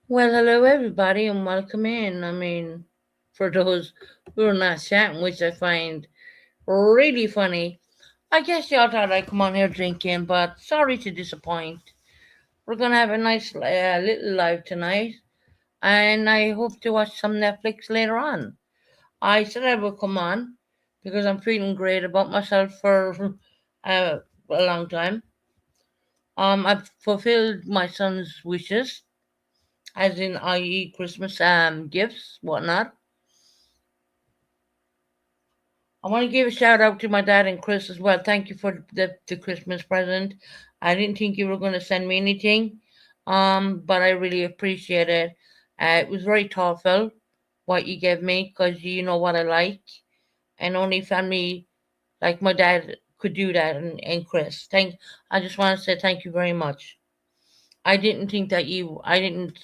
Well, hello everybody and welcome in. For those who are not chatting, which I find really funny, I guess y'all thought I'd come on here drinking, but sorry to disappoint. We're gonna have a nice little live tonight, and I hope to watch some Netflix later on. I said I would come on because I'm feeling great about myself for uh, a long time. I've fulfilled my son's wishes, as in, i.e., Christmas gifts, whatnot. I want to give a shout out to my dad and Chris as well. Thank you for the Christmas present. I didn't think you were going to send me anything, but I really appreciate it. It was very thoughtful what you gave me because you know what I like, and only family like my dad could do that. And Chris, I just want to say thank you very much. I didn't think that I didn't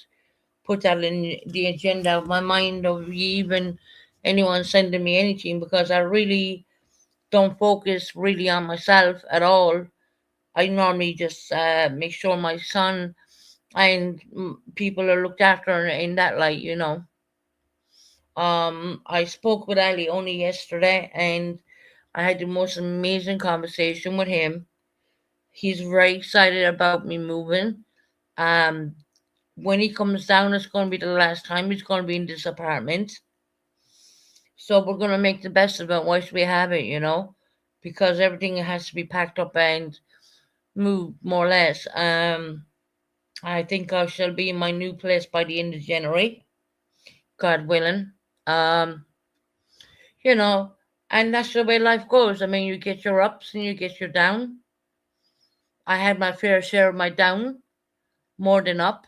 put that in the agenda of my mind of even anyone sending me anything because I really don't focus really on myself at all. I normally just make sure my son and people are looked after in that light. I spoke with Ali only yesterday, and I had the most amazing conversation with him. He's very excited about me moving. Um, when he comes down, it's going to be the last time he's going to be in this apartment. So we're going to make the best of it once we have it, because everything has to be packed up and moved more or less. I think I shall be in my new place by the end of January, God willing. Um, you know, and that's the way life goes. I mean, you get your ups and you get your down. I had my fair share of my down, more than up,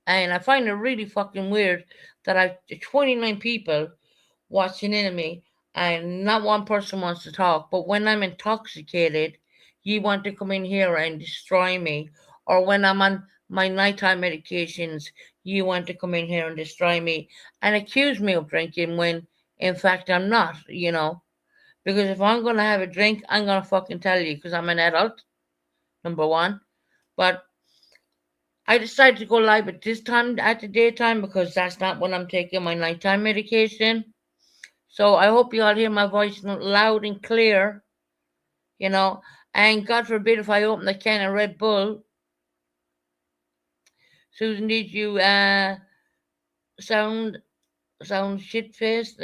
and I find it really fucking weird that I 29 people watching enemy and not one person wants to talk. But when I'm intoxicated, you want to come in here and destroy me. Or when I'm on my nighttime medications, you want to come in here and destroy me and accuse me of drinking when in fact I'm not. Because if I'm going to have a drink, I'm going to fucking tell you because I'm an adult, number one. But I decided to go live at this time at the daytime because that's not when I'm taking my nighttime medication. So I hope you all hear my voice loud and clear, you know. And God forbid if I open a can of Red Bull, Susan, did you sound shit faced?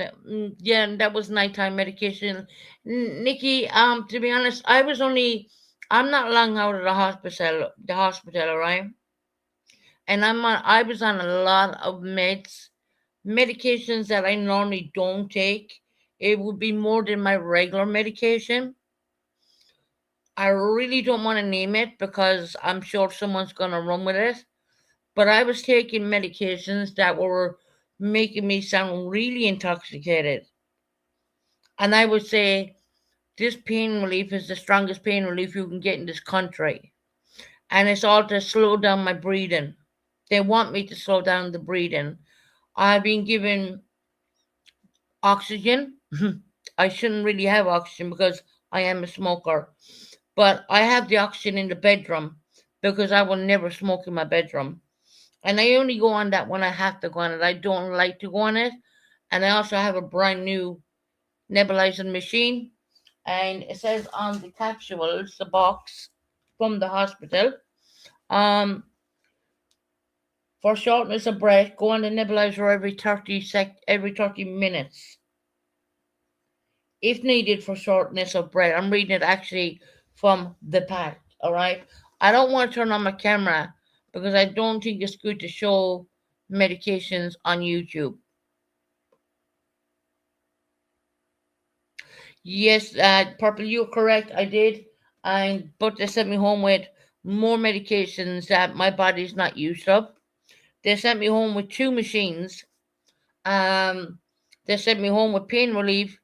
Yeah, that was nighttime medication. Nikki, to be honest, I'm not long out of the hospital, right? And I was on a lot of medications that I normally don't take. It would be more than my regular medication. I really don't want to name it because I'm sure someone's going to run with it. But I was taking medications that were making me sound really intoxicated. And I would say this pain relief is the strongest pain relief you can get in this country. And it's all to slow down my breathing. They want me to slow down the breathing. I've been given oxygen. I shouldn't really have oxygen because I am a smoker. But I have the oxygen in the bedroom because I will never smoke in my bedroom. And I only go on that when I have to go on it. I don't like to go on it. And I also have a brand new nebulizing machine. And it says on the capsules, the box from the hospital, um, for shortness of breath, go on the nebulizer every 30 minutes. If needed for shortness of breath. I'm reading it actually from the pack, all right? I don't want to turn on my camera because I don't think it's good to show medications on YouTube. Yes, Purple, you're correct. I did. But they sent me home with more medications that my body's not used of. They sent me home with two machines. Um, they sent me home with pain relief,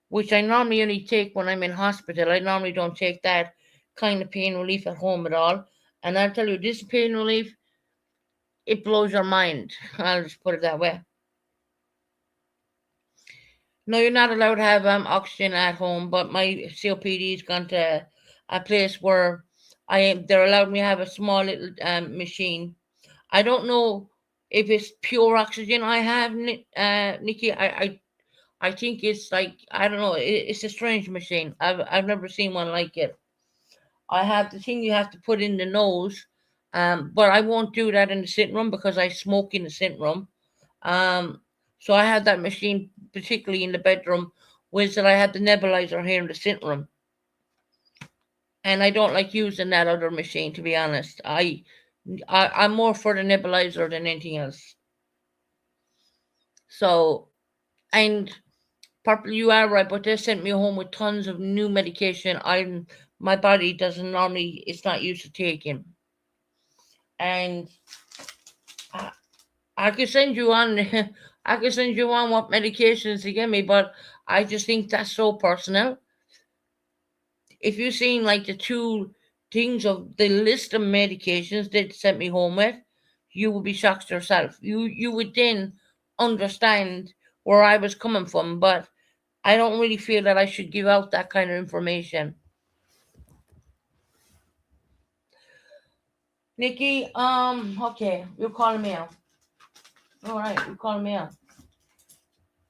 which I normally only take when I'm in hospital. I normally don't take that kind of pain relief at home at all. And I'll tell you, this pain relief, it blows your mind. I'll just put it that way. No, you're not allowed to have oxygen at home, but my COPD's gone to a place where they're allowed me to have a small little machine. I don't know if it's pure oxygen I have, Nikki, I think it's like, I don't know. It's a strange machine. I've never seen one like it. I have the thing you have to put in the nose, but I won't do that in the sitting room because I smoke in the sitting room. Um, so I had that machine particularly in the bedroom, was that I had the nebulizer here in the sitting room, and I don't like using that other machine, to be honest. I'm more for the nebulizer than anything else. So, and Purple, you are right, but they sent me home with tons of new medication. My body doesn't normally, it's not used to taking, and I, I could send you on, I could send you on what medications to give me, but I just think that's so personal. If you've seen like the two things of the list of medications they sent me home with, you would be shocked yourself. You would then understand where I was coming from, but I don't really feel that I should give out that kind of information. Nikki, okay, you're calling me out. All right, you're calling me out.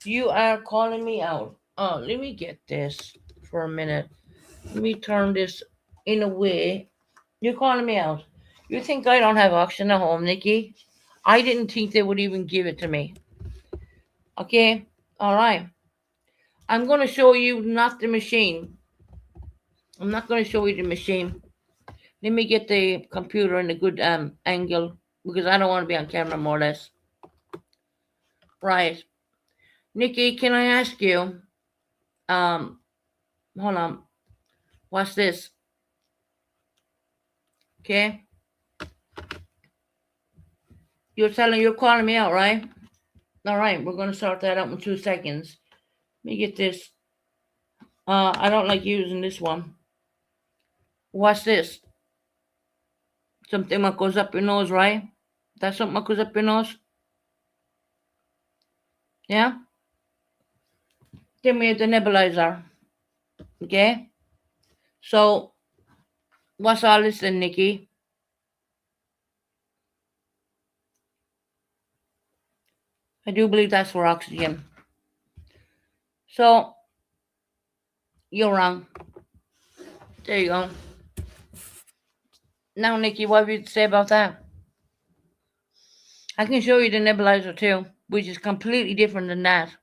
You are calling me out. Oh, let me get this for a minute. Let me turn this in a way. You're calling me out. You think I don't have oxygen at home, Nikki? I didn't think they would even give it to me. Okay? All right. I'm going to show you not the machine. I'm not going to show you the machine. Let me get the computer in a good angle because I don't want to be on camera more or less. Right. Nikki, can I ask you? Um, hold on. What's this? Okay. You're calling me out, right? All right, we're gonna start that up in 2 seconds. Let me get this. I don't like using this one. What's this? Something that goes up your nose, right? That's something that goes up your nose? Yeah? Give me the nebulizer. Okay? So, what's all this then, Nikki? I do believe that's for oxygen. So, you're wrong. There you go. Now, Nikki, what have you to say about that? I can show you the nebulizer too, which is completely different than that.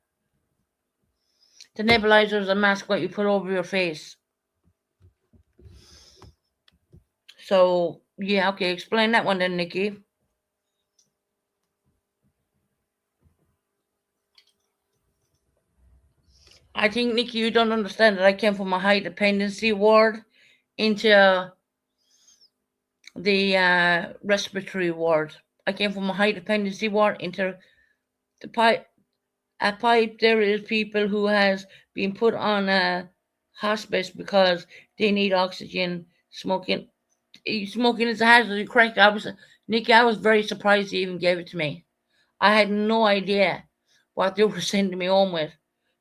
The nebulizer is a mask what you put over your face. So, yeah, okay, explain that one then, Nikki. I think, Nikki, you don't understand that I came from a high dependency ward into the respiratory ward. I came from a high dependency ward into the pipe. A pipe, there is people who has been put on a hospice because they need oxygen. Smoking is a hazard. Correct. Nikki, I was very surprised they even gave it to me. I had no idea what they were sending me home with.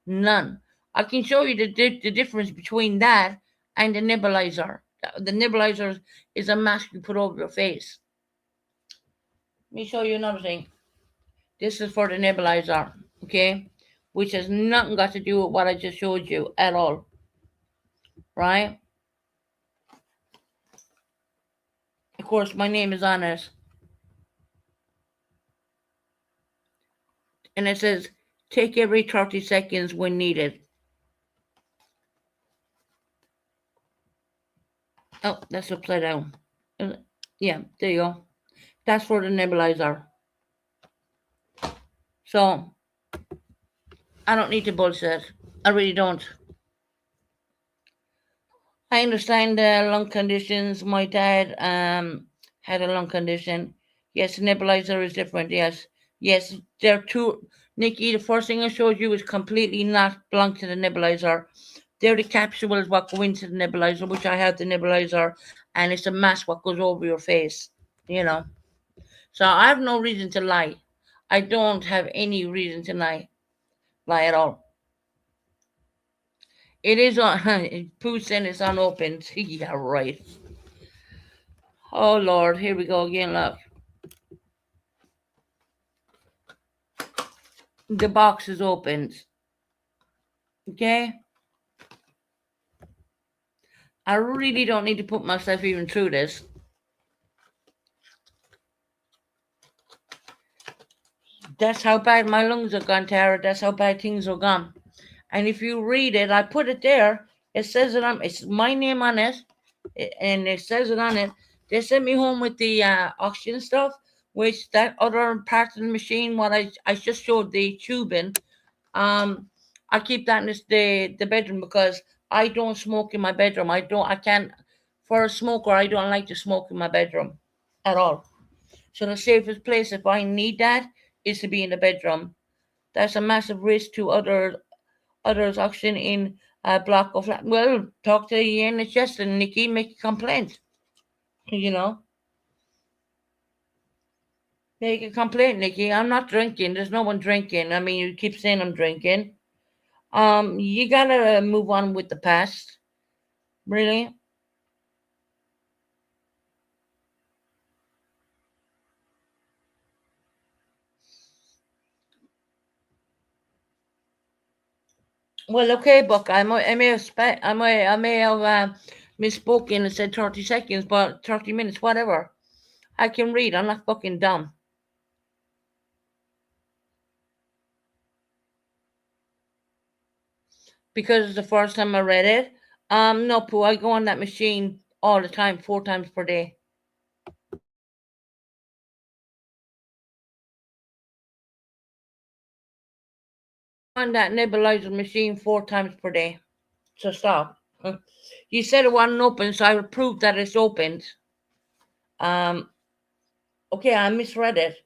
None. I can show you the difference between that and the nebulizer. The nebulizer is a mask you put over your face. Let me show you another thing. This is for the nebulizer, okay? Which has nothing got to do with what I just showed you at all. Right? Of course, my name is on it. And it says, take every 30 seconds when needed. Oh, that's upside down. Yeah, there you go. That's for the nebulizer. So, I don't need to bullshit. I really don't. I understand lung conditions. My dad had a lung condition. Yes, nebulizer is different. Yes, yes, they're two. Nikki, the first thing I showed you is completely not belong to the nebulizer. They're the capsules what go into the nebulizer, which I have the nebulizer, and it's a mask what goes over your face. You know, so I have no reason to lie. I don't have any reason to lie at all. It is on. Pooh said it's unopened. Yeah, right. Oh Lord, here we go again. Look. the box is opened. Okay? I really don't need to put myself even through this. That's how bad my lungs are gone, Tara. That's how bad things are gone. And if you read it, I put it there. It says it on. It's my name on it, and it says it on it. They sent me home with the oxygen stuff, which that other part of the machine, what I just showed the tubing. I keep that in the bedroom because I don't smoke in my bedroom. I can't. For a smoker, I don't like to smoke in my bedroom at all. So the safest place if I need that is to be in the bedroom. That's a massive risk to others auction in a block of flat. Well, talk to the NHS and Nikki, make a complaint. You know, make a complaint, Nikki. I'm not drinking. There's no one drinking. I mean, you keep saying I'm drinking. You gotta move on with the past. Really. Well, okay, Buck. I may have I may have misspoken and said 30 seconds, but 30 minutes, whatever. I can read. I'm not fucking dumb. Because it's the first time I read it. No, Pooh. I go on that machine all the time, 4 times per day. On that nebulizer machine 4 times per day. So stop. You said it wasn't open, so I proved that it's opened. Um, okay, I misread it.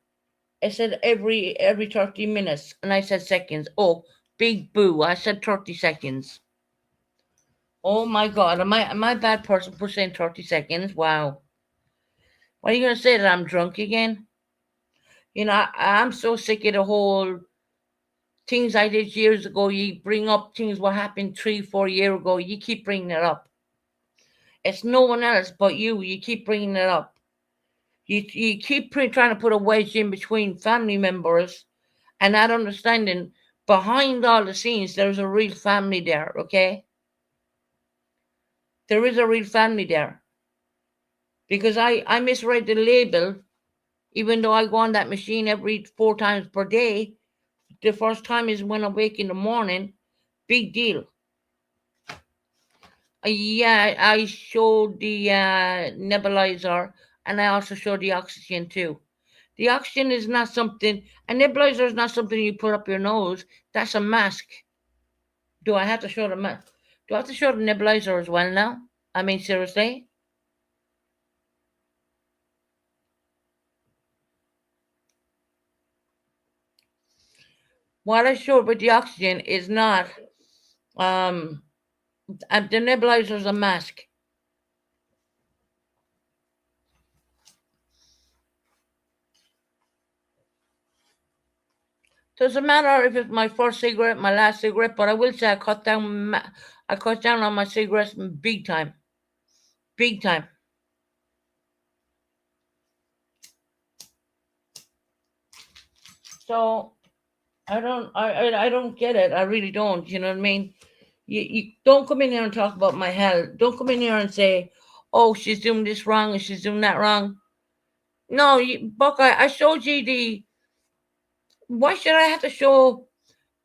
It said every 30 minutes, and I said seconds. Oh, big boo! I said 30 seconds. Oh my God, am I a bad person for saying 30 seconds? Wow. What are you gonna say that I'm drunk again? You know, I'm so sick of the whole things I did years ago. You bring up things what happened 3, 4 years ago. You keep bringing it up. It's no one else but you. You keep bringing it up. You keep trying to put a wedge in between family members and not understanding behind all the scenes there's a real family there. Okay, there is a real family there because I misread the label. Even though I go on that machine every 4 times per day, the first time is when I wake in the morning. Big deal. Yeah, I showed the nebulizer and I also showed the oxygen too. The oxygen is not something, a nebulizer is not something you put up your nose. That's a mask. Do I have to show the mask? Do I have to show the nebulizer as well now? I mean, seriously? What I showed with the oxygen is not, um, the nebulizer is a mask. Doesn't matter if it's my first cigarette, my last cigarette, but I will say I cut down on my cigarettes big time, big time. So I don't get it. I really don't. You know what I mean? You don't come in here and talk about my health. Don't come in here and say, "Oh, she's doing this wrong and she's doing that wrong." No, Buckeye, I showed you the. Why should I have to show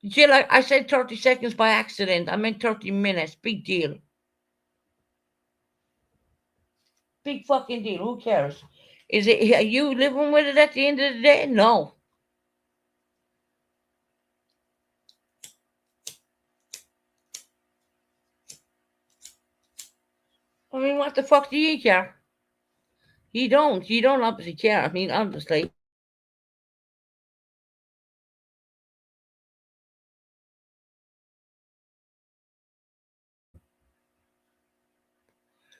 Jill? I said 30 seconds by accident. I meant 30 minutes. Big deal. Big fucking deal. Who cares? Is it? Are you living with it at the end of the day? No. I mean, what the fuck do you care? You don't. You don't obviously care. I mean, honestly.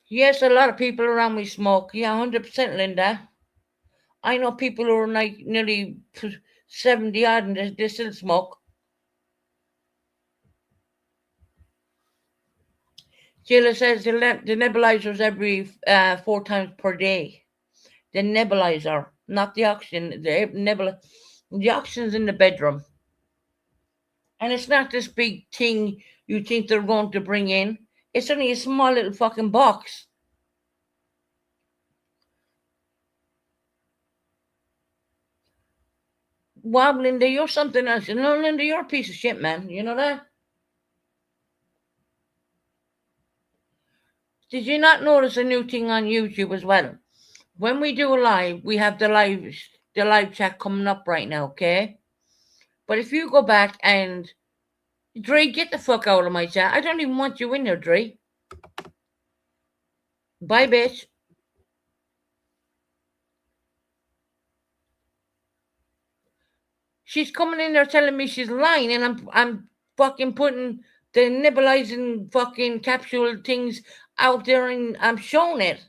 Yes, a lot of people around me smoke. Yeah, 100%, Linda. I know people who are like nearly 70 odd and they still smoke. Sheila says the nebulizer's every 4 times per day. The nebulizer, not the oxygen. The oxygen's in the bedroom. And it's not this big thing you think they're going to bring in. It's only a small little fucking box. Wow, Linda, you're something else. You know, Linda, you're a piece of shit, man. You know that? Did you not notice a new thing on YouTube as well? When we do a live, we have the live chat coming up right now, okay? But if you go back and Dre, get the fuck out of my chat. I don't even want you in there, Dre. Bye, bitch. She's coming in there telling me she's lying, and I'm fucking putting the nebulizing fucking capsule things out there, and I'm showing it.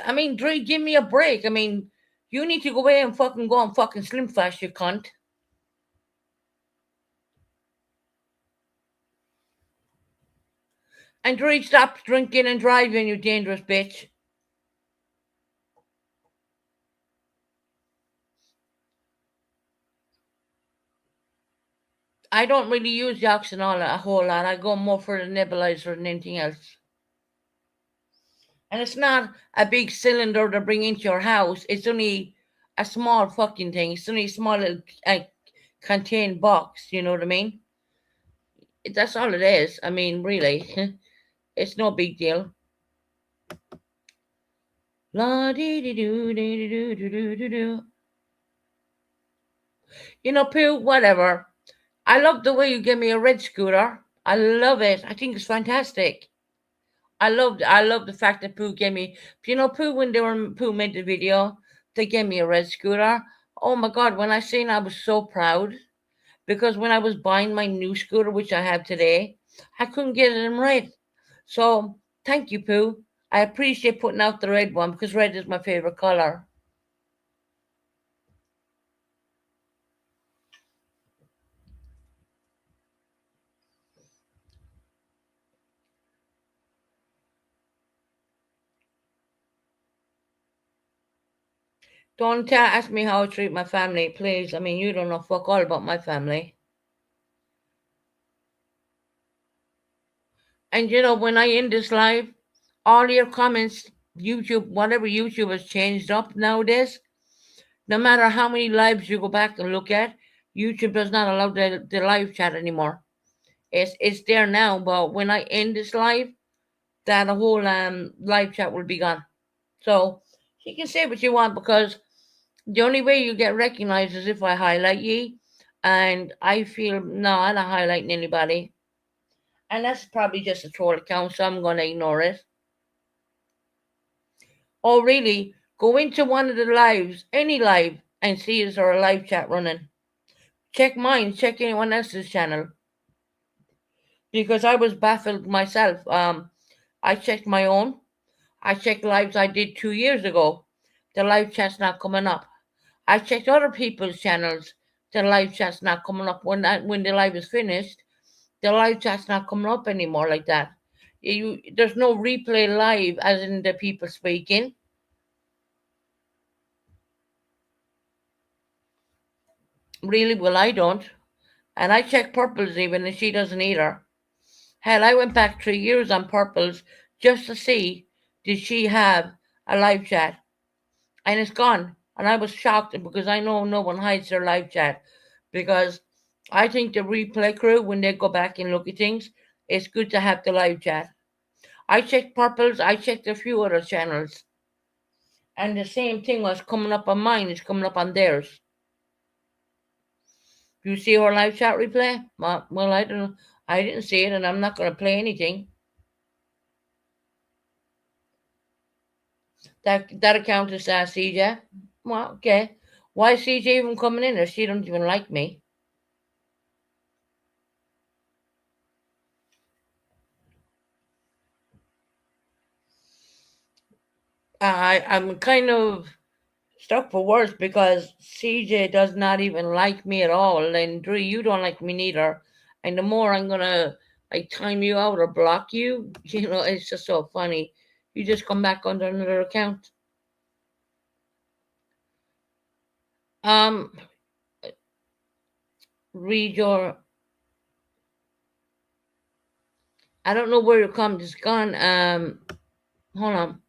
I mean, Dre, give me a break. I mean, you need to go away and fucking go on fucking Slim Fast, you cunt. And Dre, stop drinking and driving, you dangerous bitch. I don't really use the Oxynol a whole lot. I go more for the nebulizer than anything else. And it's not a big cylinder to bring into your house. It's only a small fucking thing. It's only a small little contained box. You know what I mean? That's all it is. I mean, really, it's no big deal. La dee dee doo dee doo doo doo doo doo. You know, Pooh, whatever. I love the way you gave me a red scooter. I love it. I think it's fantastic. I love the fact that Pooh gave me, you know, Pooh, when Pooh made the video, they gave me a red scooter. Oh my god, when I seen, I was so proud, because when I was buying my new scooter, which I have today, I couldn't get it in red. So thank you, Pooh. I appreciate putting out the red one, because red is my favorite color. Don't ask me how I treat my family, please. I mean, you don't know fuck all about my family. And you know, when I end this live, all your comments, YouTube, whatever YouTube has changed up nowadays, no matter how many lives you go back and look at, YouTube does not allow the live chat anymore. It's there now, but when I end this live, that whole live chat will be gone. So you can say what you want, because the only way you get recognized is if I highlight ye, and I feel no, I'm not highlighting anybody, and that's probably just a troll account, so I'm gonna ignore it. Oh, really? Go into one of the lives, any live, and see is there a live chat running. Check mine, check anyone else's channel, because I was baffled myself. I checked my own. I checked lives I did 2 years ago. The live chat's not coming up. I checked other people's channels. The live chat's not coming up when the live is finished. The live chat's not coming up anymore like that. There's no replay live, as in the people speaking. Really, well, I don't. And I check Purple's even, and she doesn't either. Hell, I went back 3 years on Purple's just to see did she have a live chat, and it's gone. And I was shocked, because I know no one hides their live chat, because I think the replay crew, when they go back and look at things, it's good to have the live chat. I checked Purple's, I checked a few other channels, and the same thing was coming up on mine, it's coming up on theirs. You see our live chat replay? Well, I don't know. I didn't see it, and I'm not going to play anything. That account is CJ. Well, okay. Why is CJ even coming in if she don't even like me? I'm kind of stuck for words, because CJ does not even like me at all, and Drew, you don't like me neither. And the more I'm gonna like time you out or block you, it's just so funny. You just come back under another account. Um, read your I don't know where it comes. It's gone. Hold on.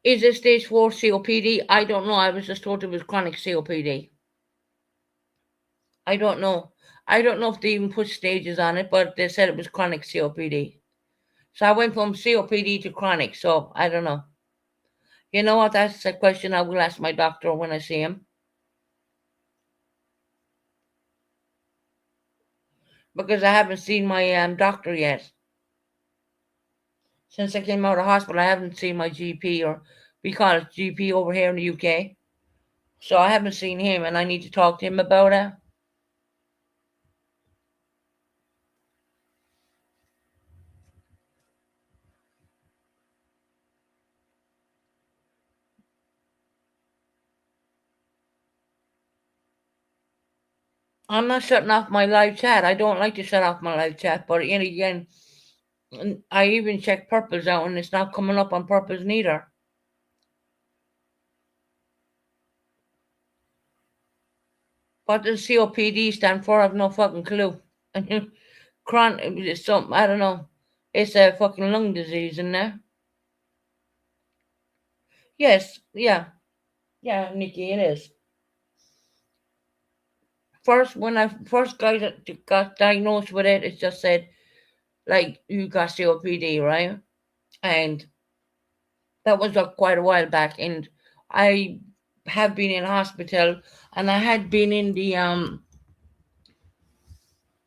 Is it stage 4 COPD? I don't know. I was just told it was chronic COPD. I don't know. I don't know if they even put stages on it, but they said it was chronic COPD. So I went from COPD to chronic. So I don't know. You know what? That's a question I will ask my doctor when I see him. Because I haven't seen my doctor yet. Since I came out of hospital, I haven't seen my GP, or we call it GP over here in the UK. So I haven't seen him, and I need to talk to him about it. I'm not shutting off my live chat. I don't like to shut off my live chat, but yet again, I even check purples out, and it's not coming up on purples neither. What does COPD stand for? I've no fucking clue. It's something, I don't know. It's a fucking lung disease, isn't there? Yes, yeah, yeah, Nikki, it is. First, when I first got diagnosed with it, it just said, like, you got COPD, right? And that was quite a while back. And I have been in hospital, and I had been in the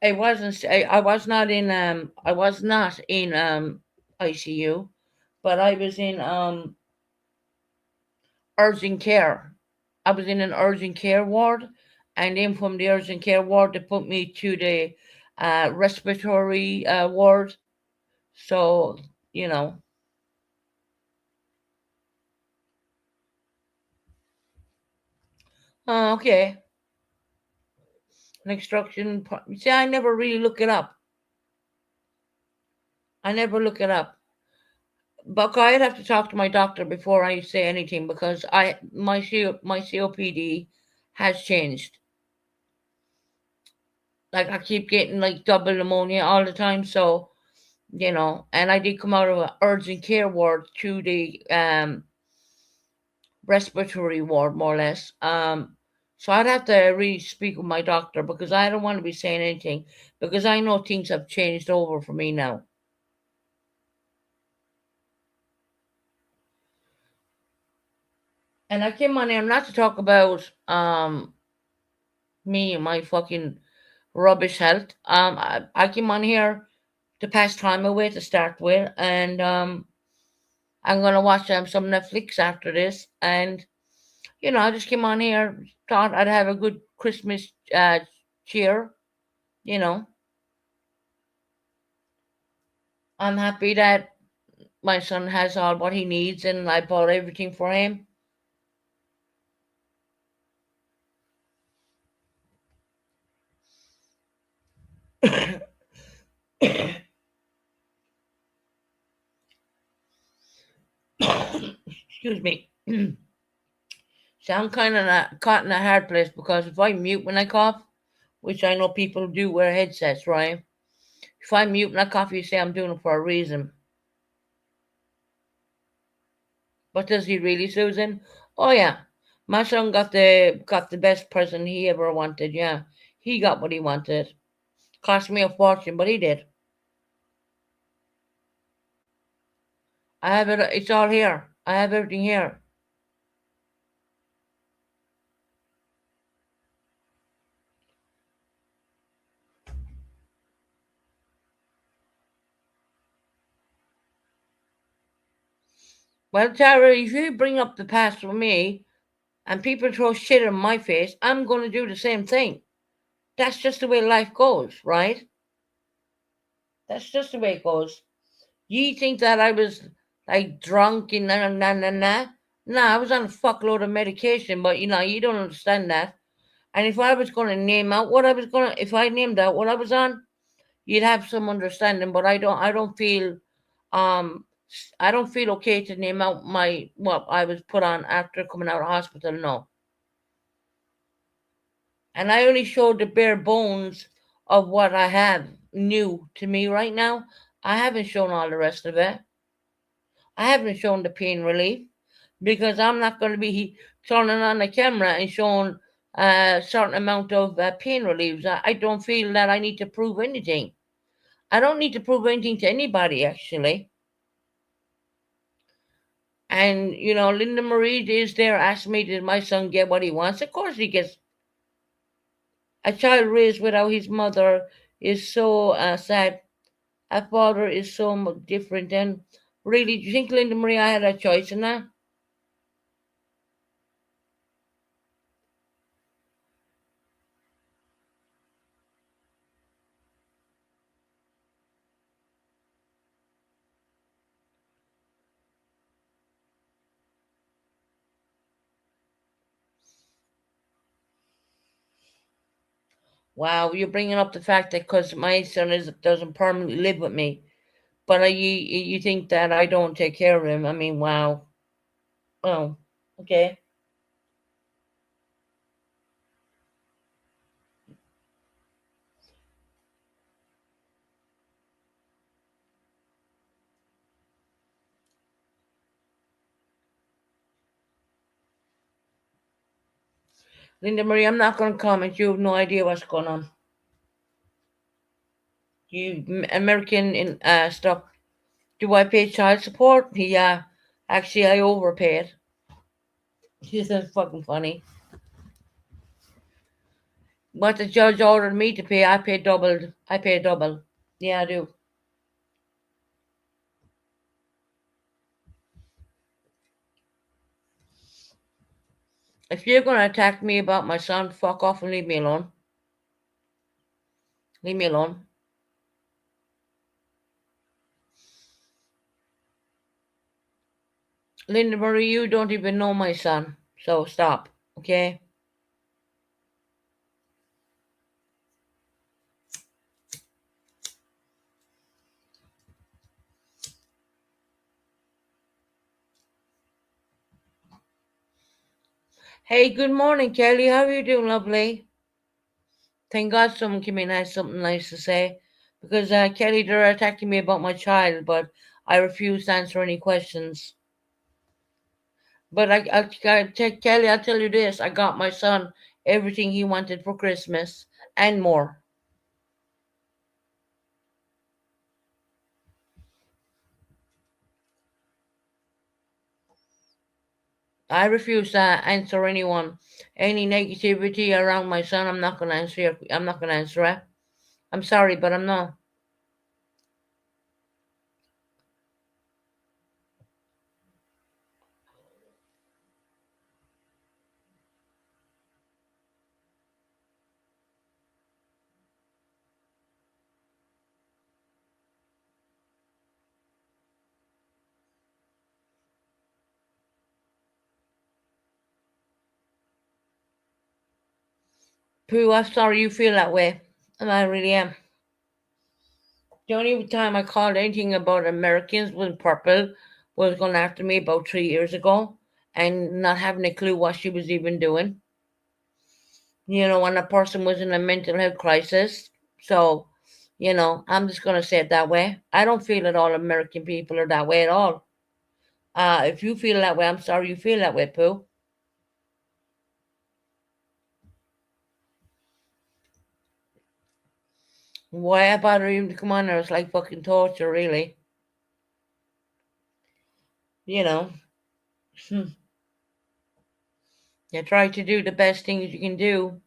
I wasn't. I was not in. I was not in ICU, but I was in urgent care. I was in an urgent care ward, and then from the urgent care ward, they put me to the respiratory ward. So you know, okay, an extraction. See, I never really look it up. I never look it up. But I'd have to talk to my doctor before I say anything, because my COPD has changed. Like, I keep getting like double pneumonia all the time. So and I did come out of an urgent care ward to the respiratory ward, more or less. So I'd have to really speak with my doctor, because I don't want to be saying anything, because I know things have changed over for me now. And I came on here not to talk about me and my fucking rubbish health. I came on here to pass time away to start with, and I'm gonna watch some Netflix after this. And I just came on here, thought I'd have a good Christmas cheer. You know, I'm happy that my son has all what he needs, and I bought everything for him. Excuse me. So I'm kind of caught in a hard place, because if I mute when I cough, which I know people do wear headsets, right? If I mute when I cough, you say I'm doing it for a reason. But does he really, Susan? Oh yeah, my son got the best present he ever wanted. Yeah, he got what he wanted. Cost me a fortune, but he did. I have it. It's all here. I have everything here. Well, Tara, if you bring up the past with me and people throw shit in my face, I'm going to do the same thing. That's just the way life goes, right? That's just the way it goes. You think that I was like drunk and na? Nah, I was on a fuckload of medication, but you don't understand that. And if I was going to name out what I was going to, if I named out what I was on, you'd have some understanding. But I don't. Um, I don't feel okay to name out my what I was put on after coming out of hospital. No, and I only showed the bare bones of what I have. new to me right now. I haven't shown all the rest of it. I haven't shown the pain relief because I'm not going to be turning on the camera and showing a certain amount of pain reliefs. I don't feel that I need to prove anything. I don't need to prove anything to anybody, actually. And, Linda Marie is there asking me, did my son get what he wants? Of course he gets. A child raised without his mother is so sad. A father is so much different. And really, do you think Linda Marie I had a choice in that? Wow, you're bringing up the fact that because my son doesn't permanently live with me, but you think that I don't take care of him? I mean, wow. Oh, okay. Linda Marie, I'm not going to comment. You have no idea what's going on. American in stuff. Do I pay child support? Yeah, actually, I overpaid. This is fucking funny. What the judge ordered me to pay, I pay doubled. I pay double. Yeah, I do. If you're going to attack me about my son, fuck off and leave me alone. Leave me alone. Linda Marie, you don't even know my son. So stop, okay? Hey, good morning, Kelly. How are you doing, lovely? Thank God someone came in and had something nice to say. Because, Kelly, they're attacking me about my child, but I refuse to answer any questions. But Kelly, I'll tell you this. I got my son everything he wanted for Christmas and more. I refuse to answer anyone. Any negativity around my son, I'm not going to answer. I'm not going to answer it. I'm sorry, but I'm not. Pooh, I'm sorry you feel that way. And I really am. The only time I called anything about Americans when Purple was going after me about 3 years ago and not having a clue what she was even doing. When a person was in a mental health crisis. So, I'm just going to say it that way. I don't feel that all American people are that way at all. If you feel that way, I'm sorry you feel that way, Pooh. Why I bother even to come on there? It's like fucking torture, really. You know, you try to do the best things you can do.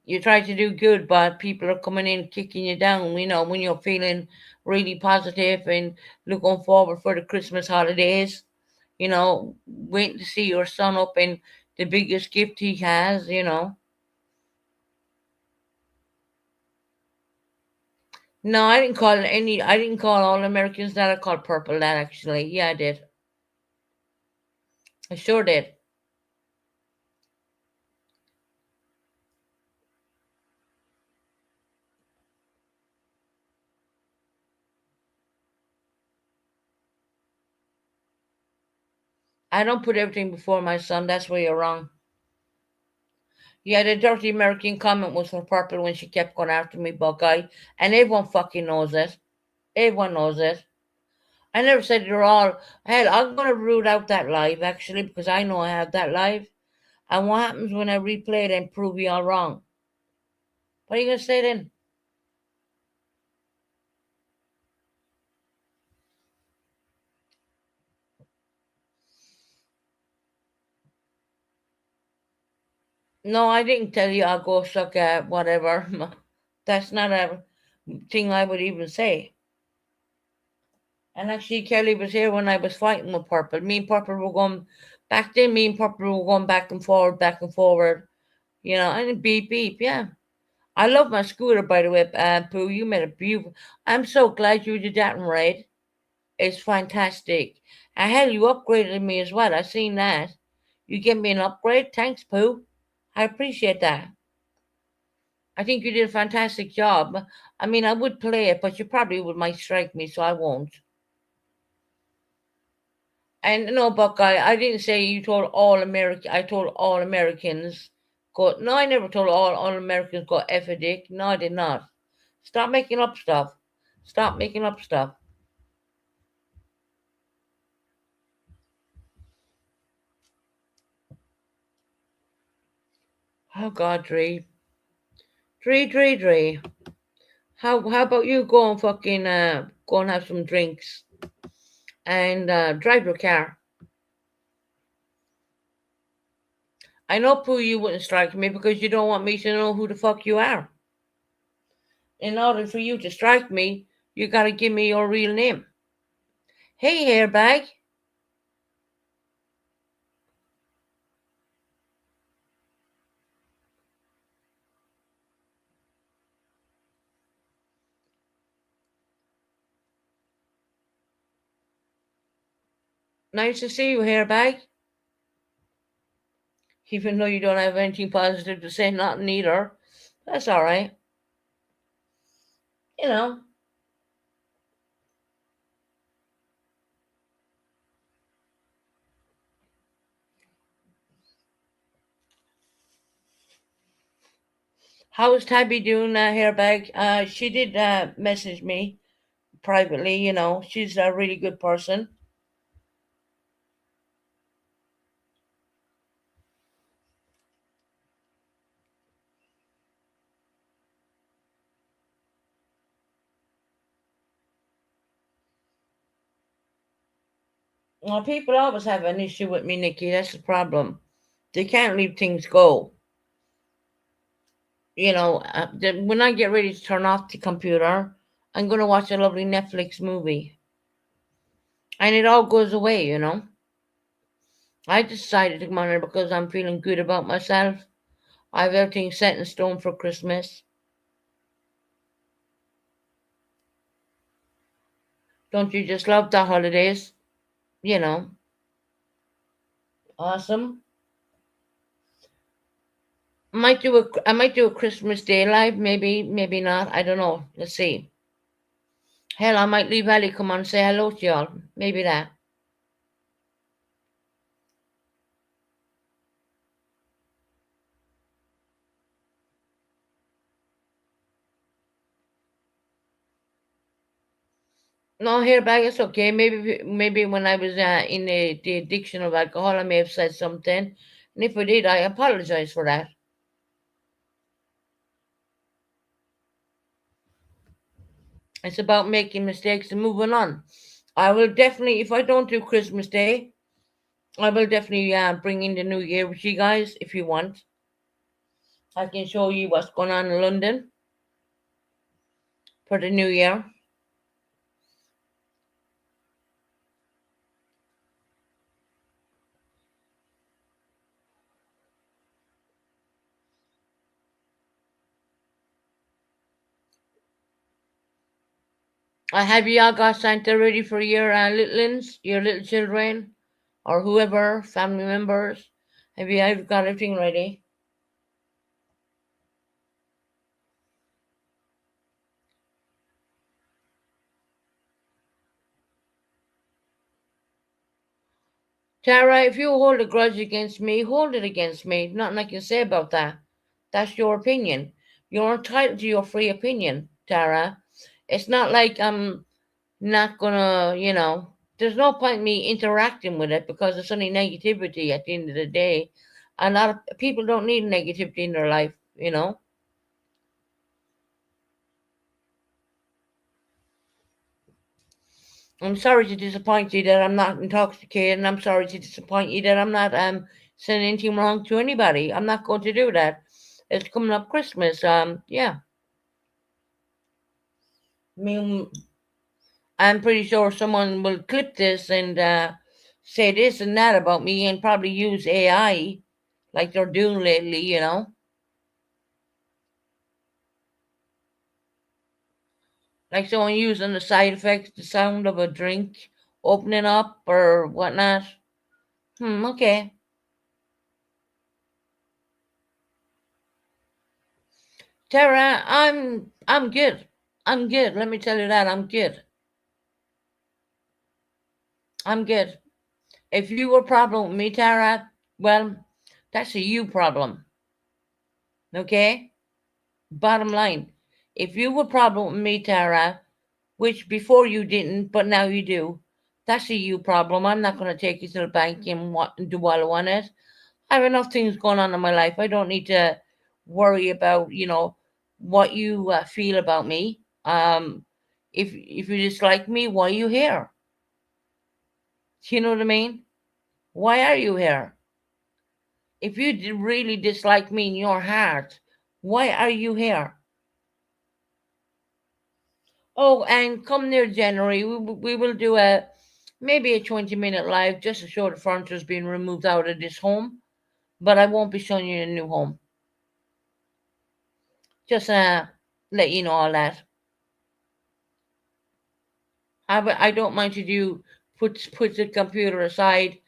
You try to do good, but people are coming in kicking you down. When you're feeling really positive and looking forward for the Christmas holidays, waiting to see your son up in the biggest gift he has. No, I didn't call any. I didn't call all Americans that. I called purple that actually. Yeah, I did. I sure did. I don't put everything before my son. That's where you're wrong. Yeah, the dirty American comment was for Purple when she kept going after me, Buckeye, and everyone fucking knows it. Everyone knows it. I never said they're all. Hell, I'm gonna root out that live actually because I know I have that live. And what happens when I replay it and prove you all wrong? What are you gonna say then? No, I didn't tell you I'll go suck at whatever. That's not a thing I would even say. And actually, Kelly was here when I was fighting with Purple. Me and Purple were going back then. Me and Purple were going back and forward, back and forward. You know, and beep beep. Yeah, I love my scooter, by the way. Pooh, you made a beautiful. I'm so glad you did that in red. It's fantastic. And hell, you upgraded me as well. I seen that. You gave me an upgrade. Thanks, Pooh. I appreciate that. I think you did a fantastic job. I mean, I would play it, but you probably would might strike me, so I won't. And no, Buckeye, I didn't say you told all American. I told all Americans go. No, I never told all Americans go F a dick. No, I did not. Stop making up stuff. Stop making up stuff. Oh God, Dre. How about you go and fucking go and have some drinks and drive your car. I know, Pooh, you wouldn't strike me because you don't want me to know who the fuck you are. In order for you to strike me, you gotta give me your real name. Hey, hairbag. Nice to see you, hairbag. Even though you don't have anything positive to say, nothing either. That's all right. You know, how is Tabby doing, hairbag? She did message me privately. You know, she's a really good person. Well, people always have an issue with me, Nikki. That's the problem. They can't leave things go. When I get ready to turn off the computer, I'm going to watch a lovely Netflix movie. And it all goes away, you know. I decided to come on here because I'm feeling good about myself. I have everything set in stone for Christmas. Don't you just love the holidays? You know, awesome. I might do a Christmas Day live, maybe not. I don't know. Let's see. Hell, I might leave Ali come on and say hello to y'all. Maybe that. No, here back, it's okay. Maybe when I was in the addiction of alcohol, I may have said something. And if I did, I apologize for that. It's about making mistakes and moving on. I will definitely, if I don't do Christmas Day, I will definitely bring in the New Year with you guys if you want. I can show you what's going on in London for the New Year. Have you all got Santa ready for your little ones, your little children, or whoever, family members? Have you all got everything ready? Tara, if you hold a grudge against me, hold it against me. Nothing I can say about that. That's your opinion. You're entitled to your free opinion, Tara. It's not like I'm not gonna, there's no point me interacting with it because it's only negativity at the end of the day. A lot of people don't need negativity in their life. I'm sorry to disappoint you that I'm not intoxicated, and I'm sorry to disappoint you that I'm not saying anything wrong to anybody. I'm not going to do that. It's coming up Christmas. Yeah. I mean, I'm pretty sure someone will clip this and say this and that about me and probably use AI like they're doing lately. Like someone using the side effects, the sound of a drink opening up or whatnot. Okay. Tara, I'm good. I'm good. Let me tell you that I'm good. I'm good. If you were a problem with me, Tara, well, that's a you problem. Okay? Bottom line. If you were a problem with me, Tara, which before you didn't, but now you do, that's a you problem. I'm not going to take you to the bank and do all I want it. I have enough things going on in my life. I don't need to worry about, what you feel about me. If you dislike me, why are you here? You know what I mean? Why are you here? If you really dislike me in your heart, why are you here? Oh, and come near January, we will do maybe a 20-minute live just to show the furniture is being removed out of this home. But I won't be showing you the new home. Just let you know all that. I don't mind to put the computer aside,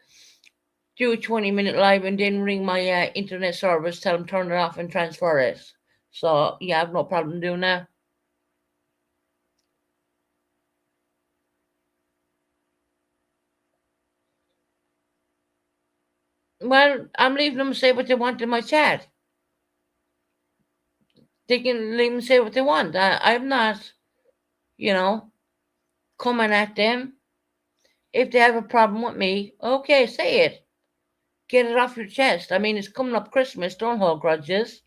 do a 20-minute live, and then ring my internet service, tell them turn it off and transfer it. So yeah, I have no problem doing that. Well, I'm leaving them say what they want in my chat. They can leave them say what they want. I'm not, you know, coming at them. If they have a problem with me, okay, say it. Get it off your chest. I mean, it's coming up Christmas. Don't hold grudges.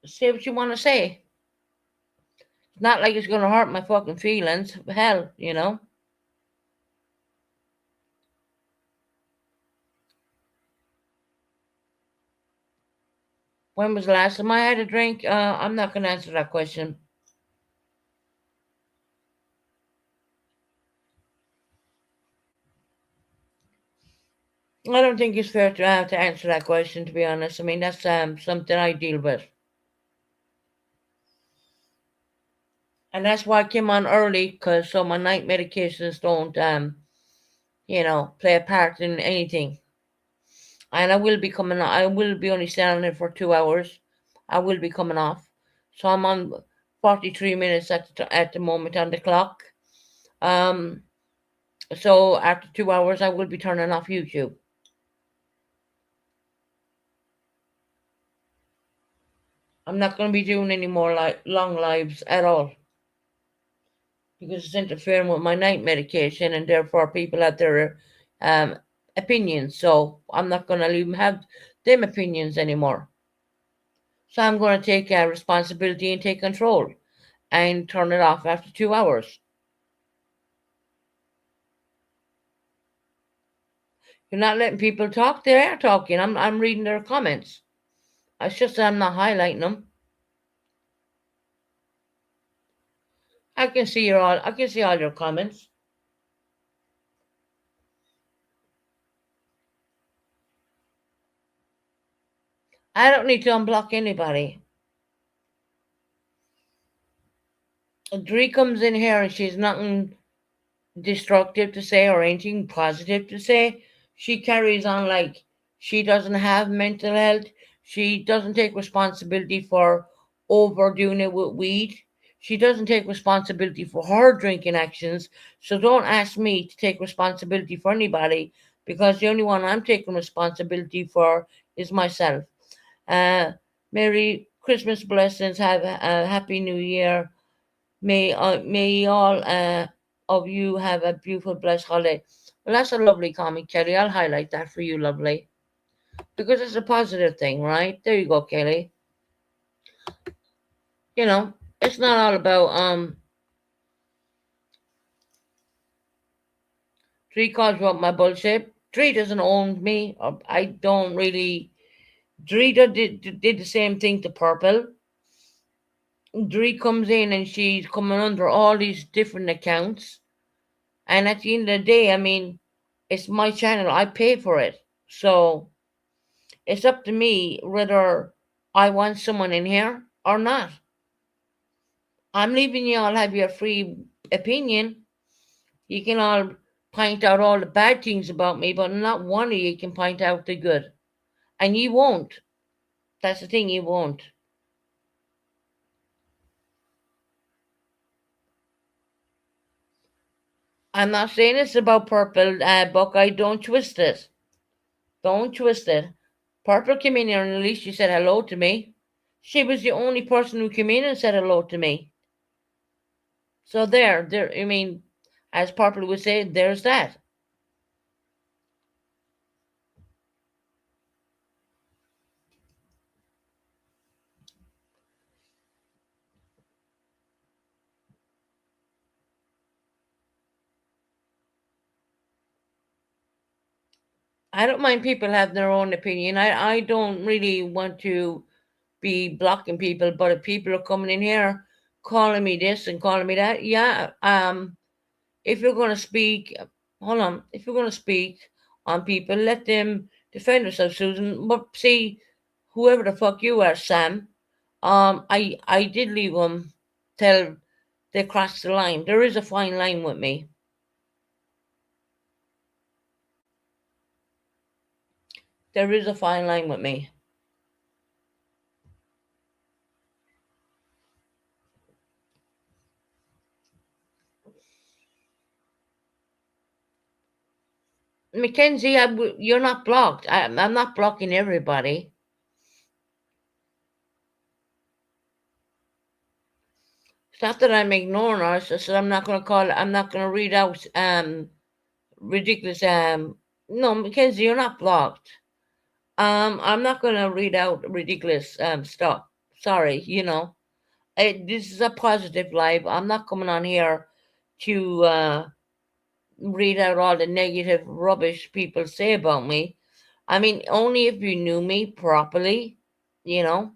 Say what you want to say. It's not like it's going to hurt my fucking feelings. Hell. When was the last time I had a drink? I'm not going to answer that question. I don't think it's fair to have to answer that question, to be honest. I mean, that's something I deal with. And that's why I came on early, because so my night medications don't, play a part in anything. And I will be only standing there for 2 hours. I will be coming off. So I'm on 43 minutes at the moment on the clock. Um, so after 2 hours, I will be turning off YouTube. I'm not going to be doing any more long lives at all because it's interfering with my night medication, and therefore people have their um, opinions. So I'm not going to even have them opinions anymore. So I'm going to take responsibility and take control and turn it off after 2 hours. You're not letting people talk. They are talking. I'm reading their comments. It's just that I'm not highlighting them. I can see all your comments. I don't need to unblock anybody. Dree comes in here and she's nothing destructive to say or anything positive to say. She carries on like she doesn't have mental health. She doesn't take responsibility for overdoing it with weed. She doesn't take responsibility for her drinking actions. So don't ask me to take responsibility for anybody because the only one I'm taking responsibility for is myself. Uh, Merry Christmas blessings. Have a happy New Year. May all of you have a beautiful, blessed holiday. Well, that's a lovely comment, Kelly. I'll highlight that for you, lovely, because it's a positive thing, right? There you go, Kelly. You know, it's not all about Tree calls about my bullshit. Tree doesn't own me. I don't really. Drita did the same thing to Purple. Dree comes in and she's coming under all these different accounts. And at the end of the day, I mean, it's my channel. I pay for it. So it's up to me whether I want someone in here or not. I'm leaving you all have your free opinion. You can all point out all the bad things about me, but not one of you can point out the good. And you won't. That's the thing, you won't. I'm not saying it's about Purple, Buckeye. Don't twist it. Don't twist it. Purple came in here and at least she said hello to me. She was the only person who came in and said hello to me. So there, I mean, as Purple would say, there's that. I don't mind people have their own opinion. I don't really want to be blocking people, but if people are coming in here calling me this and calling me that, yeah, if you're going to speak, hold on, if you're going to speak on people, let them defend themselves, Susan. But see, whoever the fuck you are, Sam, I did leave them till they crossed the line. There is a fine line with me. There is a fine line with me. Mackenzie, you're not blocked. I'm not blocking everybody. It's not that I'm ignoring her. It's just that I'm not going to call. I'm not going to read out ridiculous. No, Mackenzie, you're not blocked. I'm not going to read out ridiculous stuff. Sorry, this is a positive live. I'm not coming on here to read out all the negative rubbish people say about me. I mean, only if you knew me properly, you know.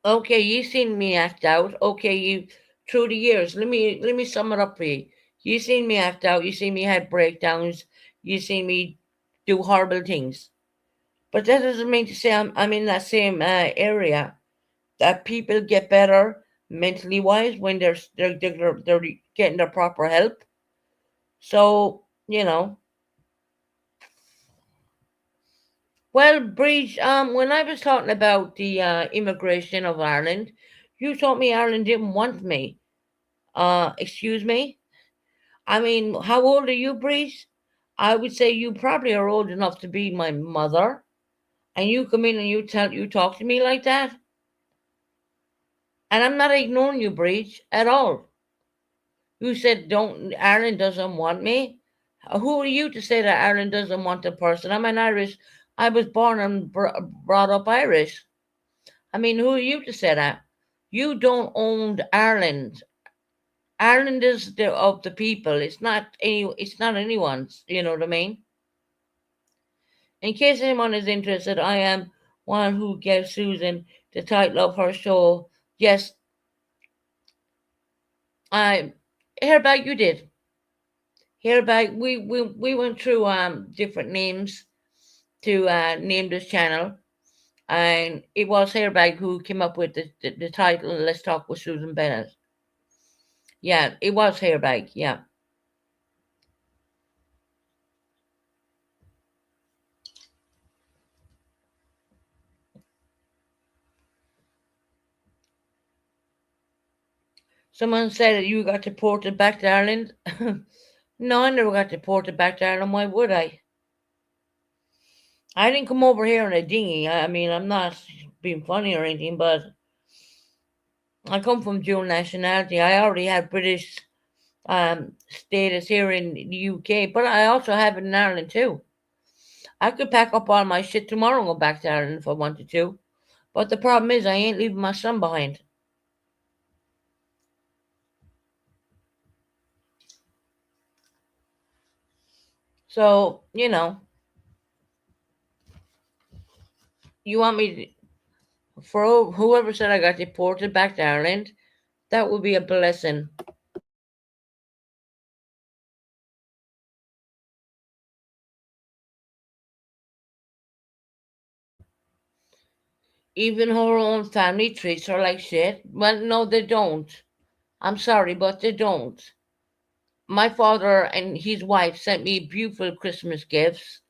Okay, you seen me act out. Okay, you through the years. Let me sum it up for you. You seen me act out. You seen me have breakdowns. You seen me do horrible things. But that doesn't mean to say I'm in that same area. That people get better mentally wise when they're getting their proper help. So well, Breach, when I was talking about the immigration of Ireland, you told me Ireland didn't want me. Excuse me? I mean, how old are you, Breach? I would say you probably are old enough to be my mother, and you come in and you talk to me like that, and I'm not ignoring you, Breach, at all. You said don't Ireland doesn't want me. Who are you to say that Ireland doesn't want a person? I'm an Irish. I was born and brought up Irish. I mean, who are you to say that? You don't own Ireland. Ireland is of the people. It's not any. It's not anyone's. You know what I mean? In case anyone is interested, I am one who gave Susan the title of her show. Yes, I hereby you did. Hereby we went through different names to name this channel, and it was Hereby who came up with the title. Let's talk with Susan Bennett. Yeah, it was Hereby. Yeah. Someone said that you got deported back to Ireland. No, I never got deported back to Ireland. Why would I? I didn't come over here in a dinghy. I mean, I'm not being funny or anything, but I come from dual nationality. I already have British status here in the UK, but I also have it in Ireland too. I could pack up all my shit tomorrow and go back to Ireland if I wanted to. But the problem is, I ain't leaving my son behind. So, you want me for whoever said I got deported back to Ireland, that would be a blessing. Even her own family treats her like shit. Well, no, they don't. I'm sorry, but they don't. My father and his wife sent me beautiful Christmas gifts.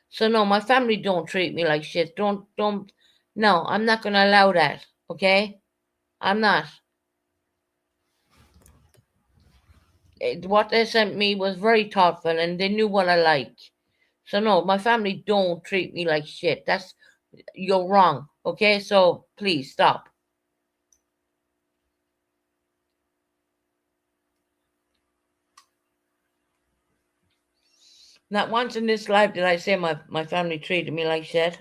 So no, my family don't treat me like shit. Don't. No, I'm not gonna allow that. Okay, I'm not. What they sent me was very thoughtful, and they knew what I like. So no, my family don't treat me like shit. That's you're wrong. Okay, so please stop. Not once in this life did I say my family treated me like shit.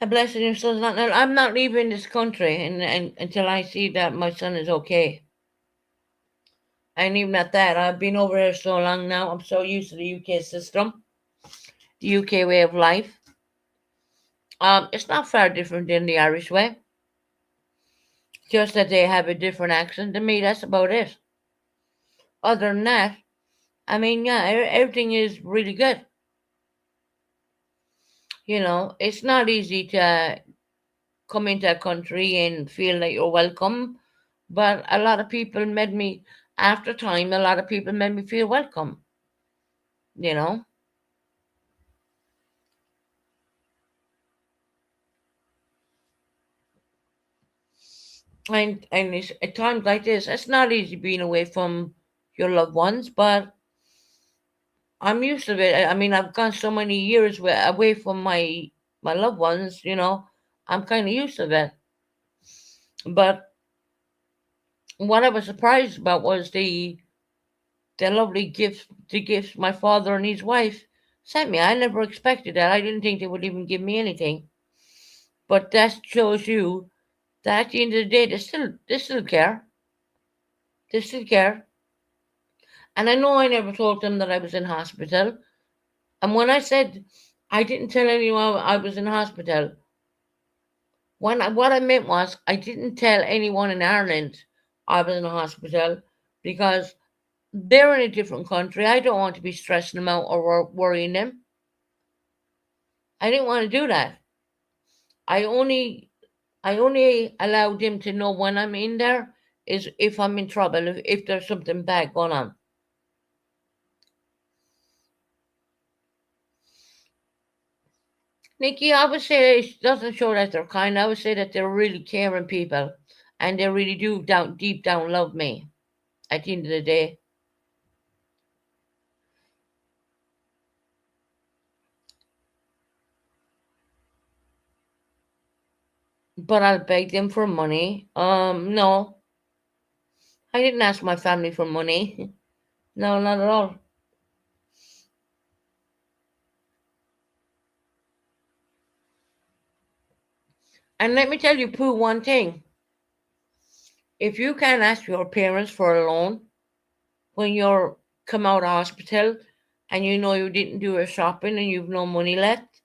And blessing your son's not. I'm not leaving this country and until I see that my son is okay. And even at that, I've been over here so long now. I'm so used to the UK system, the UK way of life. It's not far different than the Irish way. Just that they have a different accent. To me, that's about it. Other than that, I mean, yeah, everything is really good. It's not easy to come into a country and feel that you're welcome, but a lot of people made me, after time, a lot of people made me feel welcome, you know? And it's, at times like this, it's not easy being away from your loved ones, but I'm used to it. I mean, I've gone so many years away from my loved ones, I'm kind of used to that. But what I was surprised about was the lovely gifts my father and his wife sent me. I never expected that. I didn't think they would even give me anything. But that shows you that at the end of the day, they still care. They still care. And I know I never told them that I was in hospital. And when I said I didn't tell anyone I was in hospital, what I meant was I didn't tell anyone in Ireland I was in a hospital because they're in a different country. I don't want to be stressing them out or worrying them. I didn't want to do that. I only I only allow them to know when I'm in there is if I'm in trouble, if there's something bad going on. Nikki, I would say it doesn't show that they're kind. I would say that they're really caring people, and they really do deep down love me. At the end of the day, but I'll beg them for money. No, I didn't ask my family for money. No, not at all. And let me tell you, Pooh, one thing. If you can't ask your parents for a loan when you're come out of hospital and you know you didn't do your shopping and you've no money left,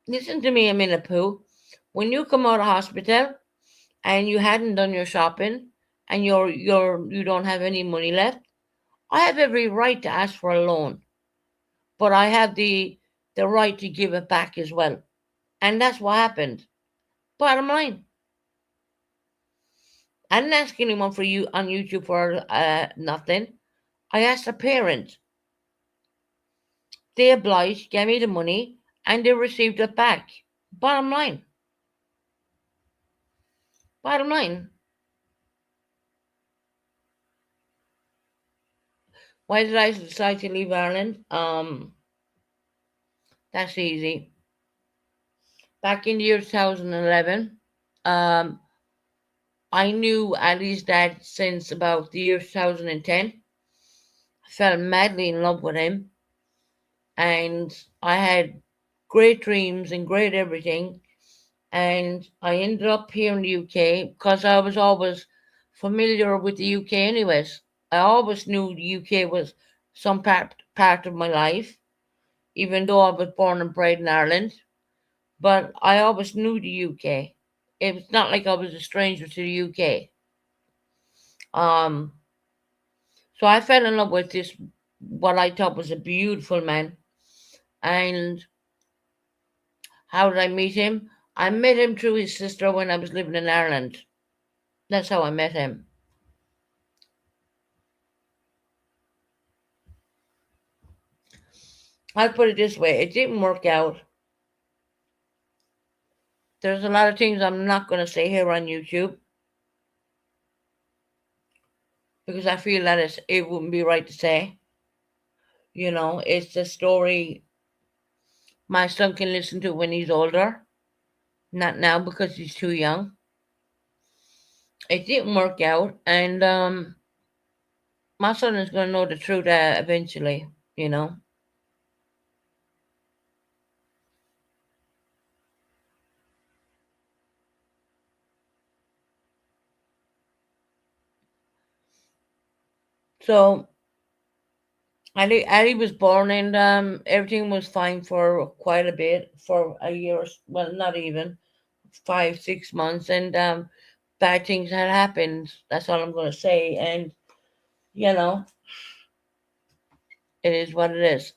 listen to me a minute, Pooh. When you come out of hospital and you hadn't done your shopping and you don't have any money left, I have every right to ask for a loan, but I have the right to give it back as well. And that's what happened. Bottom line. I didn't ask anyone for you on YouTube for nothing. I asked a parent. They obliged, gave me the money, and they received it back. Bottom line. Bottom line. Why did I decide to leave Ireland? That's easy. Back in the year 2011, um, I knew Ali's dad since about the year 2010. I fell madly in love with him, and I had great dreams and great everything. And I ended up here in the UK because I was always familiar with the UK, anyways. I always knew the UK was some part of my life, even though I was born and bred in Ireland. But I always knew the UK. It was not like I was a stranger to the UK. Um, so I fell in love with this, what I thought was a beautiful man. And how did I meet him? I met him through his sister when I was living in Ireland. That's how I met him. I'll put it this way, it didn't work out. There's a lot of things I'm not going to say here on YouTube because I feel that it wouldn't be right to say. You know, it's a story my son can listen to when he's older, not now because he's too young. It didn't work out, and my son is going to know the truth eventually, you know. So Ali was born, and everything was fine for quite a bit, for a year, well, not even 5 6 months, and bad things had happened. That's all I'm going to say, and you know, it is what it is.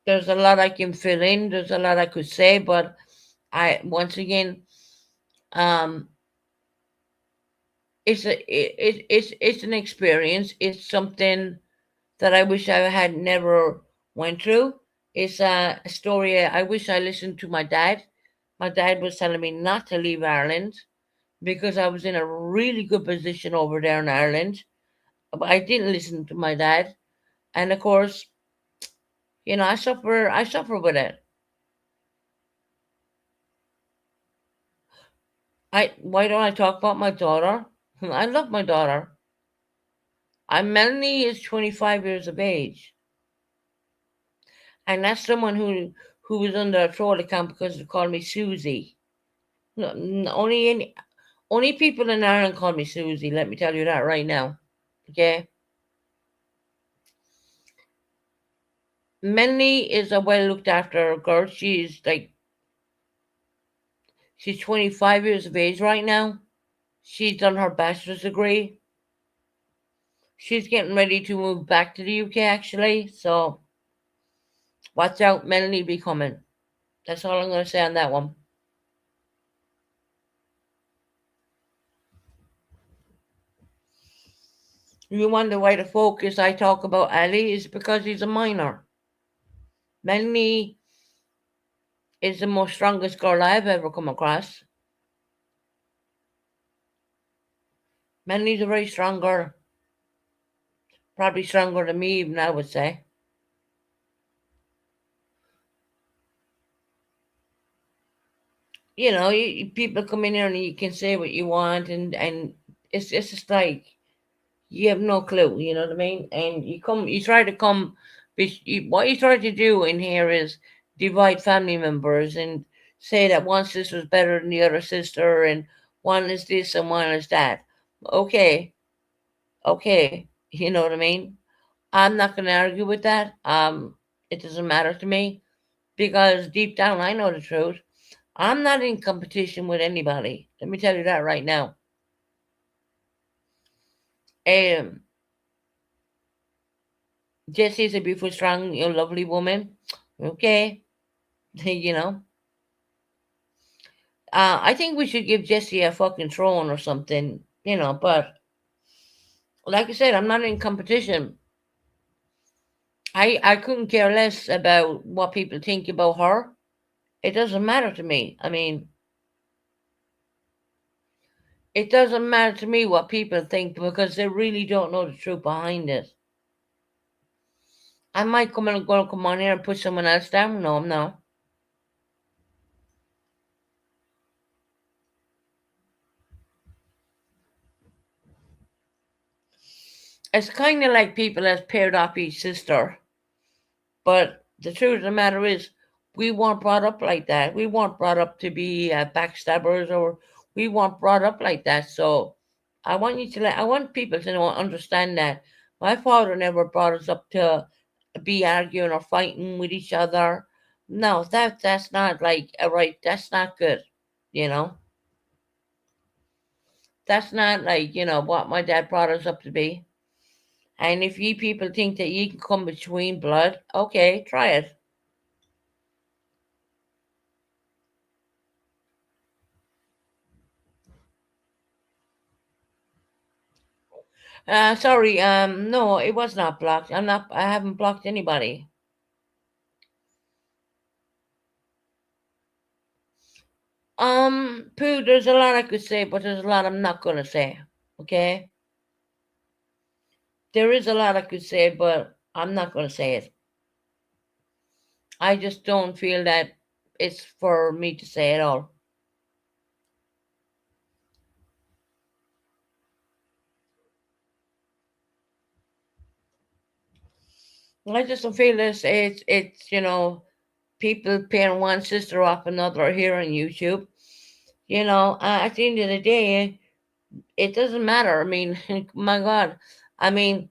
There's a lot I can fill in. There's a lot I could say, but I once again, um, it's an experience. It's something that I wish I had never went through. It's a story I wish I listened to my dad. My dad was telling me not to leave Ireland because I was in a really good position over there in Ireland. But I didn't listen to my dad, and of course, you know, I suffer with it. I Why don't I talk about my daughter? I love my daughter. Melanie is 25 years of age, and that's someone who was under a troll account because they called me Susie. No, only people in Ireland call me Susie. Let me tell you that right now. Okay, Melanie is a well looked after girl. She's 25 years of age right now. She's done her bachelor's degree. She's getting ready to move back to the UK actually. So watch out, Melanie be coming. That's all I'm going to say on that one. You wonder why the focus I talk about Ali is because he's a minor. Melanie is the most strongest girl I've ever come across. Melanie's a very strong girl. Probably stronger than me, even I would say. You know, people come in here and you can say what you want, and it's just like you have no clue. You know what I mean? And you try to come. What you try to do in here is divide family members and say that one sister is better than the other sister, and one is this and one is that. Okay, okay, you know what I mean? I'm not going to argue with that. It doesn't matter to me because deep down I know the truth. I'm not in competition with anybody. Let me tell you that right now. Um, Jessie's a beautiful, strong, lovely woman. Okay, you know. I think we should give Jessie a fucking throne or something, you know. But like I said, I'm not in competition. I couldn't care less about what people think about her. It doesn't matter to me. I mean, it doesn't matter to me what people think because they really don't know the truth behind it. I might gonna come on here and put someone else down. No, I'm not. It's kind of like people that's paired off each sister. But the truth of the matter is, we weren't brought up like that. We weren't brought up to be backstabbers, or we weren't brought up like that. So I want people to know, understand that my father never brought us up to be arguing or fighting with each other. No, that's not like right. That's not good. You know, that's not like what my dad brought us up to be. And if you people think that you can come between blood, okay, try it. Sorry, no, it was not blocked. I haven't blocked anybody. Pooh, there's a lot I could say, but there's a lot I'm not gonna say. Okay? There is a lot I could say, but I'm not gonna say it. I just don't feel that it's for me to say at all. I just don't feel this. It's people paying one sister off another here on YouTube. At the end of the day, it doesn't matter. I mean, my God. I mean,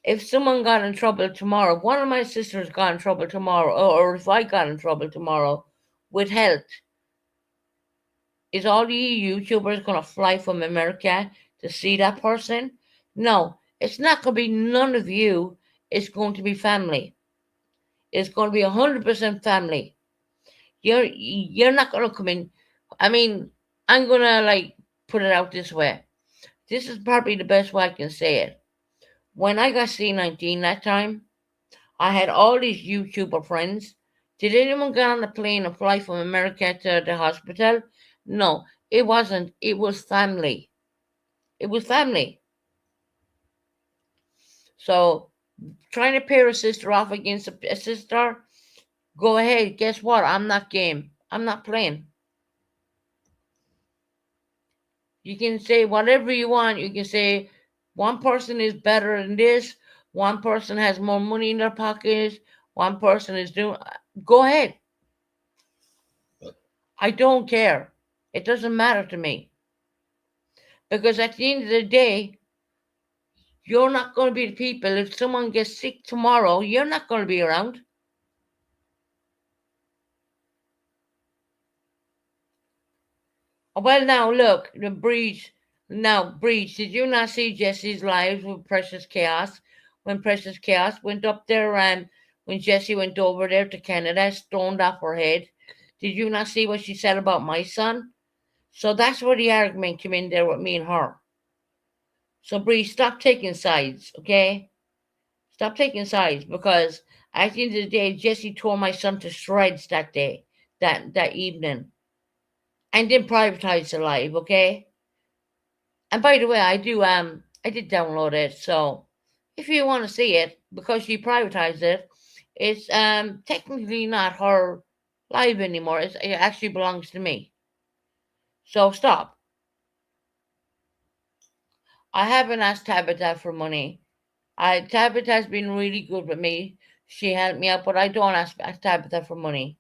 if someone got in trouble tomorrow, one of my sisters got in trouble tomorrow, or if I got in trouble tomorrow with health, is all you YouTubers going to fly from America to see that person? No, it's not going to be none of you. It's going to be family. It's going to be 100% family. You're not going to come in. I mean, I'm going to like put it out this way. This is probably the best way I can say it. When I got C19 that time, I had all these YouTuber friends. Did anyone get on a plane and fly from America to the hospital? No, it wasn't. It was family. It was family. So trying to pair a sister off against a sister, go ahead. Guess what? I'm not game. I'm not playing. You can say whatever you want. You can say one person is better than this. One person has more money in their pockets. One person is doing. Go ahead. I don't care. It doesn't matter to me. Because at the end of the day, you're not going to be the people. If someone gets sick tomorrow, you're not going to be around. Well, now look, the Breach. Now, Breach, did you not see Jesse's lives with Precious Chaos? When Precious Chaos went up there and when Jesse went over there to Canada, stoned off her head. Did you not see what she said about my son? So that's where the argument came in there with me and her. So, Breach, stop taking sides, okay? Stop taking sides because at the end of the day, Jesse tore my son to shreds that day, that evening, and then privatized the live. Okay. And by the way, I did download it, so if you want to see it, because she privatized it, it's technically not her live anymore. It actually belongs to me. So stop. I haven't asked Tabitha for money. Tabitha's been really good with me. She helped me out, but I don't ask Tabitha for money.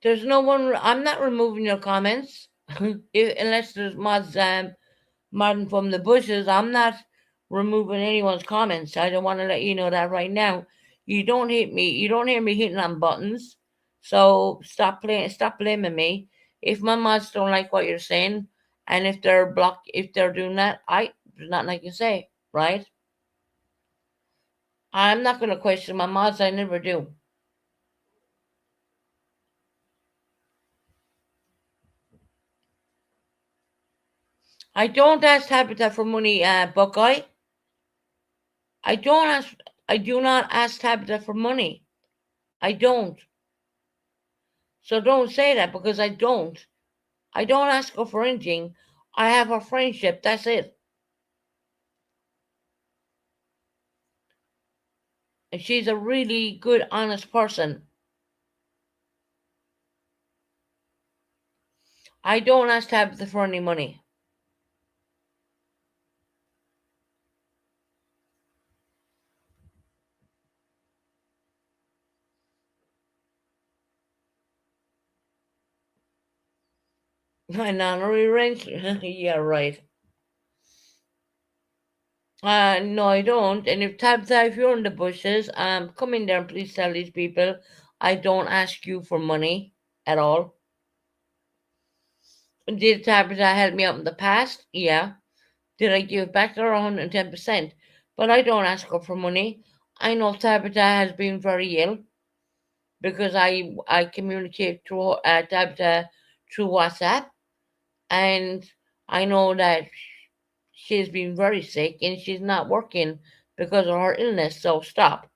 There's no one. I'm not removing your comments, unless there's mods. Martin from the bushes. I'm not removing anyone's comments. I don't want to let you know that right now. You don't hit me. You don't hear me hitting on buttons. So stop playing. Stop blaming me. If my mods don't like what you're saying, and if they're doing that, there's nothing I can say, right? I'm not going to question my mods. I never do. I don't ask Tabitha for money, Buckeye. I don't ask. I do not ask Tabitha for money. I don't. So don't say that because I don't. I don't ask her for anything. I have her friendship. That's it. And she's a really good, honest person. I don't ask Tabitha for any money. My nunnery rent? Yeah, right. No, I don't. And if Tabitha, if you're in the bushes, come in there and please tell these people I don't ask you for money at all. Did Tabitha help me out in the past? Yeah. Did I give back to her 110%? But I don't ask her for money. I know Tabitha has been very ill because I communicate through Tabitha through WhatsApp, and I know that she's been very sick and she's not working because of her illness. So stop.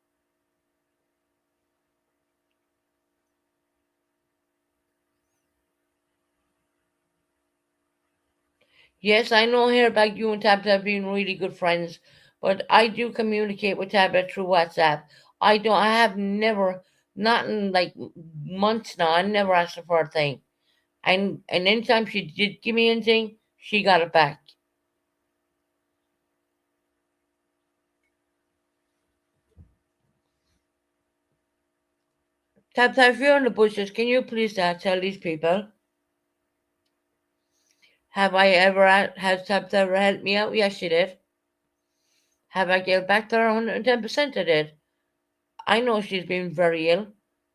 Yes, I know here about you and Tabitha have been really good friends, but I do communicate with Tabitha through WhatsApp. I have never, not in like months now, I never asked her for a thing. And anytime she did give me anything, she got it back. Tabitha, if you're in the bushes, can you please tell these people, have I ever, has Tabitha ever helped me out? Yes, she did. Have I given back to her 110%? I did. I know she's been very ill.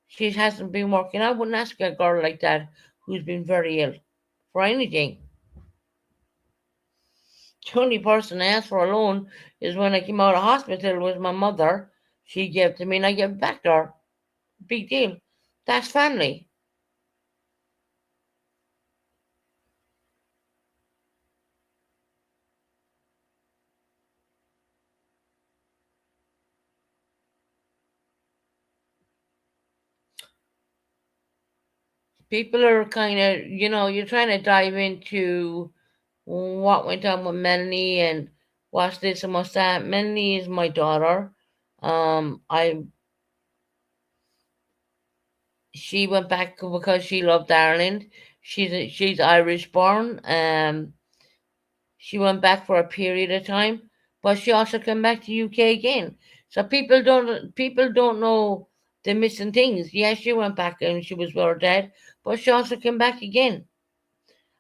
She hasn't been working. I wouldn't ask a girl like that who's been very ill for anything. The only person I asked for a loan is when I came out of hospital with my mother. She gave to me and I gave it back to her. Big deal. That's family. People are kind of, you're trying to dive into what went on with Melanie and what's this and what's that. Melanie is my daughter. I She went back because she loved Ireland. She's Irish born. She went back for a period of time, but she also came back to UK again. So people don't know the missing things. Yes, she went back and she was with her dad, but she also came back again.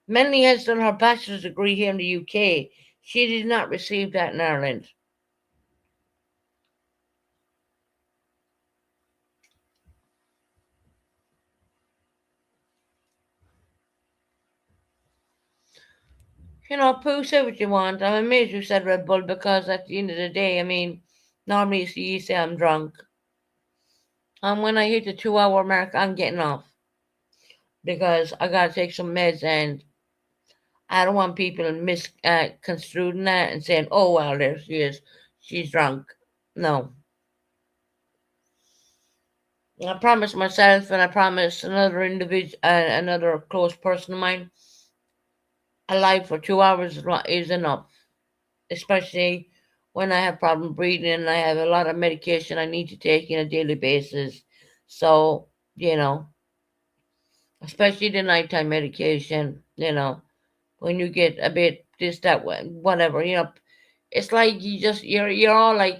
Melanie has done her bachelor's degree here in the UK. She did not receive that in Ireland. Pooh, say what you want. I'm amazed you said Red Bull because at the end of the day, I mean, normally you say I'm drunk. And when I hit the 2 hour mark, I'm getting off because I gotta take some meds, and I don't want people misconstruing that and saying, "Oh well, there she is, she's drunk." No, I promised myself, and I promised another individual, another close person of mine, alive for 2 hours is enough, especially when I have problem breathing and I have a lot of medication I need to take on a daily basis. So, you know, especially the nighttime medication, when you get a bit this, that, whatever, it's like you're all like,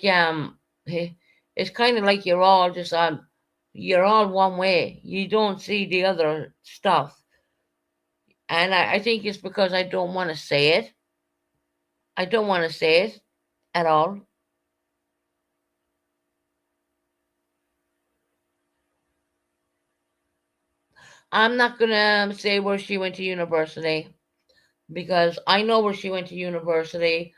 it's kind of like you're all one way. You don't see the other stuff. And I think it's because I don't want to say it. I don't want to say it at all. I'm not gonna say where she went to university because I know where she went to university.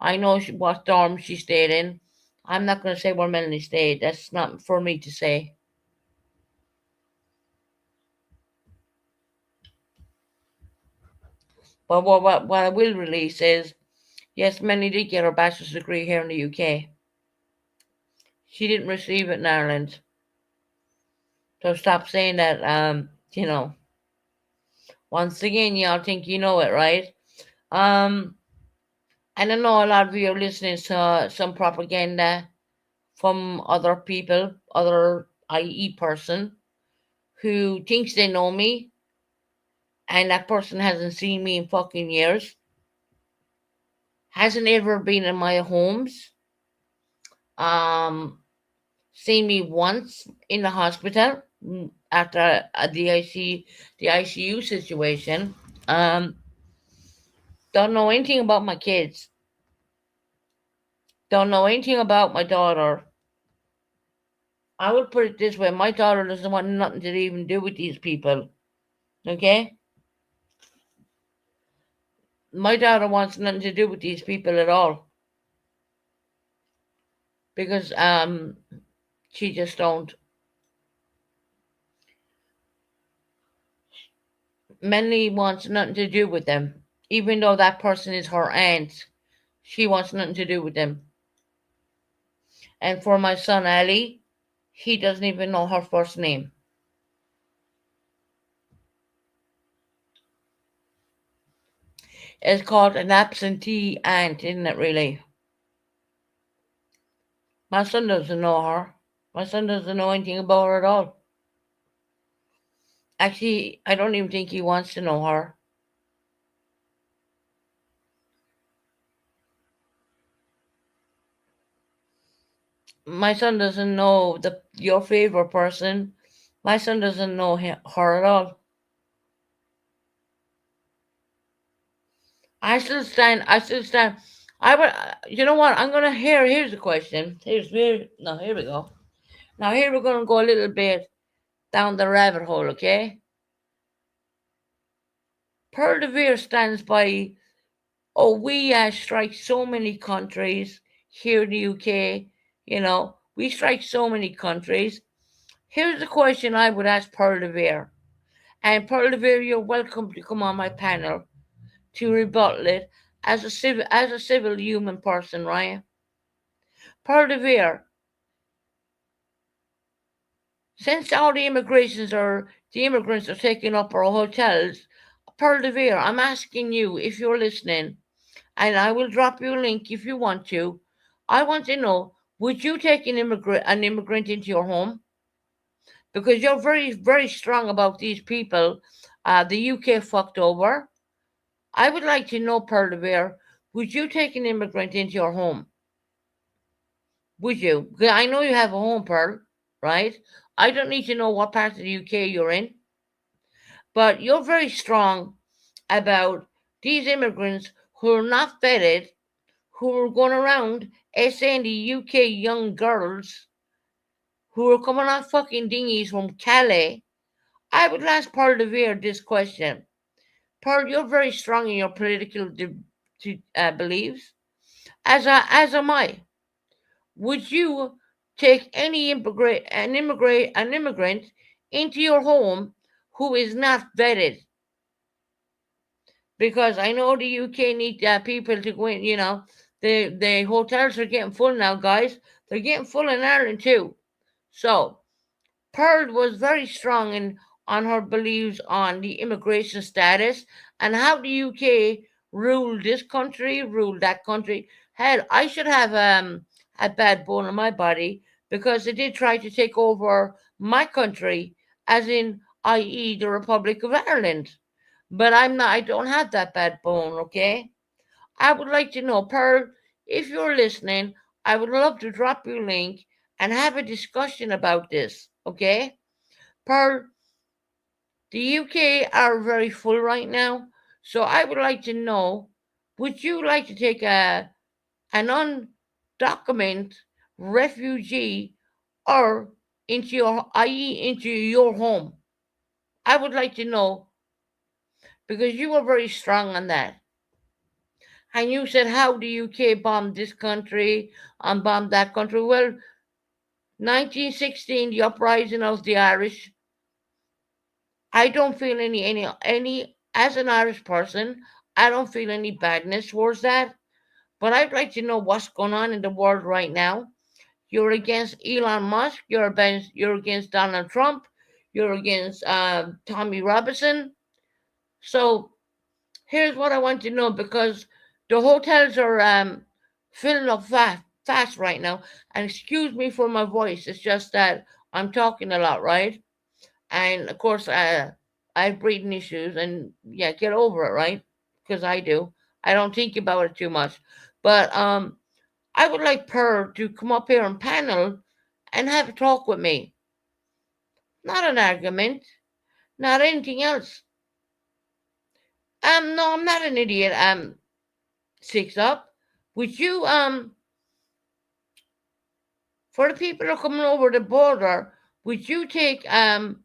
I know what dorm she stayed in. I'm not gonna say where Melanie stayed. That's not for me to say. But what I will release is, yes, Melanie did get her bachelor's degree here in the UK. She didn't receive it in Ireland. So stop saying that, once again, y'all think you know it, right? And I know a lot of you are listening to some propaganda from other people, other i.e. person, who thinks they know me, and that person hasn't seen me in fucking years, hasn't ever been in my homes, seen me once in the hospital after the ICU situation. Don't know anything about my kids. Don't know anything about my daughter. I will put it this way: my daughter doesn't want nothing to even do with these people. Okay, my daughter wants nothing to do with these people at all because she just don't. Melanie wants nothing to do with them, even though that person is her aunt. She wants nothing to do with them. And for my son Ali, he doesn't even know her first name. It's called an absentee aunt, isn't it, really? My son doesn't know her. My son doesn't know anything about her at all. Actually, I don't even think he wants to know her. My son doesn't know your favorite person. My son doesn't know her at all. I still stand. I still stand. I would. You know what? I'm gonna Here's a question. No. Here we go. Now here we're gonna go a little bit down the rabbit hole. Okay. Pearl de Vere stands by. Oh, we strike so many countries here in the UK. We strike so many countries. Here's the question I would ask Pearl de Vere. And Pearl de Vere, you're welcome to come on my panel to rebuttal it as a civil human person, right? Pearl de Vere, since all the immigrants are taking up our hotels, Pearl de Vere, I'm asking you if you're listening, and I will drop you a link if you want to. I want to know, would you take an immigrant into your home? Because you're very, very strong about these people the UK fucked over. I would like to know, Pearl de Vere, would you take an immigrant into your home? Would you? Because I know you have a home, Pearl, right? I don't need to know what part of the UK you're in, but you're very strong about these immigrants who are not vetted, who are going around essaying the UK young girls who are coming on fucking dinghies from Calais. I would ask Pearl de Vere this question. Pearl, you're very strong in your political beliefs, as am I. Would you take an immigrant into your home who is not vetted? Because I know the UK need people to go in. The hotels are getting full now, guys. They're getting full in Ireland too. So Pearl was very strong on her beliefs on the immigration status and how the UK ruled this country, ruled that country. Hell, I should have a bad bone in my body because they did try to take over my country, as in, i.e., the Republic of Ireland. But I'm not. I don't have that bad bone. Okay. I would like to know, Pearl, if you're listening, I would love to drop you a link and have a discussion about this. Okay. Pearl, the UK are very full right now, so I would like to know, would you like to take an undocumented refugee or into your home? I would like to know because you were very strong on that. And you said how the UK bombed this country and bombed that country. Well, 1916, the uprising of the Irish. I don't feel any as an Irish person, I don't feel any badness towards that. But I'd like to know what's going on in the world right now. You're against Elon Musk. You're against Donald Trump. You're against Tommy Robinson. So here's what I want to know, because the hotels are filling up fast right now. And excuse me for my voice. It's just that I'm talking a lot, right? And of course, I have breathing issues, and yeah, get over it, right? Because I do. I don't think about it too much. But I would like Pearl to come up here and panel and have a talk with me. Not an argument, not anything else. No, I'm not an idiot. Six up. Would you for the people who are coming over the border, would you take a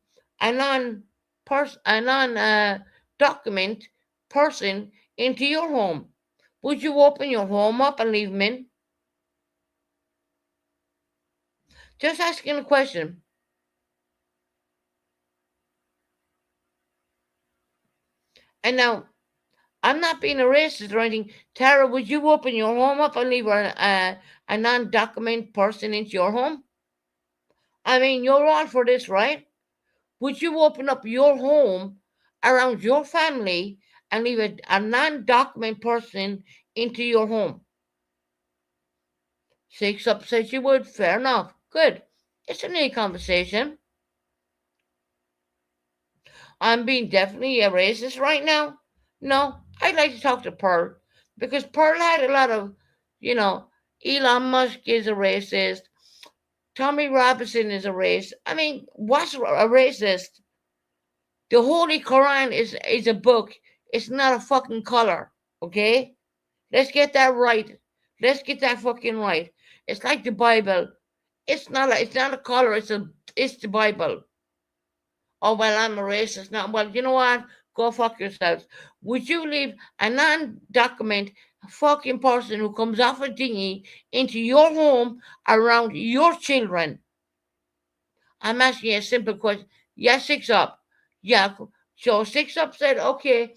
non document person into your home? Would you open your home up and leave them in? Just asking a question. And now, I'm not being a racist or anything. Tara, would you open your home up and leave a non-document person into your home? I mean, you're all for this, right? Would you open up your home around your family and leave a non-document person into your home? Six up says you would. Fair enough. Good. It's an a conversation. I'm being definitely a racist right now. No, I'd like to talk to Pearl, because Pearl had a lot of, you know, Elon Musk is a racist. Tommy Robinson is a racist. I mean, what's a racist? The Holy Quran is a book. It's not a fucking color. Okay? Let's get that right. Let's get that fucking right. It's like the Bible. It's not a color, it's the Bible. Oh well, I'm a racist now. Well, you know what? Go fuck yourselves. Would you leave a non-document fucking person who comes off a dinghy into your home around your children? I'm asking you a simple question. Yeah, six up. Yeah. So six up said, okay,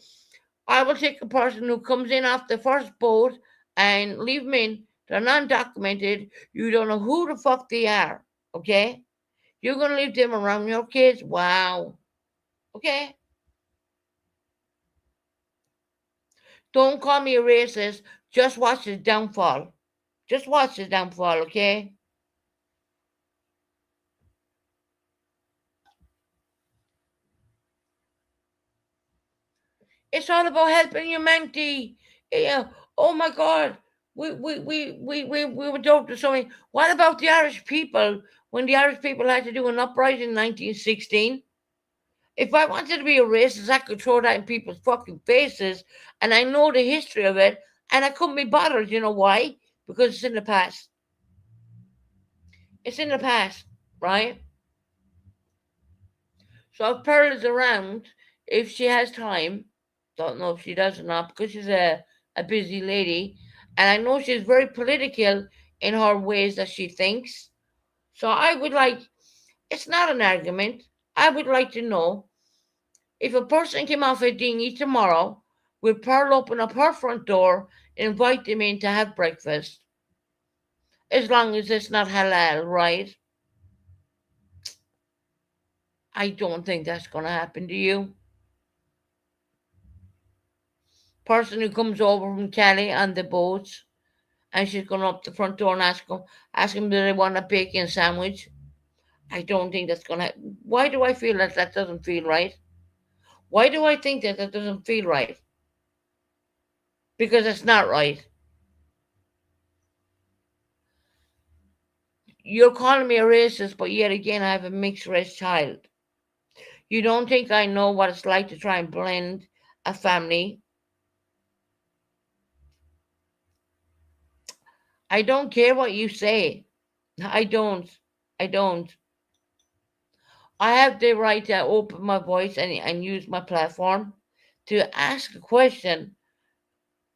I will take a person who comes in off the first boat and leave them in. They're non-documented. You don't know who the fuck they are. Okay? You're gonna leave them around your kids? Wow. Okay? Don't call me a racist. Just watch the downfall. Just watch the downfall, okay? It's all about helping humanity. Yeah. Oh my God. We were talking to something. What about the Irish people when the Irish people had to do an uprising in 1916? If I wanted to be a racist, I could throw that in people's fucking faces, and I know the history of it, and I couldn't be bothered. You know why? Because it's in the past. It's in the past, right? So if Pearl is around, if she has time, don't know if she does or not, because she's a busy lady, and I know she's very political in her ways that she thinks. So I would like, it's not an argument. I would like to know, if a person came off a dinghy tomorrow, will Pearl open up her front door and invite them in to have breakfast? As long as it's not halal, right? I don't think that's going to happen to you. Person who comes over from Cali on the boats, and she's going up the front door and ask them, do they want a bacon sandwich? I don't think that's going to. Why do I feel that that doesn't feel right? Why do I think that that doesn't feel right? Because it's not right. You're calling me a racist, but yet again, I have a mixed race child. You don't think I know what it's like to try and blend a family? I don't care what you say. I don't. I don't. I have the right to open my voice and use my platform to ask a question.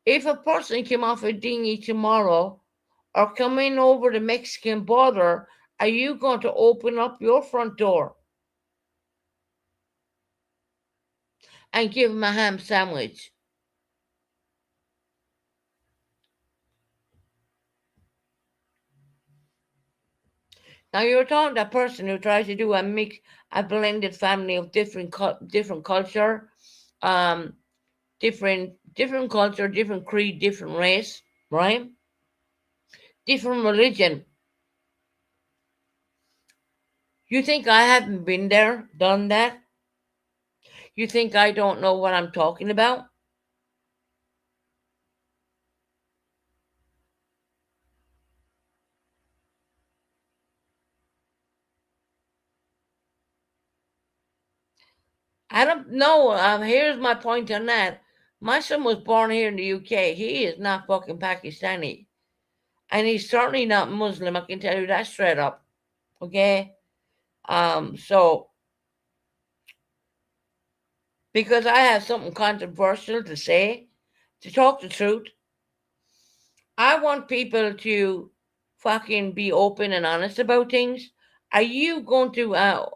If a person came off a dinghy tomorrow or coming over the Mexican border, are you going to open up your front door and give him a ham sandwich? Now you're talking to a person who tries to do a blended family of different culture, um, different culture, different creed, different race, right? Different religion. You think I haven't been there, done that? You think I don't know what I'm talking about? I don't know. Here's my point on that. My son was born here in the UK. He is not fucking Pakistani. And he's certainly not Muslim. I can tell you that straight up. Okay? So because I have something controversial to say, to talk the truth, I want people to fucking be open and honest about things. Are you going to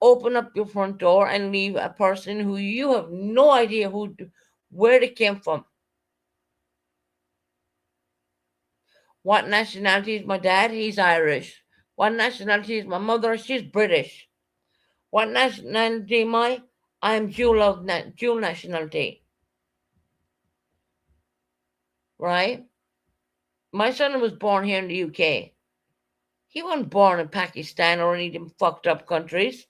open up your front door and leave a person who you have no idea where they came from? What nationality is my dad? He's Irish. What nationality is my mother? She's British. What nationality am I? I'm dual nationality. Right? My son was born here in the UK. He wasn't born in Pakistan or any of them fucked up countries.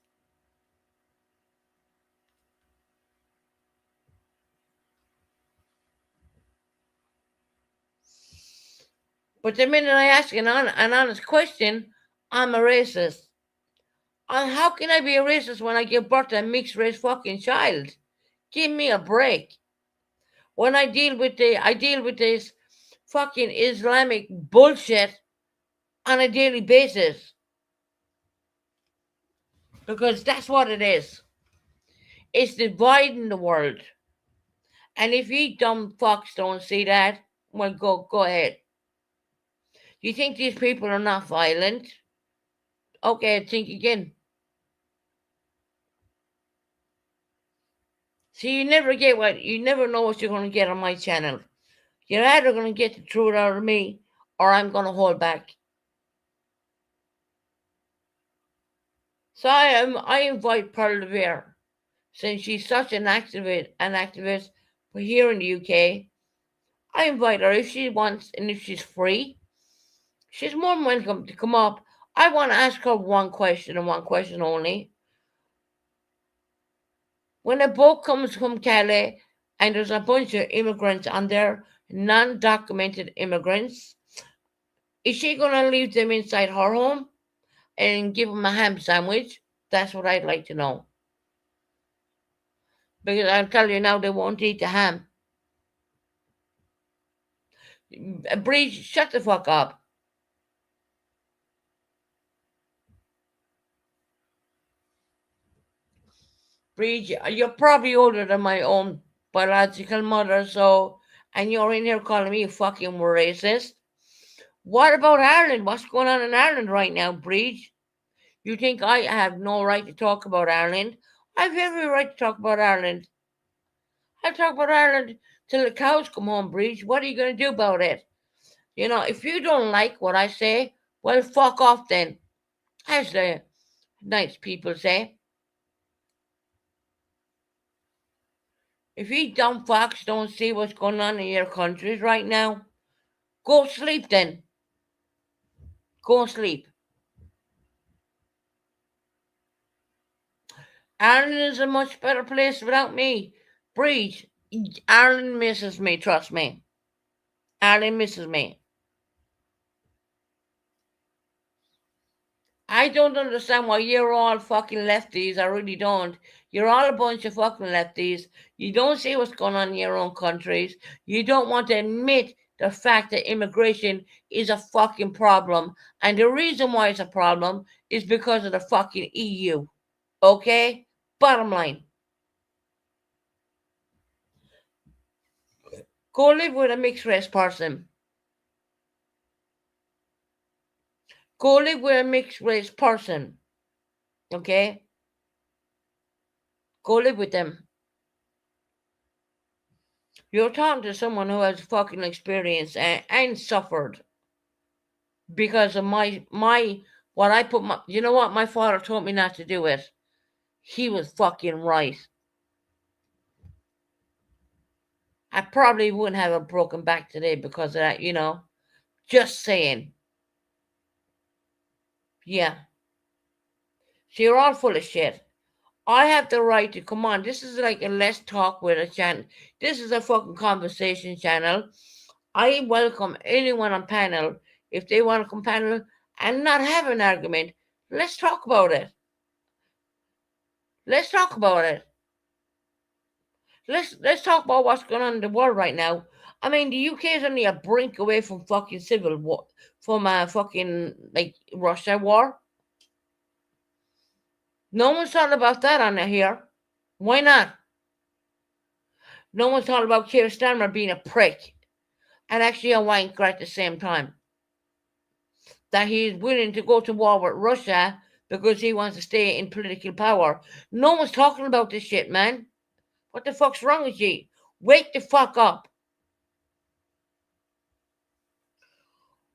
But the minute I ask an honest question, I'm a racist. And how can I be a racist when I give birth to a mixed race fucking child? Give me a break. When I deal with this fucking Islamic bullshit on a daily basis. Because that's what it is. It's dividing the world. And if you dumb fucks don't see that, well, go ahead. You think these people are not violent? Okay, think again. See, you never know what you're going to get on my channel. You're either going to get the truth out of me, or I'm going to hold back. So I invite Pearl de Beer, since she's such an activist here in the UK. I invite her if she wants and if she's free. She's more than welcome to come up. I want to ask her one question and one question only. When a boat comes from Calais and there's a bunch of immigrants on there, non-documented immigrants, is she going to leave them inside her home and give them a ham sandwich? That's what I'd like to know. Because I'll tell you now, they won't eat the ham. Bree, shut the fuck up. Bree, you're probably older than my own biological mother, and you're in here calling me a fucking racist. What about Ireland? What's going on in Ireland right now, Bree? You think I have no right to talk about Ireland? I have every right to talk about Ireland. I'll talk about Ireland till the cows come home, Breach. What are you going to do about it? If you don't like what I say, well, fuck off then, as the nice people say. If you dumb fucks don't see what's going on in your countries right now, go sleep then. Go sleep. Ireland is a much better place without me. Breach, Ireland misses me, trust me. Ireland misses me. I don't understand why you're all fucking lefties. I really don't. You're all a bunch of fucking lefties. You don't see what's going on in your own countries. You don't want to admit the fact that immigration is a fucking problem. And the reason why it's a problem is because of the fucking EU. Okay? Bottom line. Go live with a mixed race person. Go live with a mixed race person. Okay? Go live with them. You're talking to someone who has fucking experience and suffered because of my What I put my, you know what? My father told me not to do it. He was fucking right. I probably wouldn't have a broken back today because of that, Just saying. Yeah. So you're all full of shit. I have the right to come on. This is like a Let's Talk with a channel. This is a fucking conversation channel. I welcome anyone on panel if they want to come panel and not have an argument. Let's talk about it. Let's talk about it. Let's talk about what's going on in the world right now. I mean, the UK is only a brink away from fucking civil war, from a fucking like Russia war. No one's talking about that on here. Why not? No one's talking about Keir Starmer being a prick and actually a wanker at the same time. That he's willing to go to war with Russia because he wants to stay in political power. No one's talking about this shit, man. What the fuck's wrong with you? Wake the fuck up.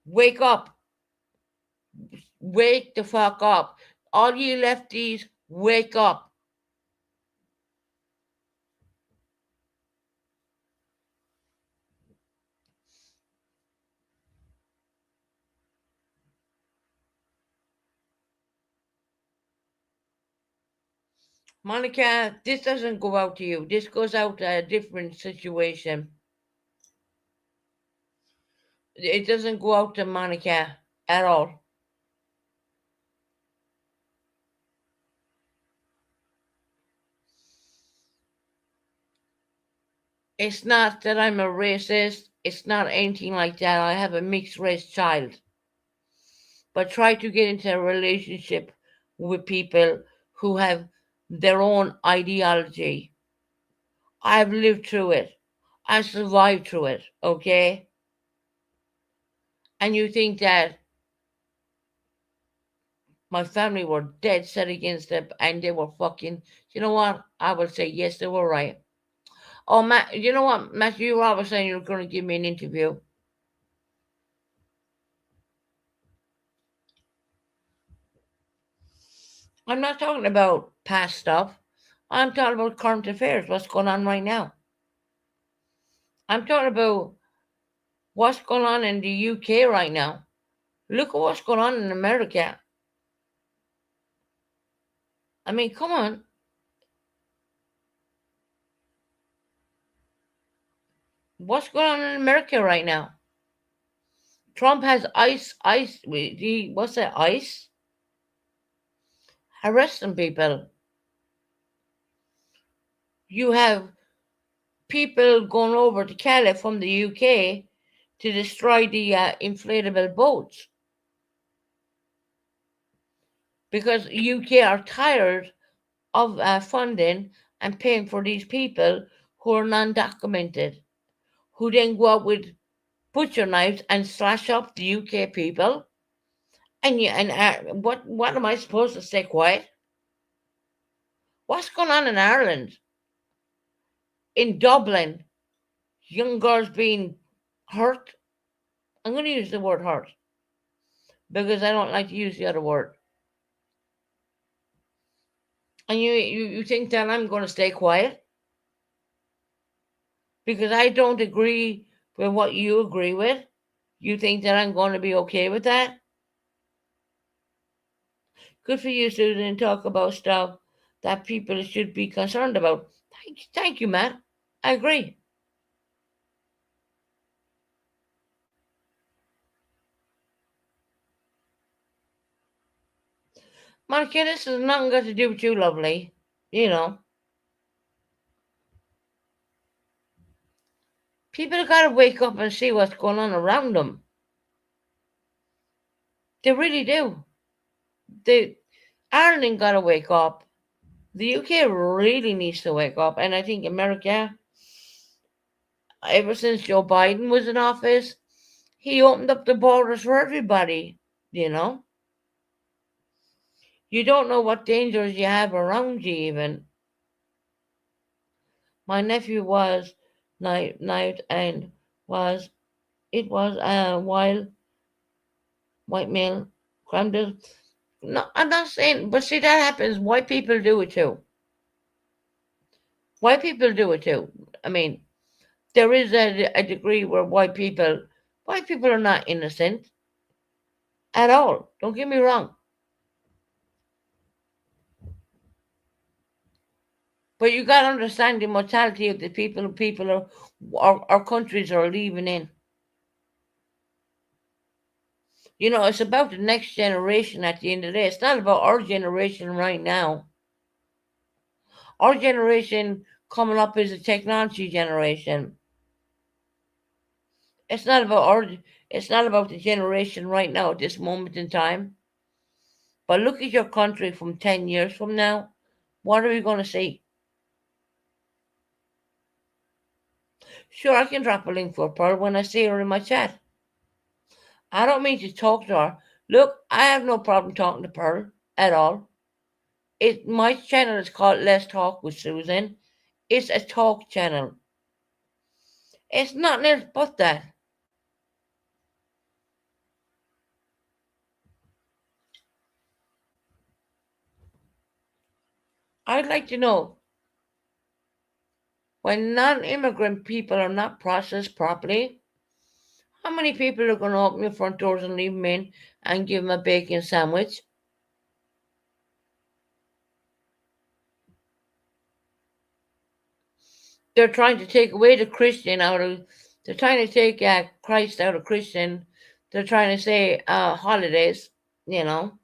Wake up. Wake the fuck up. All you lefties, wake up. Monica, this doesn't go out to you. This goes out to a different situation. It doesn't go out to Monica at all. It's not that I'm a racist. It's not anything like that. I have a mixed race child. But try to get into a relationship with people who have their own ideology. I've lived through it. I survived through it, okay? And you think that my family were dead set against it and they were fucking, you know what? I would say, yes, they were right. Oh, Matt, you know what, Matthew, you were always saying you were going to give me an interview. I'm not talking about past stuff. I'm talking about current affairs, what's going on right now. I'm talking about what's going on in the UK right now. Look at what's going on in America. I mean, come on. What's going on in America right now? Trump has what's that, ICE? Arresting people. You have people going over to Cali from the UK to destroy the inflatable boats. Because UK are tired of funding and paying for these people who are non-documented, who then go out with butcher knives and slash up the UK people. What am I supposed to stay quiet? What's going on in Ireland? In Dublin, young girls being hurt. I'm going to use the word hurt because I don't like to use the other word. And you think that I'm going to stay quiet because I don't agree with what you agree with? You think that I'm going to be okay with that? Good for you, Susan, talk about stuff that people should be concerned about. Thank you, Matt. I agree. Monica, this has nothing got to do with you, lovely. You know. People got to wake up and see what's going on around them. They really do. Ireland got to wake up. The UK really needs to wake up. And I think America, ever since Joe Biden was in office, he opened up the borders for everybody, you know. You don't know what dangers you have around you even. My nephew was night and it was a wild white male crime. No, I'm not saying, but see, that happens. White people do it too. White people do it too. I mean, there is a degree where white people are not innocent at all. Don't get me wrong. But you got to understand the mortality of the people are, our countries are leaving in. It's about the next generation at the end of the day. It's not about our generation right now. Our generation coming up is a technology generation. It's not about it's not about the generation right now at this moment in time. But look at your country from 10 years from now. What are we going to see? Sure, I can drop a link for Pearl when I see her in my chat. I don't mean to talk to her. Look, I have no problem talking to Pearl at all. My channel is called Let's Talk with Susan. It's a talk channel. It's nothing else but that. I'd like to know, when non-immigrant people are not processed properly, how many people are going to open your front doors and leave them in and give them a bacon sandwich? They're trying to take away the Christian out of. They're trying to take Christ out of Christian. They're trying to say holidays, you know,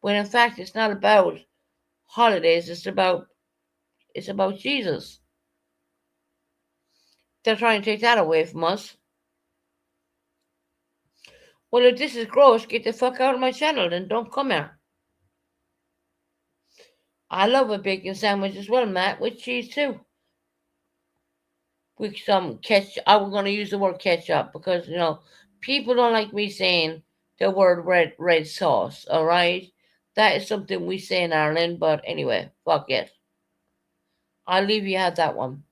when in fact it's not about holidays. It's about Jesus. They're trying to take that away from us. Well, if this is gross, get the fuck out of my channel and don't come here. I love a bacon sandwich as well, Matt, with cheese too. With some ketchup. I was going to use the word ketchup because, people don't like me saying the word red sauce, all right? That is something we say in Ireland, but anyway, fuck it. I'll leave you at that one.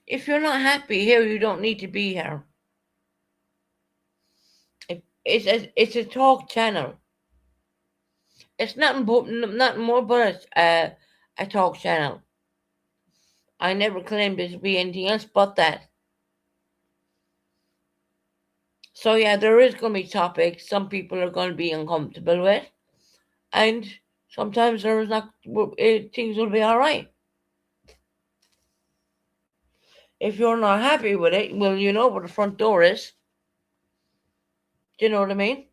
If you're not happy here, you don't need to be here. It's a talk channel. It's nothing more but a talk channel. I never claimed it to be anything else but that. So yeah, there is going to be topics some people are going to be uncomfortable with, and sometimes there is not. Things will be all right. If you're not happy with it, well, you know where the front door is. Do you know what I mean?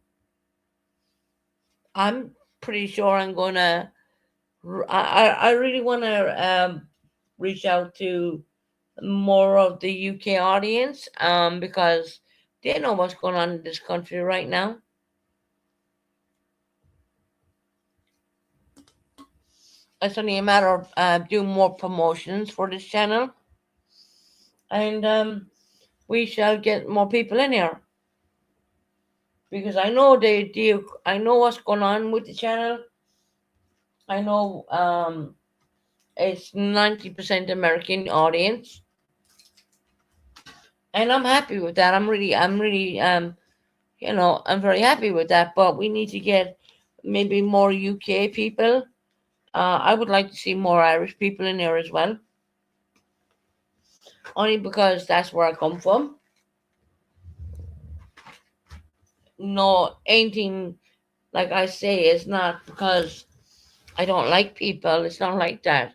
I'm pretty sure I'm gonna. I really want to reach out to more of the UK audience because they know what's going on in this country right now. It's only a matter of doing more promotions for this channel, and we shall get more people in here because I know they do. I know what's going on with the channel. I know it's 90% American audience, and I'm happy with that. I'm really, I'm very happy with that. But we need to get maybe more UK people. I would like to see more Irish people in there as well, only because that's where I come from. No, anything like I say is not because I don't like people. It's not like that.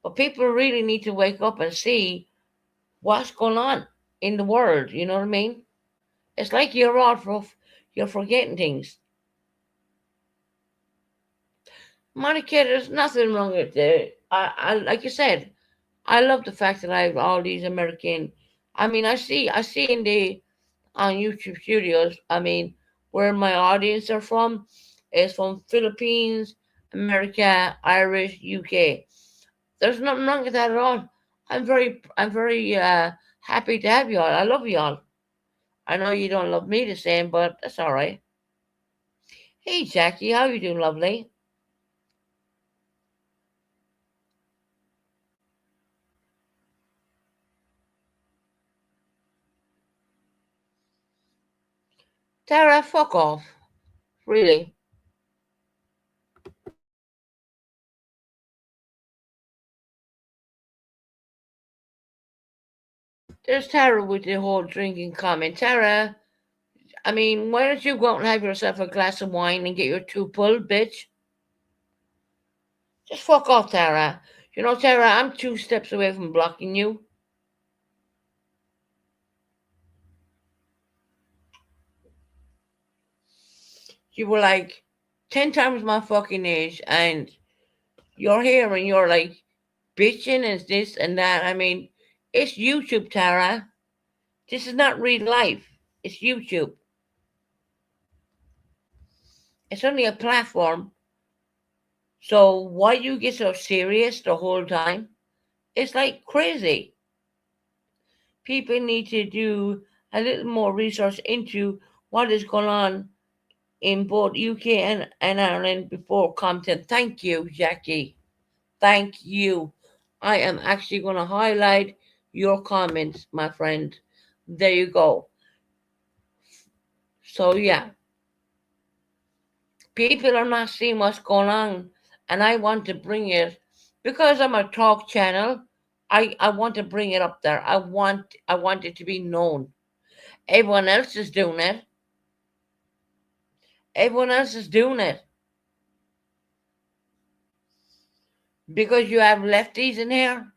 But people really need to wake up and see what's going on in the world. You know what I mean? It's like you're forgetting things. Monica, there's nothing wrong with it. I like you said, I love the fact that I have all these American. I mean, I see in the on YouTube studios. I mean, where my audience are from is from Philippines, America, Irish, UK. There's nothing wrong with that at all. I'm very happy to have y'all. I love y'all. I know you don't love me the same, but that's all right. Hey Jackie, how you doing, lovely? Tara, fuck off. Really. There's Tara with the whole drinking comment. Tara, I mean, why don't you go out and have yourself a glass of wine and get your two pulled, bitch? Just fuck off, Tara. You know, Tara, I'm 2 steps away from blocking you. You were like 10 times my fucking age, and you're here and you're like bitching and this and that. I mean, it's YouTube, Tara. This is not real life. It's YouTube. It's only a platform. So why you get so serious the whole time? It's like crazy. People need to do a little more research into what is going on in both UK and Ireland before content. Thank you, Jackie. Thank you. I am actually going to highlight your comments, my friend. There you go. So, yeah, people are not seeing what's going on, and I want to bring it because I'm a talk channel. I want to bring it up there. I want it to be known. Everyone else is doing it. Everyone else is doing it because you have lefties in here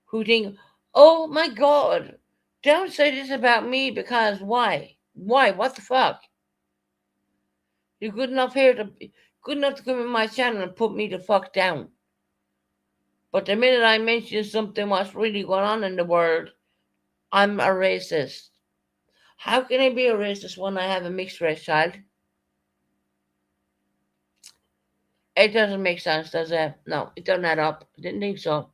who think, "Oh my God, don't say this about me because why? Why? What the fuck? You're good enough to come in my channel and put me the fuck down." But the minute I mention something what's really going on in the world, I'm a racist. How can I be a racist when I have a mixed race child? It doesn't make sense, does it? No, it doesn't add up. I didn't think so.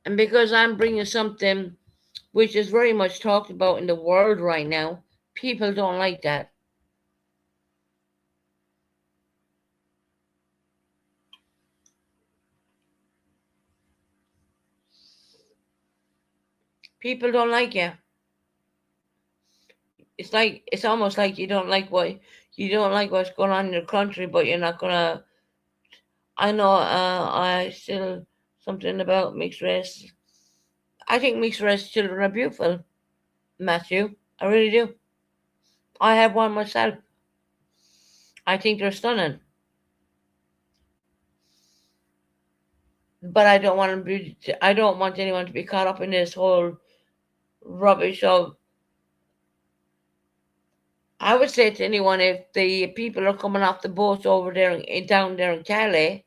And because I'm bringing something which is very much talked about in the world right now, people don't like that. People don't like it. It's almost like you don't like what's going on in your country, but you're not gonna. I know. I still something about mixed race. I think mixed race children are beautiful, Matthew. I really do. I have one myself. I think they're stunning, but I don't want to be. I don't want anyone to be caught up in this whole rubbish of. I would say to anyone, if the people are coming off the boats over there down there in Calais,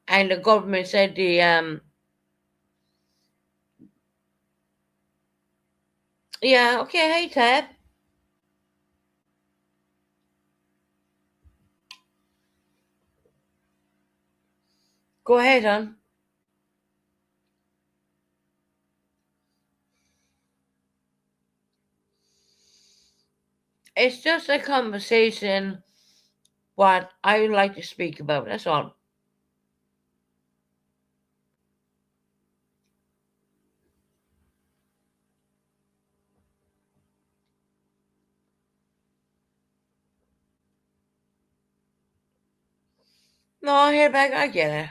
and the government said yeah, okay, hey Ted, go ahead, hon. It's just a conversation what I would like to speak about. That's all. No, I hear back. I get it.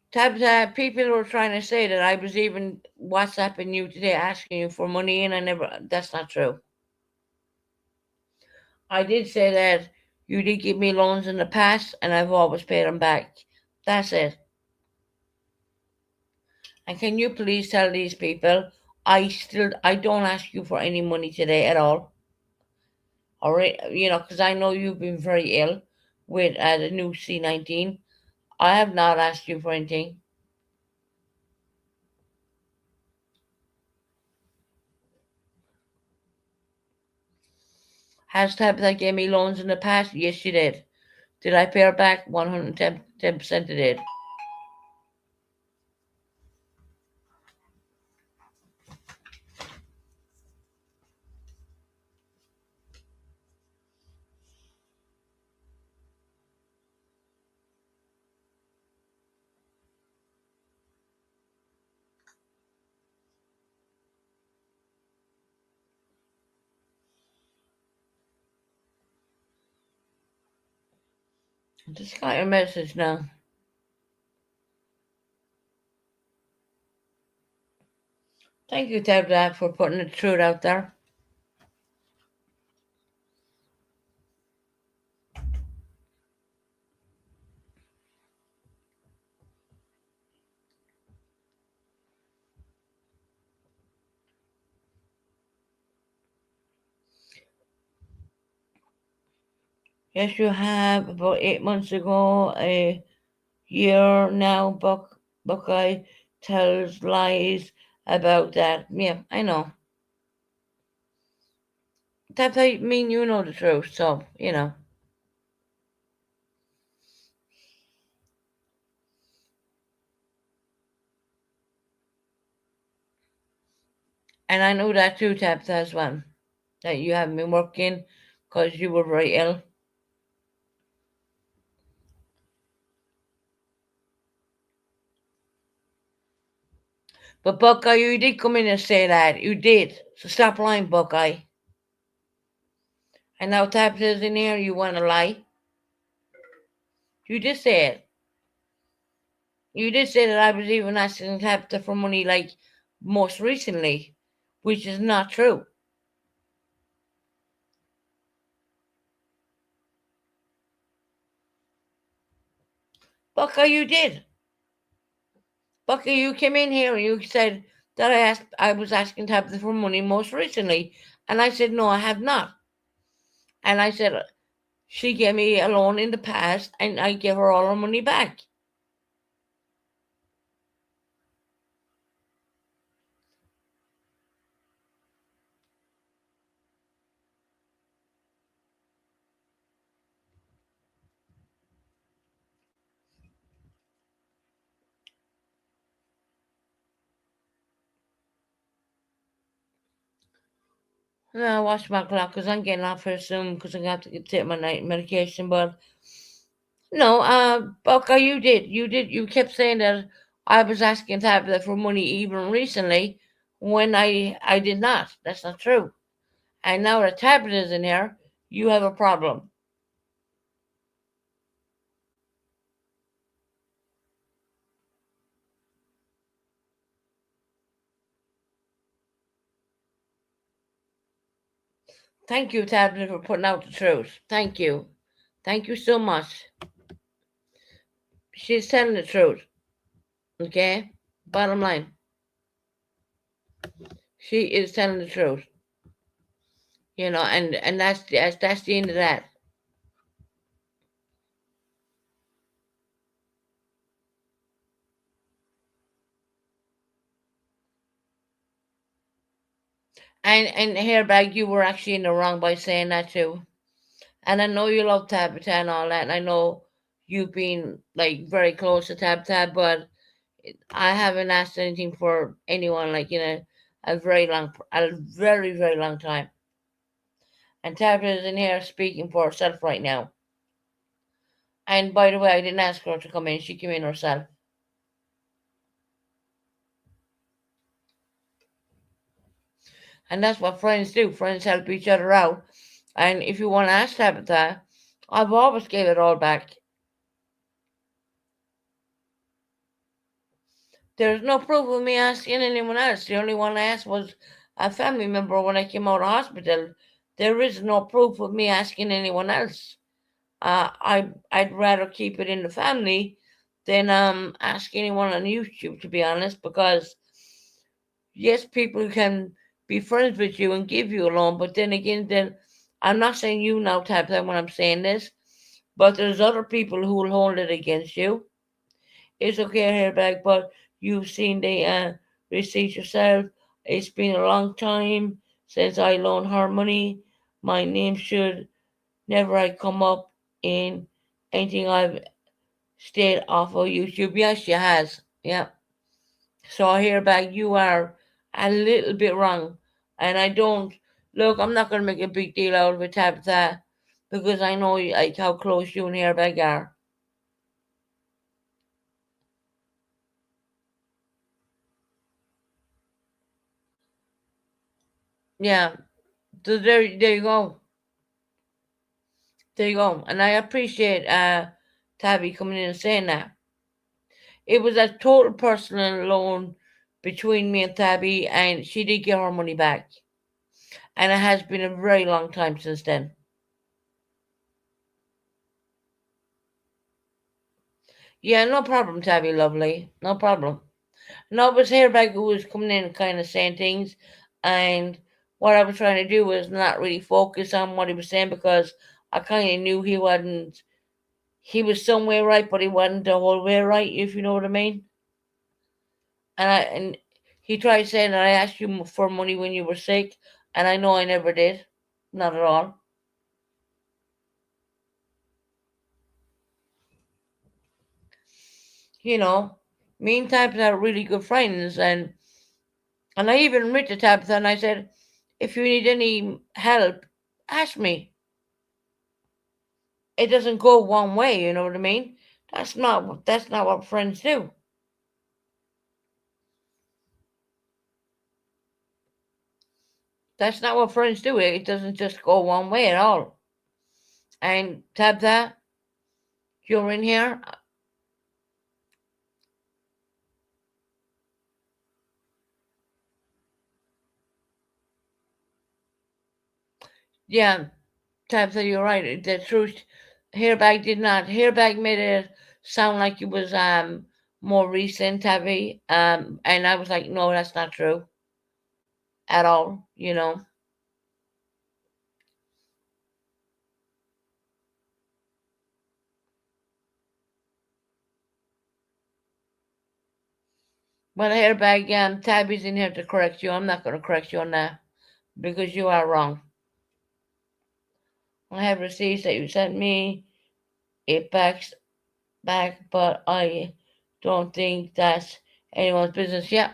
Tabitha, people were trying to say that I was even WhatsApping you today asking you for money, and I never. That's not true. I did say that you did give me loans in the past, and I've always paid them back. That's it. And can you please tell these people I don't ask you for any money today at all. All right, because I know you've been very ill with the new C-19. I have not asked you for anything. Has Tabitha gave me loans in the past? Yes, she did. Did I pay her back? 110% I did. Just got your message now. Thank you, Tabitha, for putting the truth out there. Yes, you have. About 8 months ago, a year now, Buckeye tells lies about that. Yeah, I know. That I mean you know the truth, so you know. And I know that too, Tabitha, as well. That you haven't been working because you were very ill. But Buckeye, you did come in and say that. You did. So stop lying, Buckeye. And now Tabitha's in here, you want to lie? You did say it. You did say that I was even asking Tabitha for money, like, most recently, which is not true. Buckeye, you did. Bucky, you came in here and you said that I was asking Tabitha for money most recently, and I said no, I have not. And I said she gave me a loan in the past, and I gave her all her money back. And I watched my clock because I'm getting off here soon because I got to take my night medication. But no, Bucky, you did, you kept saying that I was asking Tabitha for money even recently when I did not. That's not true. And now that Tabitha's in here, you have a problem. Thank you, Tabitha, for putting out the truth. Thank you. Thank you so much. She's telling the truth. Okay? Bottom line. She is telling the truth. And that's the end of that. And Hairbag, you were actually in the wrong by saying that too. And I know you love Tabitha and all that, and I know you've been like very close to Tabitha, but I haven't asked anything for anyone like in a very, very long time. And Tabitha's in here speaking for herself right now. And by the way, I didn't ask her to come in. She came in herself. And that's what friends do. Friends help each other out. And if you want to ask Tabitha, I've always gave it all back. There's no proof of me asking anyone else. The only one I asked was a family member when I came out of hospital. There is no proof of me asking anyone else. I'd rather keep it in the family than ask anyone on YouTube, to be honest, because yes, people can be friends with you and give you a loan, but then I'm not saying you now, Tabitha, when I'm saying this, but there's other people who will hold it against you. It's okay, Hairback, but you've seen the receipt yourself. It's been a long time since I loaned her money. My name should never have come up in anything I've stayed off of YouTube. Yes, she has. Yeah. So Hairback, you are a little bit wrong. And I don't look, I'm not gonna make a big deal out of it, Tabitha, because I know like how close you and Hairback are. Yeah. So there you go. There you go. And I appreciate Tabby coming in and saying that. It was a total personal loan between me and Tabby, and she did get her money back. And it has been a very long time since then. Yeah, no problem, Tabby, lovely. No problem. No, it was Hairbag who was coming in and kind of saying things, and what I was trying to do was not really focus on what he was saying because I kind of knew he wasn't. He was somewhere right, but he wasn't the whole way right, if you know what I mean. And he tried saying that I asked you for money when you were sick, and I know I never did, not at all. You know, me and Tabitha are really good friends, and I even wrote to Tabitha and I said, if you need any help, ask me. It doesn't go one way, you know what I mean? That's not what friends do. That's not what friends do. It doesn't just go one way at all. And Tabitha, you're in here. Yeah, Tabitha, you're right. The truth, Hairbag did not. Hairbag made it sound like it was more recent, Tabby. And I was like, no, that's not true at all. You know. Well, Hairbag, Tabby's in here to correct you. I'm not going to correct you on that because you are wrong. I have receipts that you sent me. It back, but I don't think that's anyone's business. Yeah,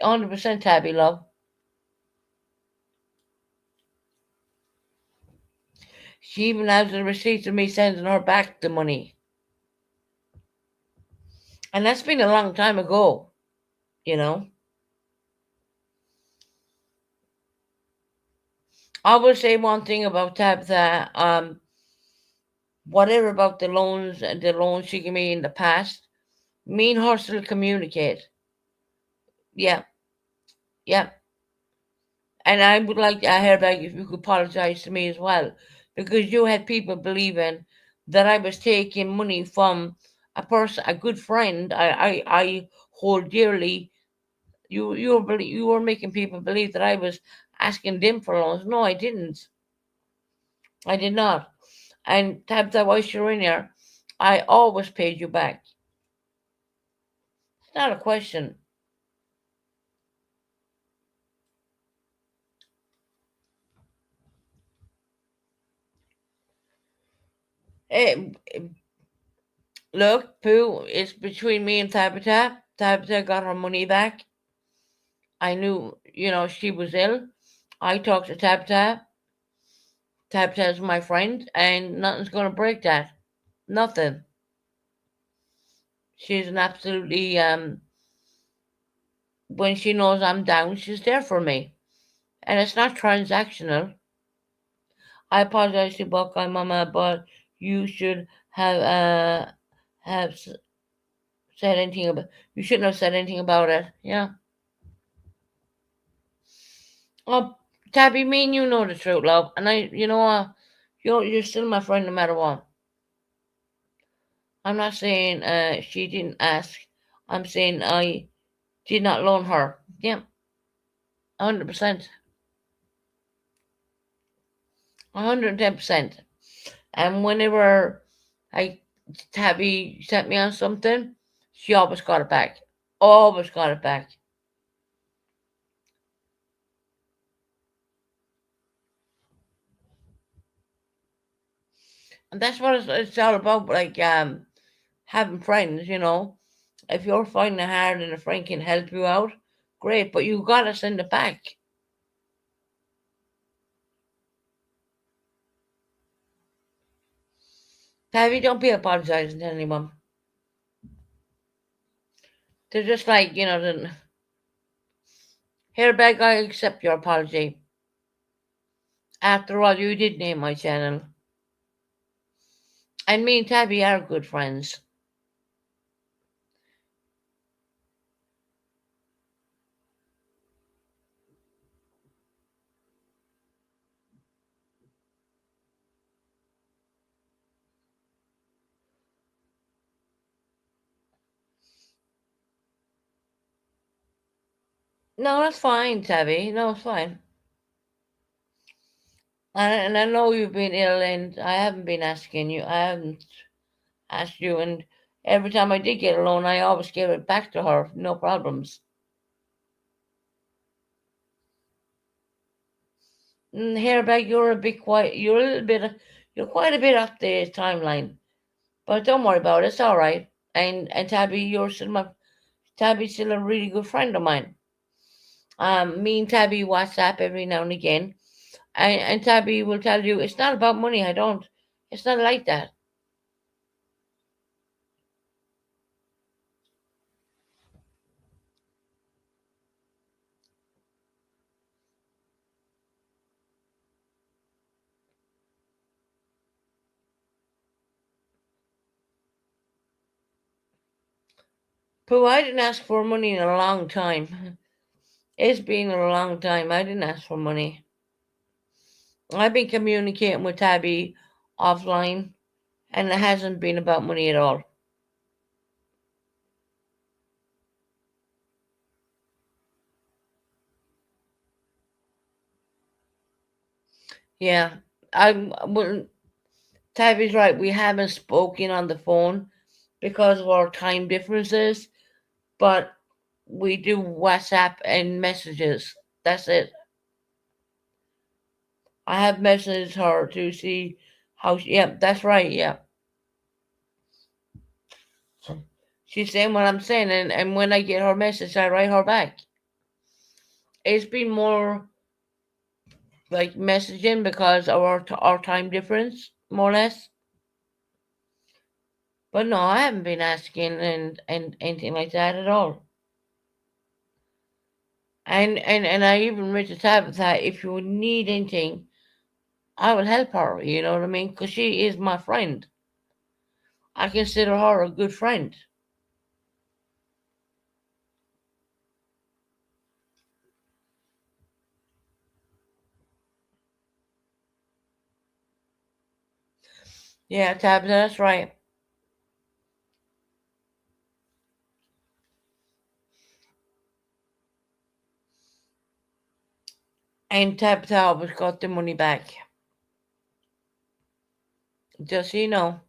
100% Tabby, love. She even has the receipts of me sending her back the money. And that's been a long time ago, you know. I will say one thing about Tabitha. Whatever about the loans she gave me in the past, me and her still communicate. Yeah, yeah. And I would like to hear back if you could apologize to me as well, because you had people believing that I was taking money from a person, a good friend I hold dearly. You were making people believe that I was asking them for loans. No, I didn't. I did not. And Tabitha, while you're in here, I always paid you back. It's not a question. Eh, look, Pooh, it's between me and Tabitha. Tabitha got her money back. I knew, she was ill. I talked to Tabitha. Tabitha's my friend, and nothing's going to break that. Nothing. She's an absolutely, when she knows I'm down, she's there for me. And it's not transactional. I apologize to Buckeye Mama, but you should have said anything about. You shouldn't have said anything about it. Yeah. Oh, Tabby, me and you know the truth, love, and you're still my friend no matter what. I'm not saying she didn't ask. I'm saying I did not loan her. Yeah, 100%, 110%. And whenever I Tabby sent me on something, she always got it back. Always got it back. And that's what it's all about. Like having friends. If you're finding it hard and a friend can help you out, great. But you gotta send it back. Tabby, don't be apologizing to anyone. They're just like, Hairbag, I accept your apology. After all, you did name my channel. And me and Tabby are good friends. No, that's fine, Tabby. No, it's fine. And I know you've been ill, and I haven't been asking you. I haven't asked you, and every time I did get a loan, I always gave it back to her. No problems. Hairback, you're a bit quiet. You're a little bit. You're quite a bit off the timeline, but don't worry about it. It's all right. And Tabby, Tabby's still a really good friend of mine. Me and Tabby WhatsApp every now and again, and Tabby will tell you it's not about money. I don't. It's not like that. Pooh, I didn't ask for money in a long time. It's been a long time. I didn't ask for money. I've been communicating with Tabby offline, and it hasn't been about money at all. Yeah, well, Tabby's right. We haven't spoken on the phone because of our time differences, but we do WhatsApp and messages. That's it. I have messaged her to see how. Yeah, that's right. Yeah, she's saying what I'm saying, and when I get her message, I write her back. It's been more like messaging because of our time difference, more or less. But no, I haven't been asking and anything like that at all. And I even wrote to Tabitha, if you need anything, I will help her. You know what I mean? Because she is my friend. I consider her a good friend. Yeah, Tabitha, that's right. And Tabitha always got the money back. Just so you know,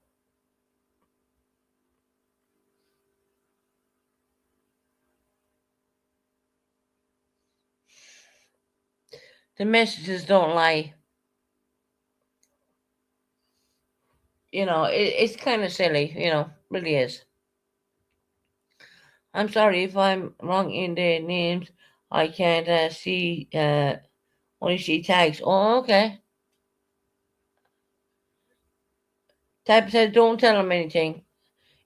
the messages don't lie. It's kind of silly. Really is. I'm sorry if I'm wrong in the names. I can't see. Only see tags. Oh, okay. Tab said, don't tell him anything.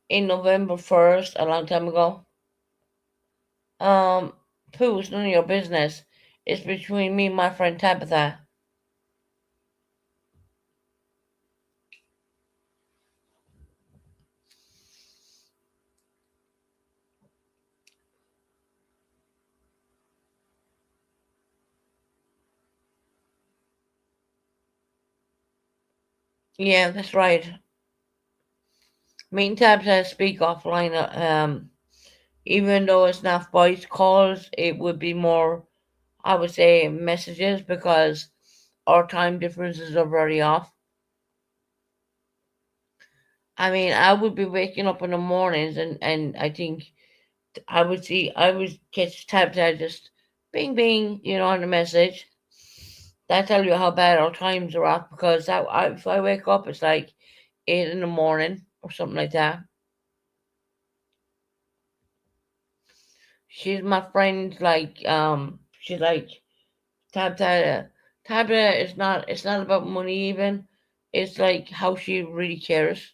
In November 1st, a long time ago. Um, Pooh, it's none of your business. It's between me and my friend Tabitha. Yeah, that's right. Me and Tabitha speak offline. Even though it's not voice calls, it would be more, I would say, messages because our time differences are very off. I mean, I would be waking up in the mornings and I think I would catch tabs that just bing bing, on the message. That tell you how bad our times are off because if I wake up, it's like 8 in the morning or something like that. She's my friend, like she's like Tabata. Tabata is not. It's not about money even. It's like how she really cares.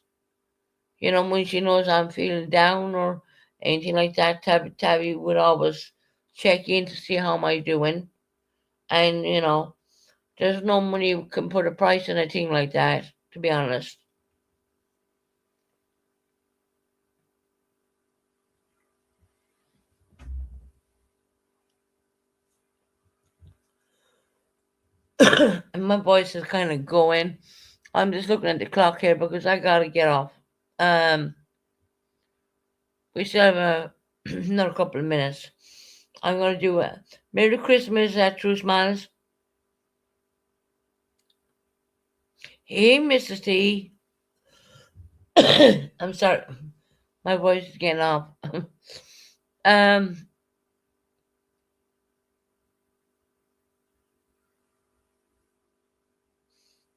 When she knows I'm feeling down or anything like that, Tabby would always check in to see how am I doing. And there's no money can put a price on a thing like that. To be honest, And my voice is kind of going. I'm just looking at the clock here because I gotta get off. Um, we still have another couple of minutes. I'm gonna do it. Merry Christmas, True Smiles. Hey, Mrs. T. I'm sorry, my voice is getting off. um,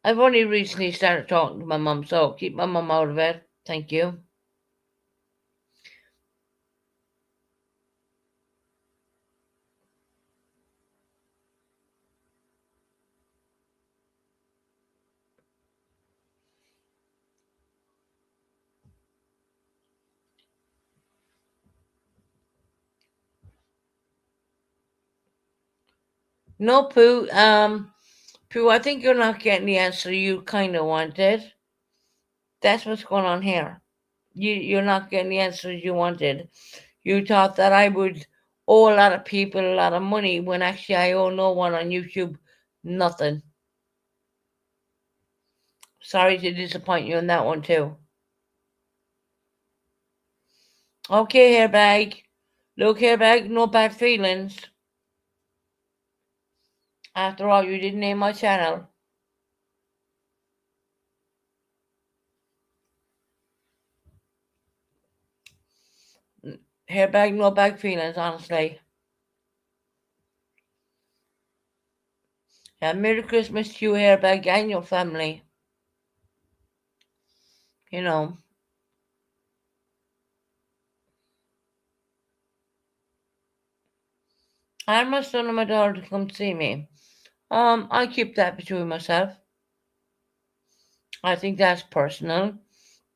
I've only recently started talking to my mum, so keep my mum out of it. Thank you. No, Pooh. Pooh, I think you're not getting the answer you kind of wanted. That's what's going on here. You're not getting the answers you wanted. You thought that I would owe a lot of people a lot of money when actually I owe no one on YouTube nothing. Sorry to disappoint you on that one too. Okay, Hairbag. Look, Hairbag, no bad feelings. After all, you didn't name my channel. Hairbag, no bad feelings, honestly. And Merry Christmas to you, Hairbag, and your family. You know. I asked my son and my daughter to come see me. I keep that between myself. I think that's personal.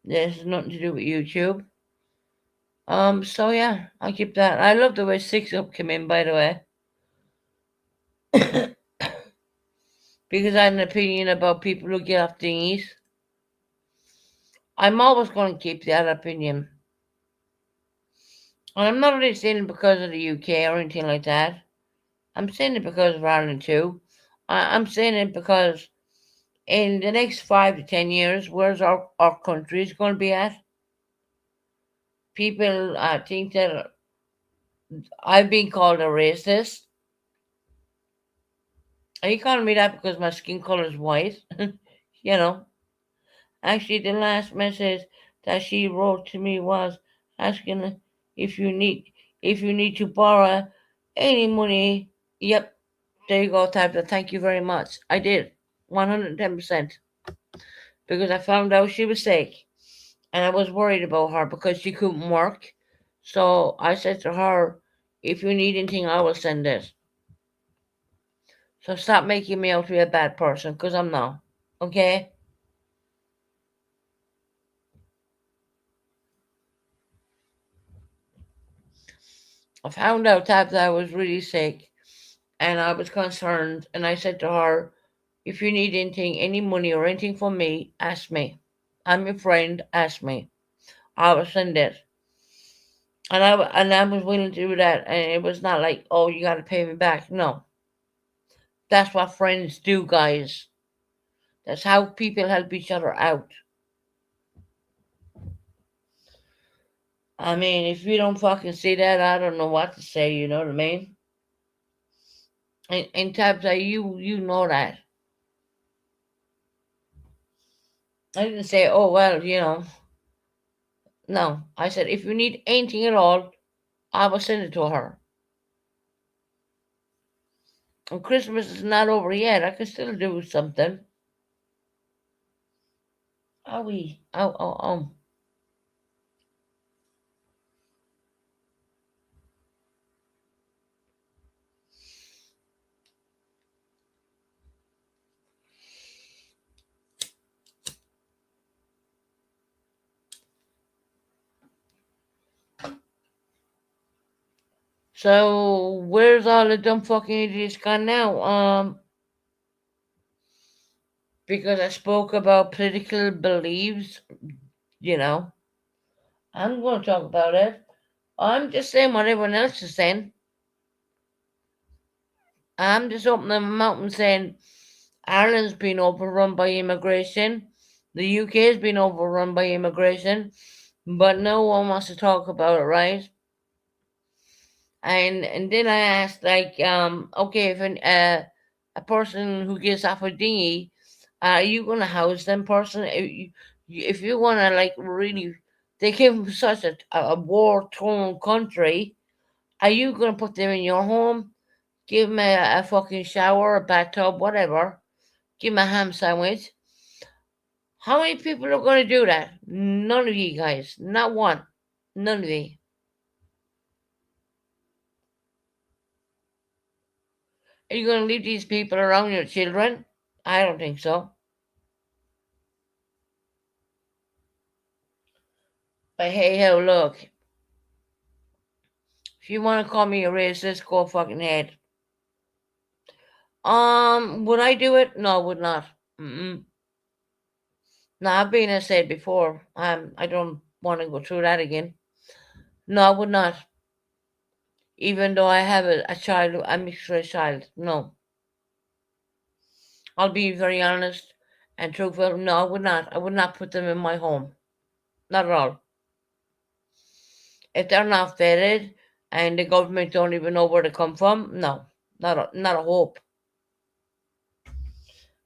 This has nothing to do with YouTube. So yeah, I keep that. I love the way Six Up came in, by the way. Because I had an opinion about people who get off dinghies. I'm always going to keep that opinion. And I'm not really saying it because of the UK or anything like that. I'm saying it because of Ireland too. I'm saying it because in the next 5 to 10 years, where's our country is going to be at? People think that I've been called a racist. Are you calling me that because my skin color is white? You know. Actually, the last message that she wrote to me was asking if you need to borrow any money. Yep, there you go, Tabitha. Thank you very much. I did 110% because I found out she was sick and I was worried about her because she couldn't work. So I said to her, "If you need anything, I will send it." So stop making me out to be a bad person because I'm not. Okay? I found out that I was really sick and I was concerned. And I said to her, "If you need anything, any money or anything from me, ask me. I'm your friend, ask me. I will send it." And I was willing to do that. And it was not like, "Oh, you got to pay me back." No. That's what friends do, guys. That's how people help each other out. I mean, if you don't fucking see that, I don't know what to say, you know what I mean? And Tabitha, you know that. I didn't say, "Oh well, you know." No, I said if you need anything at all, I will send it to her. And Christmas is not over yet. I can still do something. Owie. Oh, oh, oh. So where's all the dumb fucking idiots gone now? Because I spoke about political beliefs, you know. I'm going to talk about it. I'm just saying what everyone else is saying. I'm just opening my mouth and saying Ireland's been overrun by immigration. The UK has been overrun by immigration, but no one wants to talk about it, right? And then I asked, like, okay, if a person who gets off a dinghy, are you gonna house them person? If you wanna, like, really, they came from such a war torn country, are you gonna put them in your home? Give them a fucking shower, a bathtub, whatever. Give them a ham sandwich. How many people are going to do that? None of you guys. Not one. None of you. Are you going to leave these people around your children? I don't think so. But hey, ho, look. If you want to call me a racist, go fucking ahead. Would I do it? No, I would not. Mm-mm. No, I've been, as I said before. I don't want to go through that again. No, I would not. Even though I have a child, a mixed race child. No. I'll be very honest and truthful. No, I would not. I would not put them in my home. Not at all. If they're not vetted and the government don't even know where they come from, no, not a hope.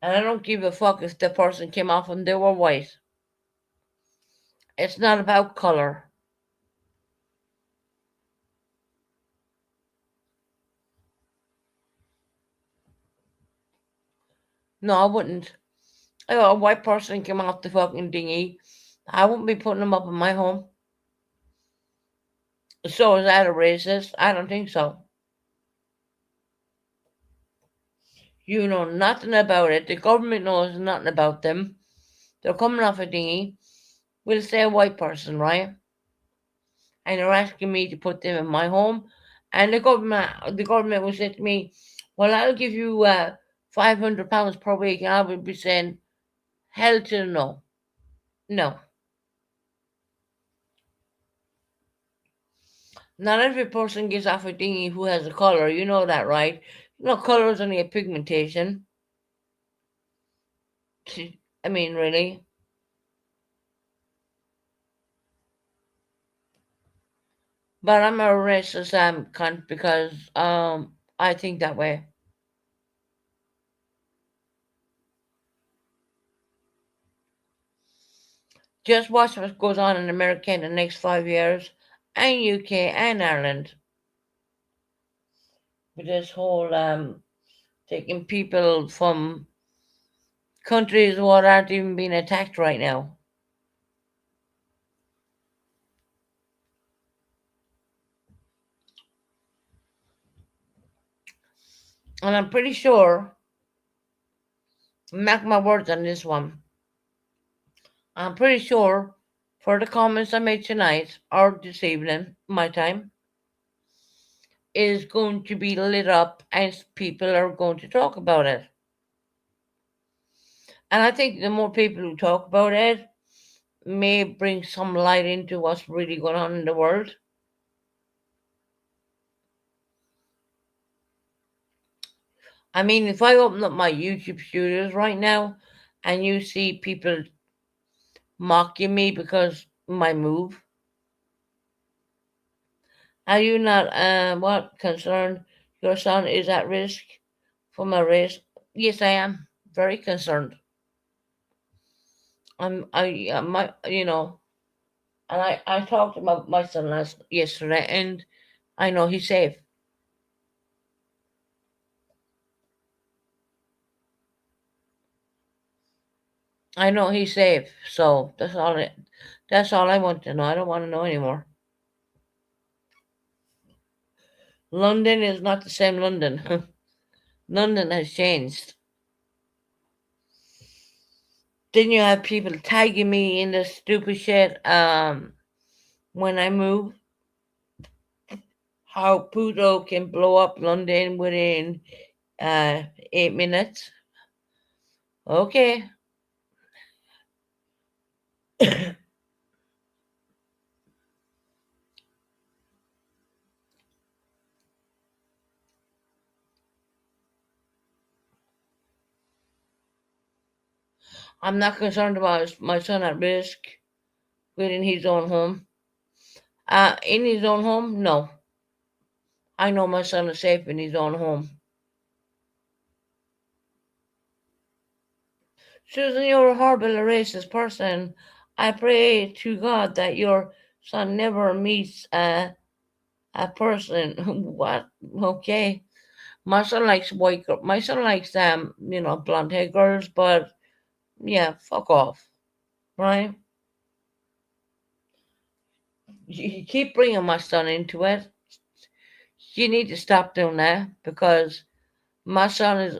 And I don't give a fuck if the person came off and they were white. It's not about color. No, I wouldn't. If a white person came off the fucking dinghy, I wouldn't be putting them up in my home. So is that a racist? I don't think so. You know nothing about it. The government knows nothing about them. They're coming off a dinghy. We'll say a white person, right? And they're asking me to put them in my home. And the government will say to me, "Well, I'll give you £500 per week," and I would be saying, "Hell to the no, no." Not every person gets off a dinghy who has a color. You know that, right? You know, color is only a pigmentation. I mean, really. But I'm a racist cunt because I think that way. Just watch what goes on in America in the next 5 years, and UK and Ireland, with this whole taking people from countries what aren't even being attacked right now. And I'm pretty sure, mark my words on this one, I'm pretty sure for the comments I made tonight or this evening, my time, is going to be lit up and people are going to talk about it. And I think the more people who talk about it may bring some light into what's really going on in the world. I mean, if I open up my YouTube studios right now and you see people mocking me because my move, are you not what concerned your son is at risk for my race? Yes, I am very concerned. My, and I talked about my son yesterday, and I know he's safe. I know he's safe. So that's all I want to know. I don't want to know anymore. London is not the same London. London has changed. Then you have people tagging me in this stupid shit when I move. How Pluto can blow up London within 8 minutes. Okay. I'm not concerned about my son at risk within his own home. In his own home, no. I know my son is safe in his own home. Susan, you're a horrible racist person. I pray to God that your son never meets a person. What? Okay. My son likes white girl. My son likes blonde haired girls, but yeah, fuck off. Right? You keep bringing my son into it. You need to stop doing that because my son is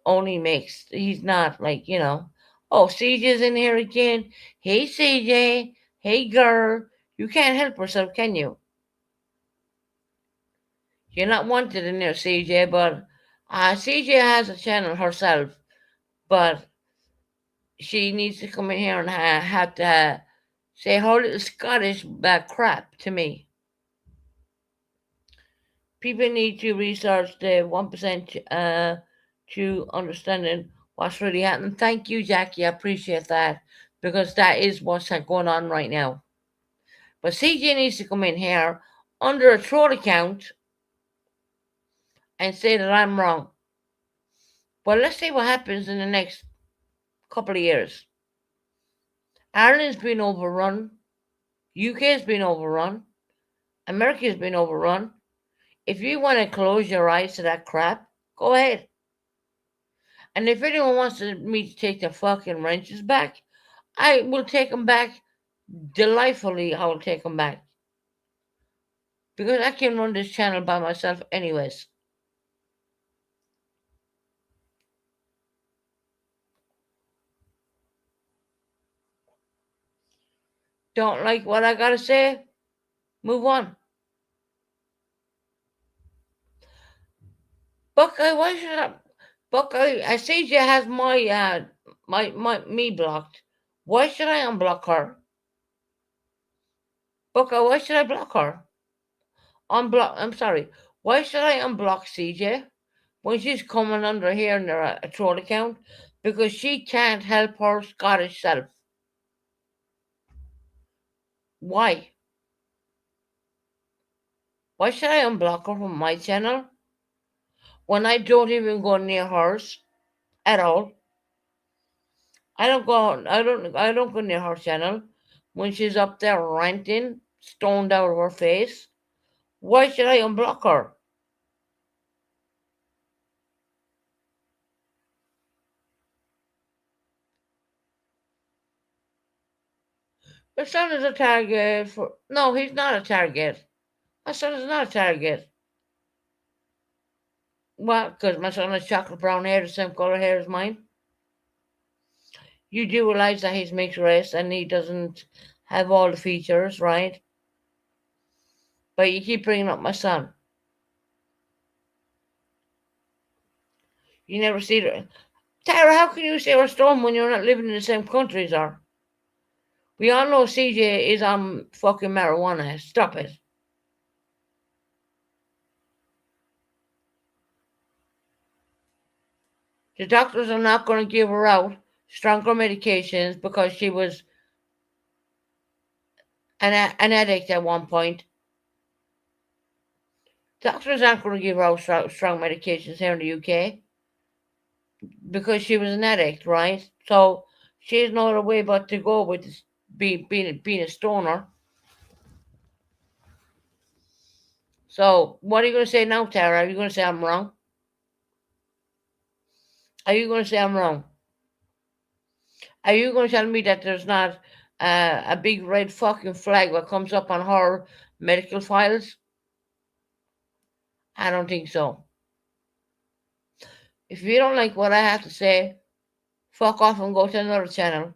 only mixed. He's not like, oh, CJ's in here again. Hey, CJ. Hey, girl. You can't help yourself, can you? You're not wanted in there, CJ, but CJ has a channel herself, but she needs to come in here and have to say her little Scottish crap to me. People need to research the 1% to understanding what's really happening. Thank you, Jackie. I appreciate that because that is what's going on right now. But CJ needs to come in here under a troll account and say that I'm wrong. Well, let's see what happens in the next couple of years. Ireland's been overrun. UK's been overrun. America's been overrun. If you want to close your eyes to that crap, go ahead. And if anyone wants me to take the fucking wrenches back, I will take them back delightfully. I will take them back. Because I can run this channel by myself anyways. Don't like what I gotta say? Move on. Buckeye, why should I? Buckeye, I see you has my me blocked. Why should I unblock her? Buckeye, why should I block her? I'm sorry. Why should I unblock CJ when she's coming under here in a troll account? Because she can't help her Scottish self. Why? Why should I unblock her from my channel when I don't even go near hers at all? I don't go near her channel when she's up there ranting, stoned out of her face. Why should I unblock her? My son is a target for. No, he's not a target. My son is not a target. What? Because my son has chocolate brown hair, the same color hair as mine. You do realize that he's mixed race and he doesn't have all the features, right? But you keep bringing up my son. You never see the. Tara, how can you say we're storm when you're not living in the same country as her? We all know CJ is on fucking marijuana. Stop it. The doctors are not going to give her out stronger medications because she was an addict at one point. Doctors aren't going to give her out strong medications here in the UK because she was an addict, right? So she has no other way but to go with this, being a stoner. So what are you going to say now, Tara? Are you going to say I'm wrong? Are you going to say I'm wrong? Are you going to tell me that there's not a big red fucking flag that comes up on her medical files? I don't think so. If you don't like what I have to say, fuck off and go to another channel.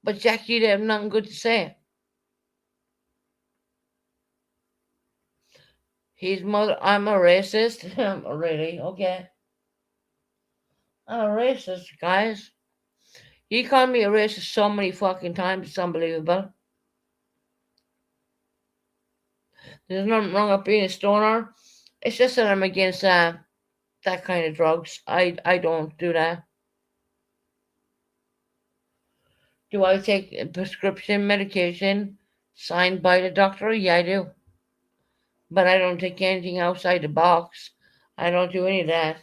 But Jackie, they have nothing good to say. His mother, I'm a racist. Really? Okay. I'm a racist, guys. He called me a racist so many fucking times, it's unbelievable. There's nothing wrong with being a stoner. It's just that I'm against that kind of drugs. I don't do that. Do I take prescription medication signed by the doctor? Yeah, I do. But I don't take anything outside the box. I don't do any of that.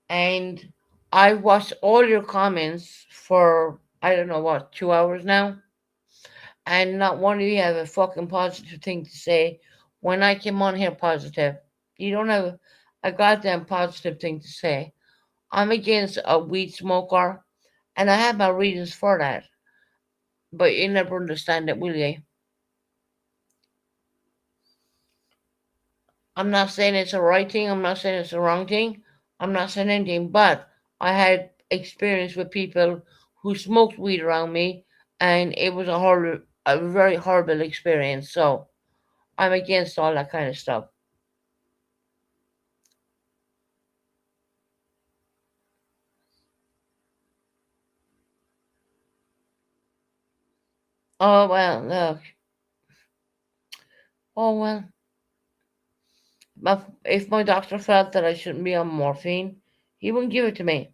And I watched all your comments for, I don't know what, 2 hours now, and not one of you have a fucking positive thing to say. When I came on here positive, you don't have a goddamn positive thing to say. I'm against a weed smoker, and I have my reasons for that. But you never understand it, will you? I'm not saying it's a right thing. I'm not saying it's a wrong thing. I'm not saying anything. But I had experience with people who smoked weed around me, and it was a very horrible experience. So I'm against all that kind of stuff. Oh well, look. Oh well. If my doctor felt that I shouldn't be on morphine, he wouldn't give it to me.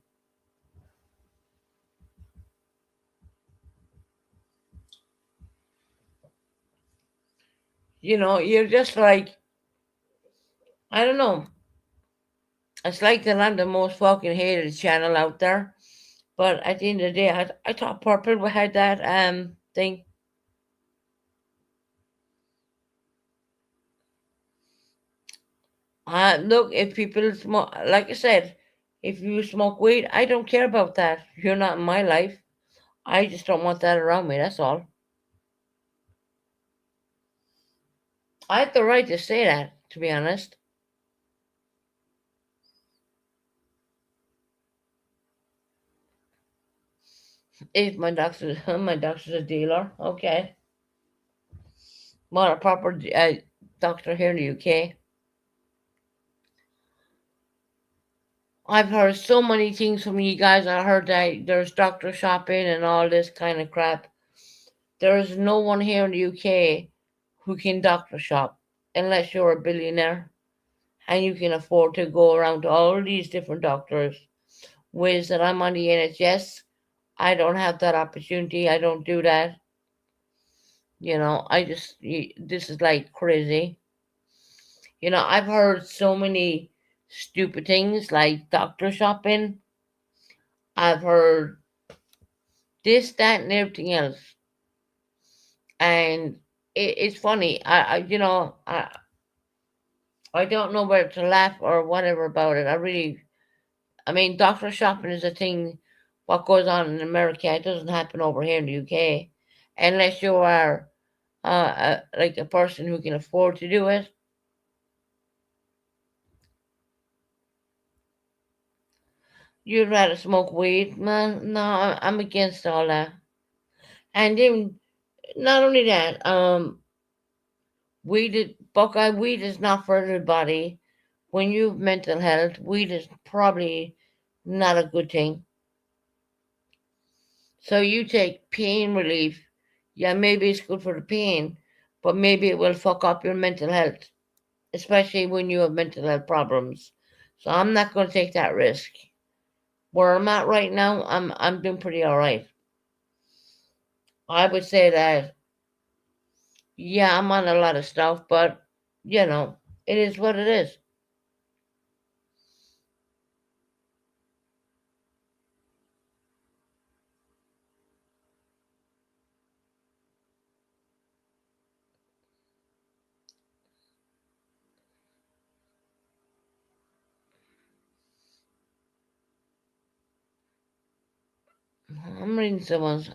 You're just like, I don't know. It's like that I'm the most fucking hated channel out there. But at the end of the day, I thought Purple had that thing. Look, if people smoke, like I said, if you smoke weed, I don't care about that. You're not in my life. I just don't want that around me. That's all. I have the right to say that, to be honest. If my doctor, my doctor's a dealer, okay. Not a proper doctor here in the UK. I've heard so many things from you guys. I heard that there's doctor shopping and all this kind of crap. There is no one here in the UK who can doctor shop unless you're a billionaire and you can afford to go around to all these different doctors. Whereas that I'm on the NHS, I don't have that opportunity. I don't do that. This is like crazy. I've heard so many stupid things like doctor shopping. I've heard this, that, and everything else. And it's funny. I don't know whether to laugh or whatever about it. I mean, doctor shopping is a thing. What goes on in America, it doesn't happen over here in the UK, unless you are like a person who can afford to do it. You'd rather smoke weed, man? No, I'm against all that. And then not only that, weed is not for everybody. When you have mental health, weed is probably not a good thing. So you take pain relief. Yeah, maybe it's good for the pain, but maybe it will fuck up your mental health, especially when you have mental health problems. So I'm not going to take that risk. Where I'm at right now, I'm doing pretty all right. I would say that yeah, I'm on a lot of stuff, but it is what it is. I'm reading someone's.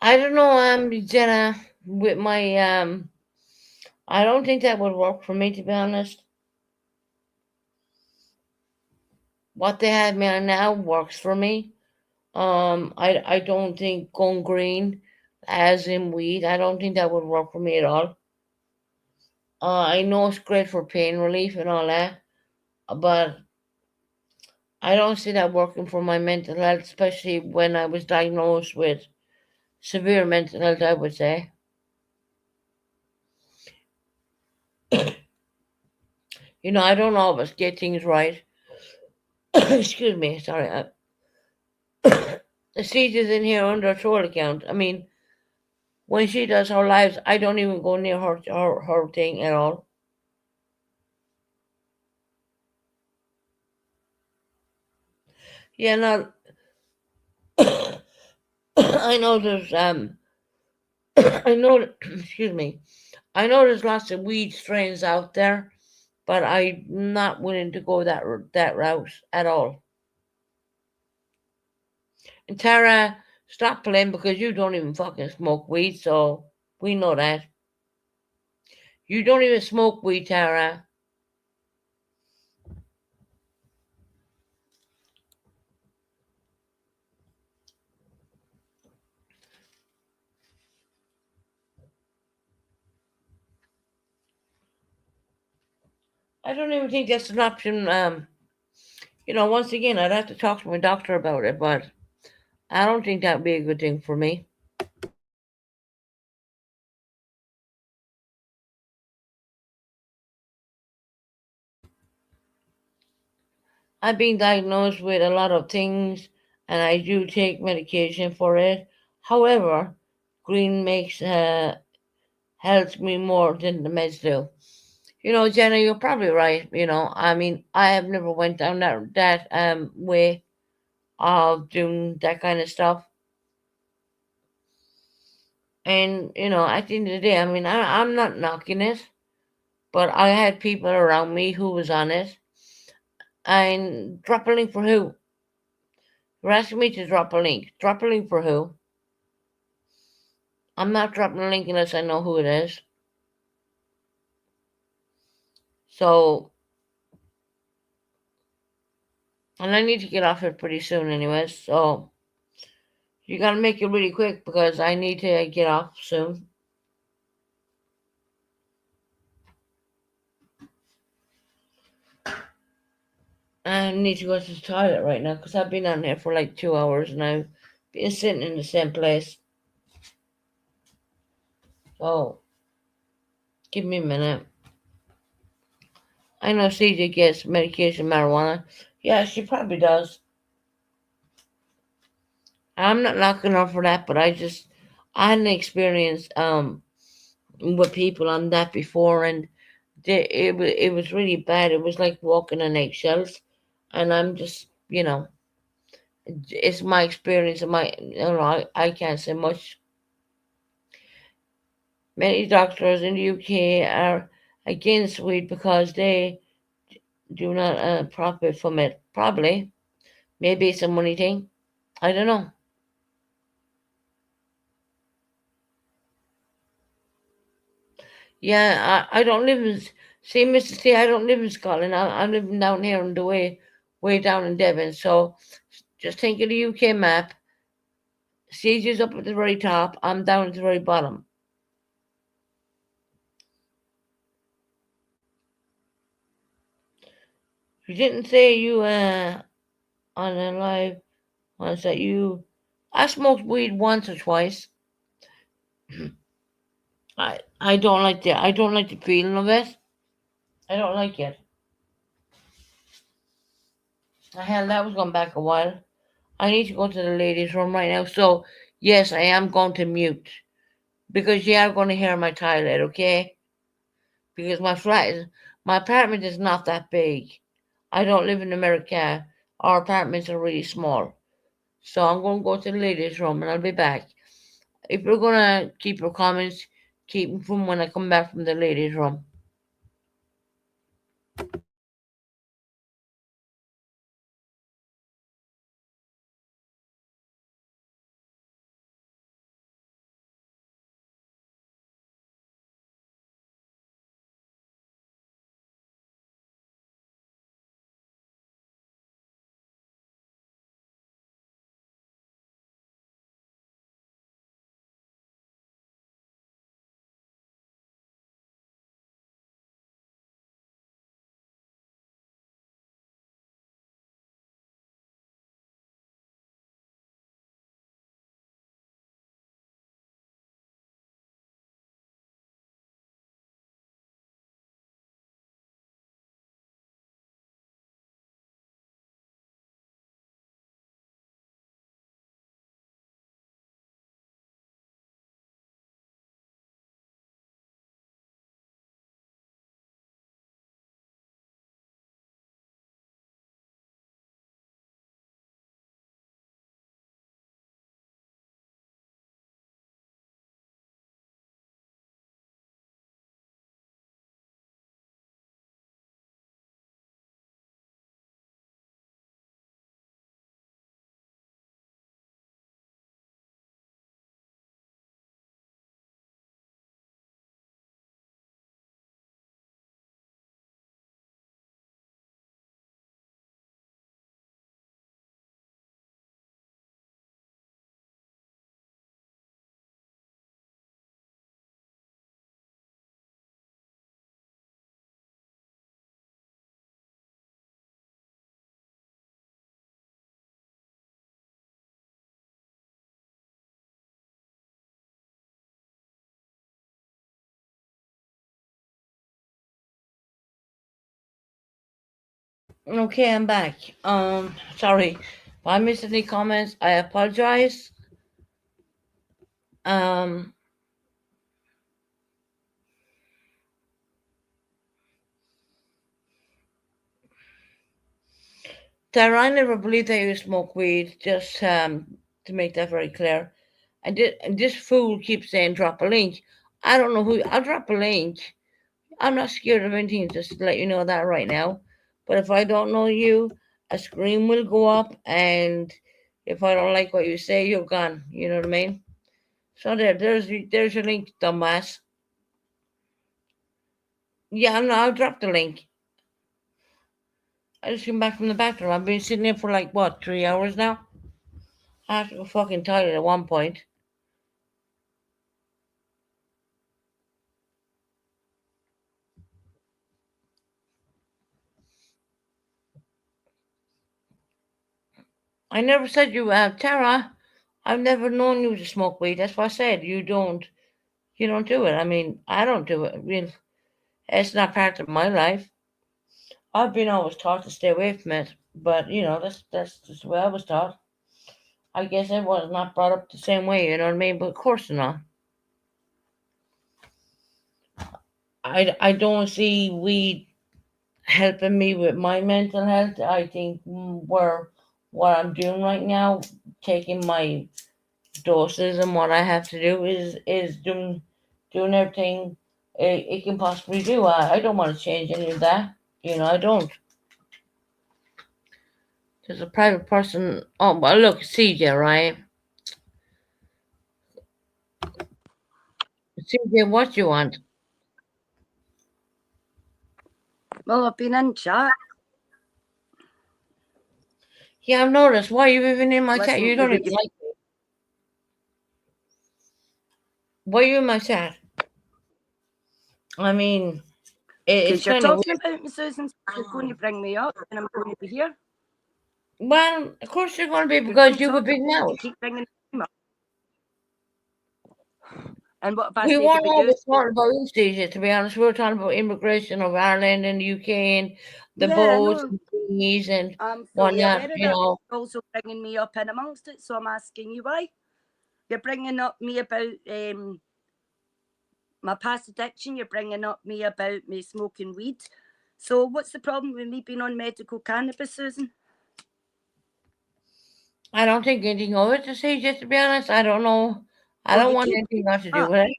I don't know, Jenna, with my I don't think that would work for me, to be honest. What they have me on now works for me. I don't think going green as in weed. I don't think that would work for me at all. I know it's great for pain relief and all that, but I don't see that working for my mental health, especially when I was diagnosed with severe mental health, I would say. I don't always get things right. Excuse me, sorry. The seizures in here under a throat account. I mean, when she does her lives, I don't even go near her thing at all. Yeah, no, I know there's I know excuse me, I know there's lots of weed strains out there, but I'm not willing to go that route at all. And Tara, stop playing because you don't even fucking smoke weed, so we know that. You don't even smoke weed, Tara. I don't even think that's an option. Once again, I'd have to talk to my doctor about it, but I don't think that would be a good thing for me. I've been diagnosed with a lot of things, and I do take medication for it. However, green makes helps me more than the meds do. Jenna, you're probably right. I mean, I have never went down that way of doing that kind of stuff. And at the end of the day, I mean, I'm not knocking it, but I had people around me who was on it, and drop a link for who? You're asking me to drop a link. Drop a link for who? I'm not dropping a link unless I know who it is. So, and I need to get off it pretty soon, anyways. So you gotta make it really quick because I need to get off soon. I need to go to the toilet right now because I've been on here for like 2 hours and I've been sitting in the same place. So give me a minute. I know CJ gets medication marijuana. Yeah, she probably does. I'm not knocking her for that, but I hadn't experienced with people on that before, and it was really bad. It was like walking on eggshells, and I'm just it's my experience, and I can't say much. Many doctors in the UK are against weed because they do not profit from it. Probably, maybe it's a money thing. I don't know. Yeah, I don't live in see, Mr. T. I don't live in Scotland. I'm living down here in the way down in Devon. So just think of the UK map. Caesar's up at the very top. I'm down at the very bottom. You didn't say you on a live once that you. I smoked weed once or twice. I don't like the feeling of it. I don't like it. Hell, that was going back a while. I need to go to the ladies' room right now. So yes, I am going to mute because you are going to hear my toilet, okay? Because my apartment is not that big. I don't live in America. Our apartments are really small. So I'm going to go to the ladies' room and I'll be back. If you're going to keep your comments, keep them from when I come back from the ladies' room. Okay, I'm back. Sorry. If I missed any comments, I apologize. Um, Tara, I never believed that you smoke weed, just to make that very clear. And this fool keeps saying drop a link. I don't know who. I'll drop a link. I'm not scared of anything, just to let you know that right now. But if I don't know you, a screen will go up, and if I don't like what you say, you're gone. You know what I mean? So there's your link, dumbass. Yeah, no, I'll drop the link. I just came back from the bathroom. I've been sitting there for like what, 3 hours now? I have to go fucking toilet at one point. I never said you, Tara. I've never known you to smoke weed. That's what I said. You don't do it. I mean, I don't do it. I mean, it's not part of my life. I've been always taught to stay away from it, but that's just the way I was taught. I guess everyone's not brought up the same way. You know what I mean? But of course not. I don't see weed helping me with my mental health. I think where what I'm doing right now, taking my doses and what I have to do is doing everything it can possibly do. I don't want to change any of that. I don't. There's a private person. Oh, well, look, CJ, right? CJ, what you want? Well, I've been in chat. Yeah, I've noticed. Why are you even in my chat? Listen You to don't what even you've like me. Why are you in my chat? I mean, it's because you're kind of talking weird. about me, Susan. You're going to bring me up, and I'm going to be here. Well, of course you're going to be You're going because to you have a talk big about me. mouth. You keep bringing me up. And what have I We said weren't about you? always talking about you, CJ, to be honest. We were talking about immigration of Ireland and the UK and the Yeah, I boats know. and thingies and I'm fully whatnot, aware of that. You're also bringing me up in amongst it, so I'm asking you why. You're bringing up me about my past addiction. You're bringing up me about me smoking weed. So what's the problem with me being on medical cannabis, Susan? I don't think anything of it, to CJ, to be honest. I don't know. I Well, don't you want keep anything else to do up. with it.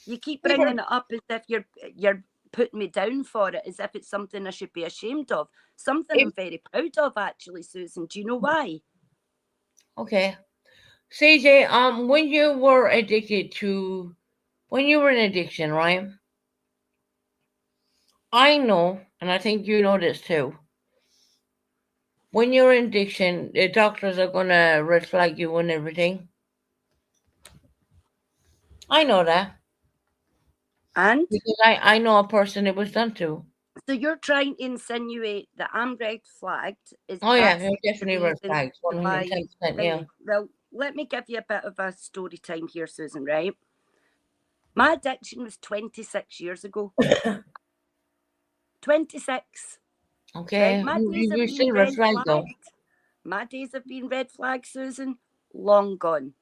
You keep We were, bringing it up as if you're putting me down for it, as if it's something I should be ashamed of. Something it, I'm very proud of, actually, Susan. Do you know why? okay. CJ, when you were in addiction, right? I know, and I think you know this too. When you're in addiction, the doctors are gonna red flag you and everything. I know that And because I know a person it was done to. so you're trying to insinuate that I'm red flagged. Is Oh yeah, that's you're the definitely red reason flags, one hundred why? ten percent. Yeah. Thingy. Well, let me give you a bit of a story time here, Susan. Right? My addiction was 26 years ago. 26. Right? Okay, My you days you have you been still red red flag though. flagged. My days have been red flagged, Susan. Long gone.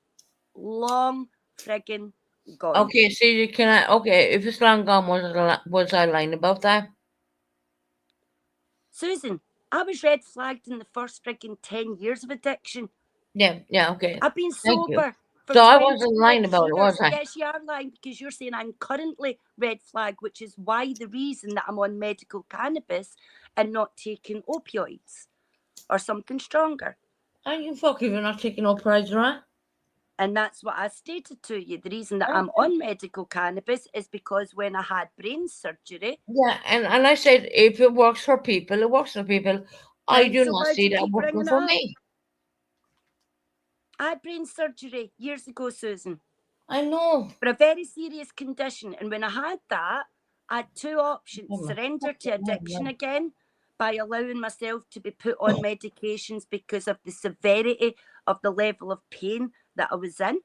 Long friggin' gone. Okay, CJ, can I? Okay, if it's long gone, was I lying about that? Susan, I was red flagged in the first friggin' 10 years of addiction. Yeah, yeah. Okay, I've been thank you. sober for So I wasn't lying 26 about it, was years. I? Yes, you are lying because you're saying I'm currently red flag, which is why the reason that I'm on medical cannabis and not taking opioids or something stronger. I you fuck if you're not taking no prize, right? And that's what I stated to you. The reason that I'm on medical cannabis is because when I had brain surgery. Yeah, and I said if it works for people, it works for people. I Right, do so not why do see you that keep working bringing it for up? me. I had brain surgery years ago, Susan, I know. for a very serious condition. And when I had that, I had two options: Oh my surrender to fucking addiction God. again by allowing myself to be put on medications because of the severity of the level of pain that I was in,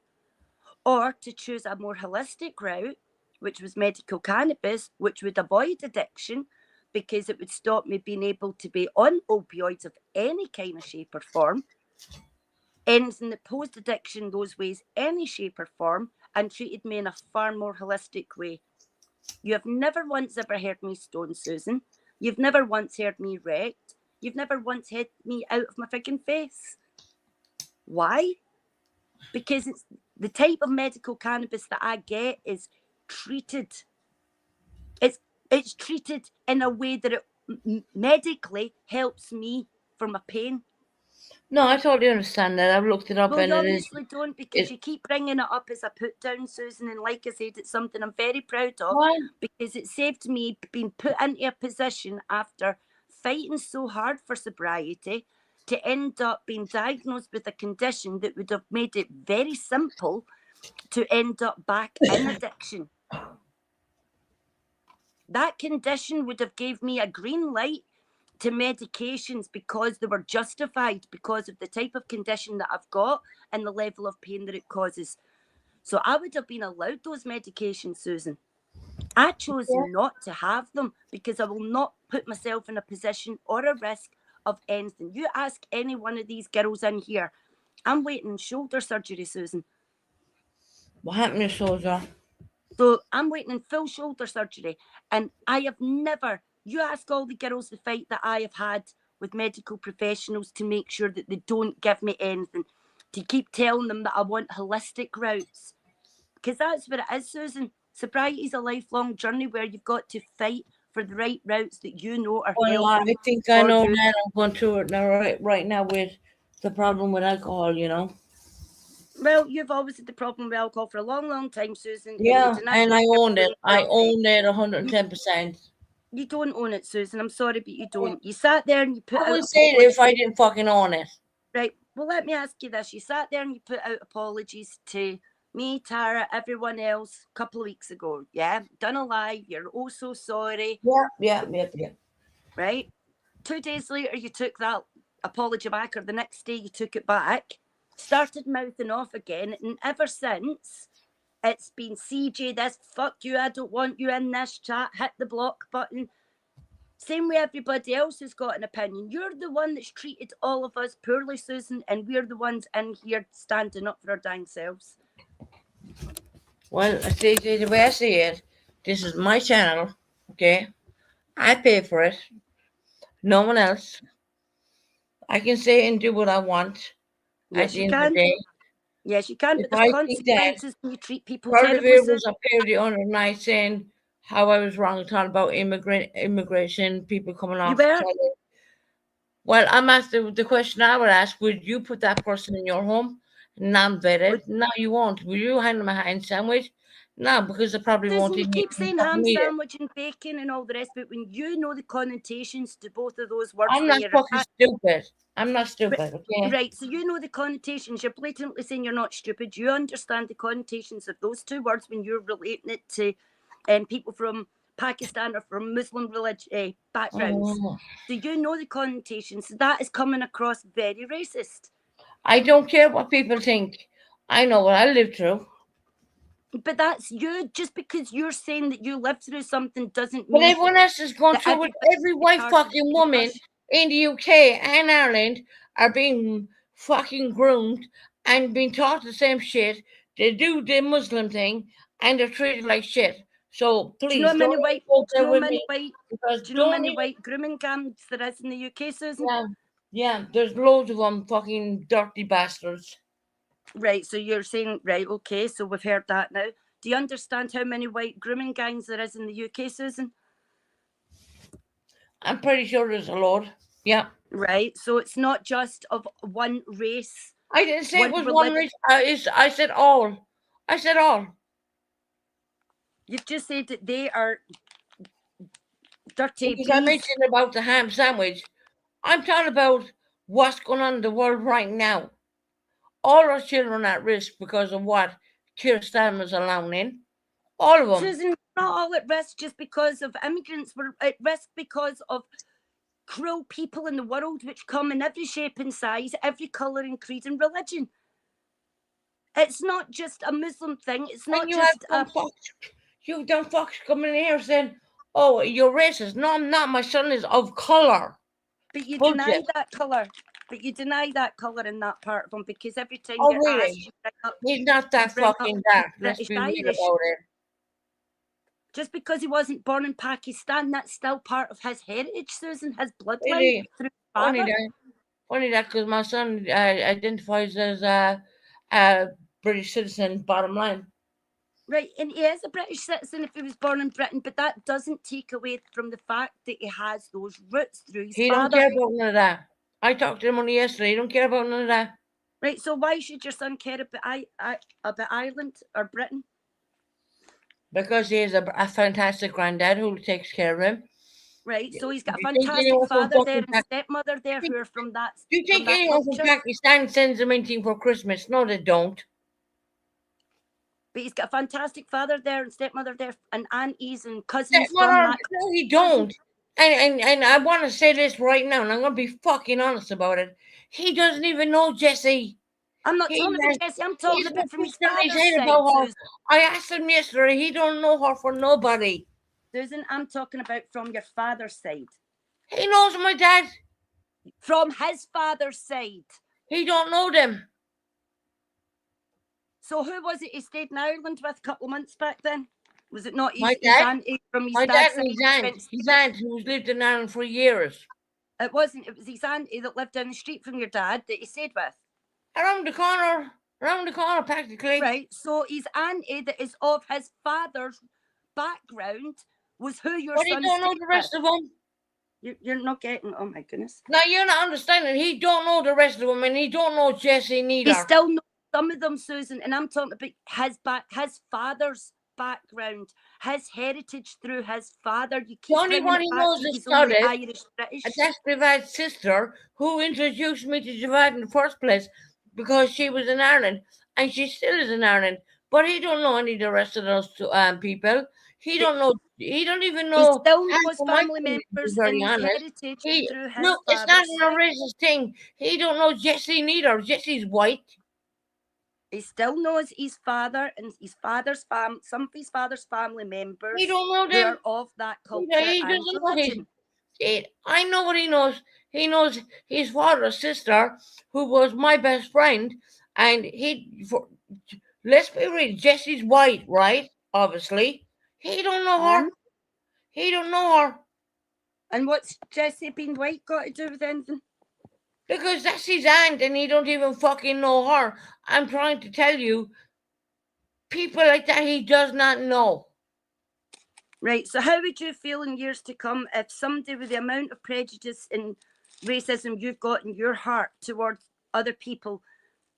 or to choose a more holistic route, which was medical cannabis, which would avoid addiction because it would stop me being able to be on opioids of any kind of shape or form. Anything that posed addiction those ways, any shape or form, and treated me in a far more holistic way. You have never once ever heard me stone, Susan. You've never once heard me wrecked. You've never once hit me out of my frigging face. Why? Because it's the type of medical cannabis that I get is treated. It's treated in a way that it medically helps me for my pain. No, I totally understand that. I've looked it up, Well, and you it is. obviously don't, because you keep bringing it up as a put down, Susan. And like I said, it's something I'm very proud of, Why? because it saved me being put into a position after fighting so hard for sobriety to end up being diagnosed with a condition that would have made it very simple to end up back in addiction. That condition would have gave me a green light to medications because they were justified because of the type of condition that I've got and the level of pain that it causes. So I would have been allowed those medications, Susan. I chose not to have them because I will not put myself in a position or a risk of anything. You ask any one of these girls in here, I'm waiting shoulder surgery, Susan. What happened to your shoulder? So I'm waiting in full shoulder surgery. And I have never, you ask all the girls the fight that I have had with medical professionals to make sure that they don't give me anything, to keep telling them that I want holistic routes. Because that's what it is, Susan. Sobriety is a lifelong journey where you've got to fight for the right routes that you know are Well, helping. I think I for know you. that. I'm going through it now, right now with the problem with alcohol, you know. Well, you've always had the problem with alcohol for a long, long time, Susan. Yeah, and I owned it. I own owned it 110%. You don't own it, Susan. I'm sorry, but you don't. You sat there and you put I out would say it if I didn't fucking own it. Right. Well, let me ask you this. You sat there and you put out apologies to me, Tara, everyone else a couple of weeks ago. Yeah. Done a live. You're oh so sorry. Yeah. Right. 2 days later, you took that apology back, or the next day you took it back, started mouthing off again. And ever since, it's been CJ this, fuck you, I don't want you in this chat, hit the block button. Same way everybody else has got an opinion. You're the one that's treated all of us poorly, Susan, and we're the ones in here standing up for our dang selves. Well, I say the way I see it, this is my channel, okay? I pay for it. No one else. I can say and do what I want. Yes, at the you end can. of the day. Yes, you can, If but I there's think that consequences when you treat people part of terribly. it was a parody on the night saying how I was wrong talking about immigration, people coming off. You were? Well, I'm asked the question I would ask: would you put that person in your home, non-vetted? No, you won't. Will you hand them a hand sandwich? No, because they probably won't. Susan, you keep saying ham eat it. sandwich and bacon and all the rest of it when you know the connotations to both of those words. I'm not fucking stupid. I'm not stupid, okay? Right, so you know the connotations. You're blatantly saying you're not stupid. You understand the connotations of those two words when you're relating it to people from Pakistan or from Muslim religion backgrounds. Oh. So you know the connotations. That is coming across very racist. I don't care what people think. I know what I lived through. But that's you. Just because you're saying that you lived through something doesn't But mean everyone else is going through it. Every white fucking woman in the UK and Ireland are being fucking groomed and being taught the same shit. They do the Muslim thing and they're treated like shit. So please, do you know how many white grooming camps there is in the UK, Susan? Yeah, there's loads of them, fucking dirty bastards. Right, so you're saying, right, okay, so we've heard that now. Do you understand how many white grooming gangs there is in the UK, Susan? I'm pretty sure there's a lot. Yeah. Right, so it's not just of one race. I didn't say it was one race. I said all. I said all. You've just said that they are dirty. Because I mentioned about the ham sandwich. I'm talking about what's going on in the world right now. All our children at risk because of what Keir Starmer's allowing in. All of them. Susan, not all at risk just because of immigrants. We're at risk because of cruel people in the world which come in every shape and size, every colour and creed and religion. It's not just a Muslim thing. It's not just you've done fucks coming in here saying, Oh, you're racist. No, I'm not. My son is of color. But you Bullshit. deny that colour. But you deny that colour in that part of him because every time Oh, you're really? asked, you bring up He's not that bring up fucking dark. Let's British be real Irish. about it. Just because he wasn't born in Pakistan, that's still part of his heritage, Susan, his bloodline Really? through his Funny father. that. Funny that because my son identifies as a British citizen. Bottom line. Right, and he is a British citizen if he was born in Britain, but that doesn't take away from the fact that he has those roots through his He don't father. care about none of that. I talked to him only yesterday. He don't care about none of that. Right, so why should your son care about Ireland or Britain? Because he has a fantastic granddad who takes care of him. Right, so he's got a Do you think fantastic anyone from father there fucking and stepmother there who are from that. Do you think that anyone from culture? Pakistan sends him anything for Christmas? No, they don't. But he's got a fantastic father there and stepmother there and aunties and cousins from Stepmother, that. no, he don't. And I want to say this right now, and I'm going to be fucking honest about it. He doesn't even know Jessie. I'm not He talking has- about Jesse. I'm talking He's about from his got his father's head side. about her. Susan. I asked him yesterday. He don't know her for nobody. Susan, I'm talking about from your father's side. He knows my dad. From his father's side. He don't know them. So who was it he stayed in Ireland with a couple of months back then? Was it not My his dad? auntie from his My dad's dad and his side? aunt. His aunt who's lived in Ireland for years. It wasn't. It was his auntie that lived down the street from your dad that he stayed with. Around the corner practically. Right. So his auntie that is of his father's background was who your But he son don't know stayed the rest with. of them. You're not getting. Oh my goodness. Now you're not understanding. He don't know the rest of them, and he don't know Jessie neither. He still knows some of them, Susan, and I'm talking about his father's background, his heritage through his father. You keep The only bringing one it he back knows to is he's only Javad, Irish British. and that's Javad's sister, who introduced me to Javad in the first place because she was in Ireland, and she still is in Ireland. But he don't know any of the rest of those people. He don't know. He don't even He know. still half knows of my family family, to be members very and his honest. heritage He through his look. It's not father's a side. racist thing. He don't know Jessie neither. Jessie's white. He still knows his father and his father's some of his father's family members He don't know who them. are of that culture He and doesn't know his. religion. I know what he knows. He knows his father's sister, who was my best friend, and let's be real, Jessie's white, right? Obviously, he don't know her. And, He don't know her and what's Jessie being white got to do with anything? because that's his aunt, and he don't even fucking know her. I'm trying to tell you, people like that he does not know. Right. So how would you feel in years to come if somebody with the amount of prejudice and racism you've got in your heart towards other people,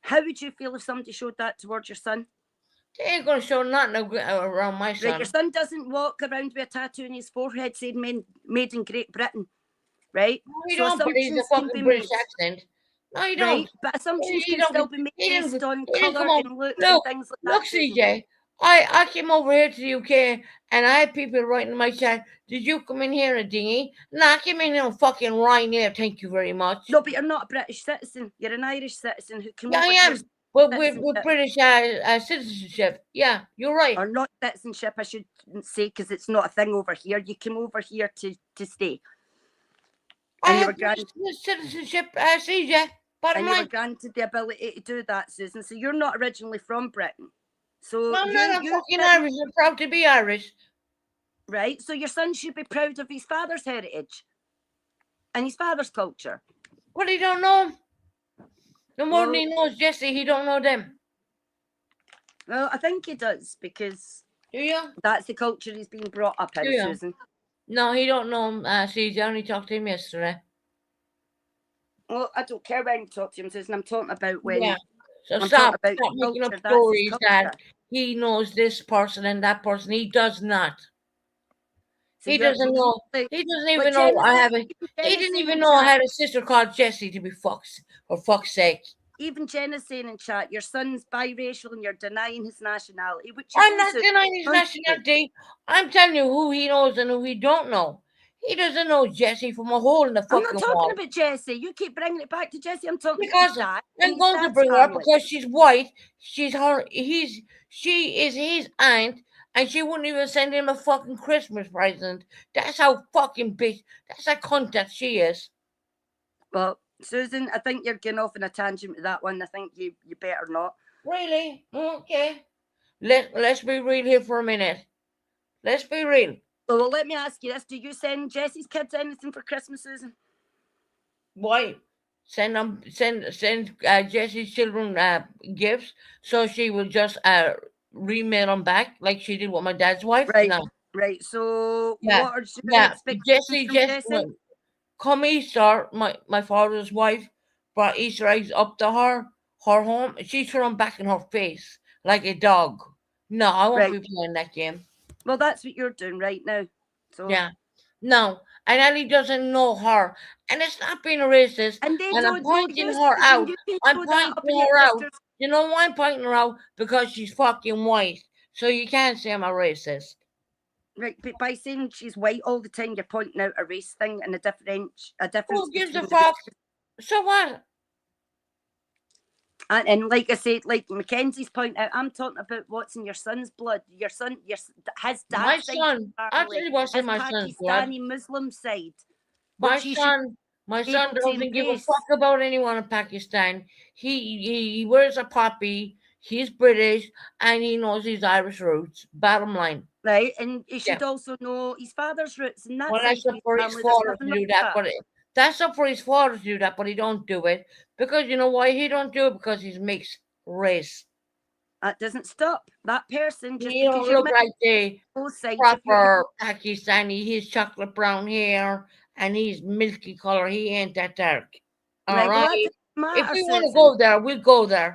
how would you feel if somebody showed that towards your son? They ain't gonna show nothing around my son. Right, your son doesn't walk around with a tattoo on his forehead saying made in Great Britain, right? No, he So don't, but he's a assumptions can fucking be British made, accent. No, he right? don't. But assumptions He can don't. still be made He didn't. based on He didn't colour come on. and looks Look, and things like look, that. Susan. CJ. I came over here to the UK and I had people writing in my chat. Did you come in here in a dinghy? Nah, I came in a fucking Ryanair. Thank you very much. No, but you're not a British citizen. You're an Irish citizen who came Yeah, I over am. here. But with citizenship. British citizenship. Yeah, you're right. Or not citizenship, I should say, because it's not a thing over here. You came over here to stay. I And you have were granted, British citizenship, CJ. Bottom and you were line. granted the ability to do that, Susan. So you're not originally from Britain. So No, I'm not you fucking Irish. I'm proud to be Irish. right? So your son should be proud of his father's heritage and his father's culture. But he don't know. No more than Well- he knows Jessie, he don't know them. Well, I think he does because Do you? that's the culture he's been brought up in, Do you? Susan. No, he don't know him. CJ, I only talked to him yesterday. Well, I don't care when you talk to him, Susan. I'm talking about when. Yeah. So I'm stop talking about making up culture, that's his stories that culture. he knows this person and that person. He does not. So He you're- doesn't know. like- He doesn't but even know Jenna's I saying- have a. He Jenna's didn't saying even in know I chat- had a sister called Jessie. To be for fuck's sake. Even Jenna's saying in chat, your son's biracial and you're denying his nationality, which I'm is not also denying his untrue. nationality. I'm telling you who he knows and who he don't know. He doesn't know Jessie from a hole in the I'm fucking not talking wall. about Jessie. You keep bringing it back to Jessie. I'm talking Because about his dad. and I'm his going to dad's bring her up family. because she's white. She is his aunt, And she wouldn't even send him a fucking Christmas present. That's how fucking bitch. That's a cunt that she is. Well, Susan, I think you're getting off on a tangent with that one. I think you better not. Really? Okay. Let's be real here for a minute. Let's be real. Well, let me ask you this: do you send Jesse's kids anything for Christmas, Susan? Why? Send Jesse's children gifts, so she will just remail them back like she did with my dad's wife. Right. No. Right. So, Yeah. what are your Yeah. expectations from Jesse? Come Easter, my father's wife brought Easter eggs up to her home. She threw them back in her face like a dog. No, I won't Right. be playing that game. Well, that's what you're doing right now. So Yeah. No, and Ellie doesn't know her, and it's not being racist. and they And I'm don't know pointing you, her Susan. out. You can I'm throw that up in pointing your her out. sister's. You know why I'm pointing her out? Because she's fucking white. So you can't say I'm a racist. Right, but by saying she's white all the time, you're pointing out a race thing and a difference Who gives a between the fuck? So what? and like I said, like Mackenzie's point out, I'm talking about what's in your son's blood. Your son, his My dad's side of son, the I'll family, tell you what's in his my son's blood. Pakistani Muslim side, My which he should my be son able to doesn't give a embrace. fuck about anyone in Pakistan. He wears a poppy. He's British and he knows his Irish roots. Bottom line. Right, and he Yeah. should also know his father's roots and that Well, side that's of up his for his family. There's father nothing to wrong do with that, that. but that's up for his father to do that, but he don't do it because you know why he don't do it because he's mixed race. That doesn't stop that person just He don't because you're look mixed like the both sides. If proper Pakistani. He's chocolate brown hair and he's milky color. He ain't that dark. All right, well, right. that doesn't If matter, we want to Susan. go there, we'll go there.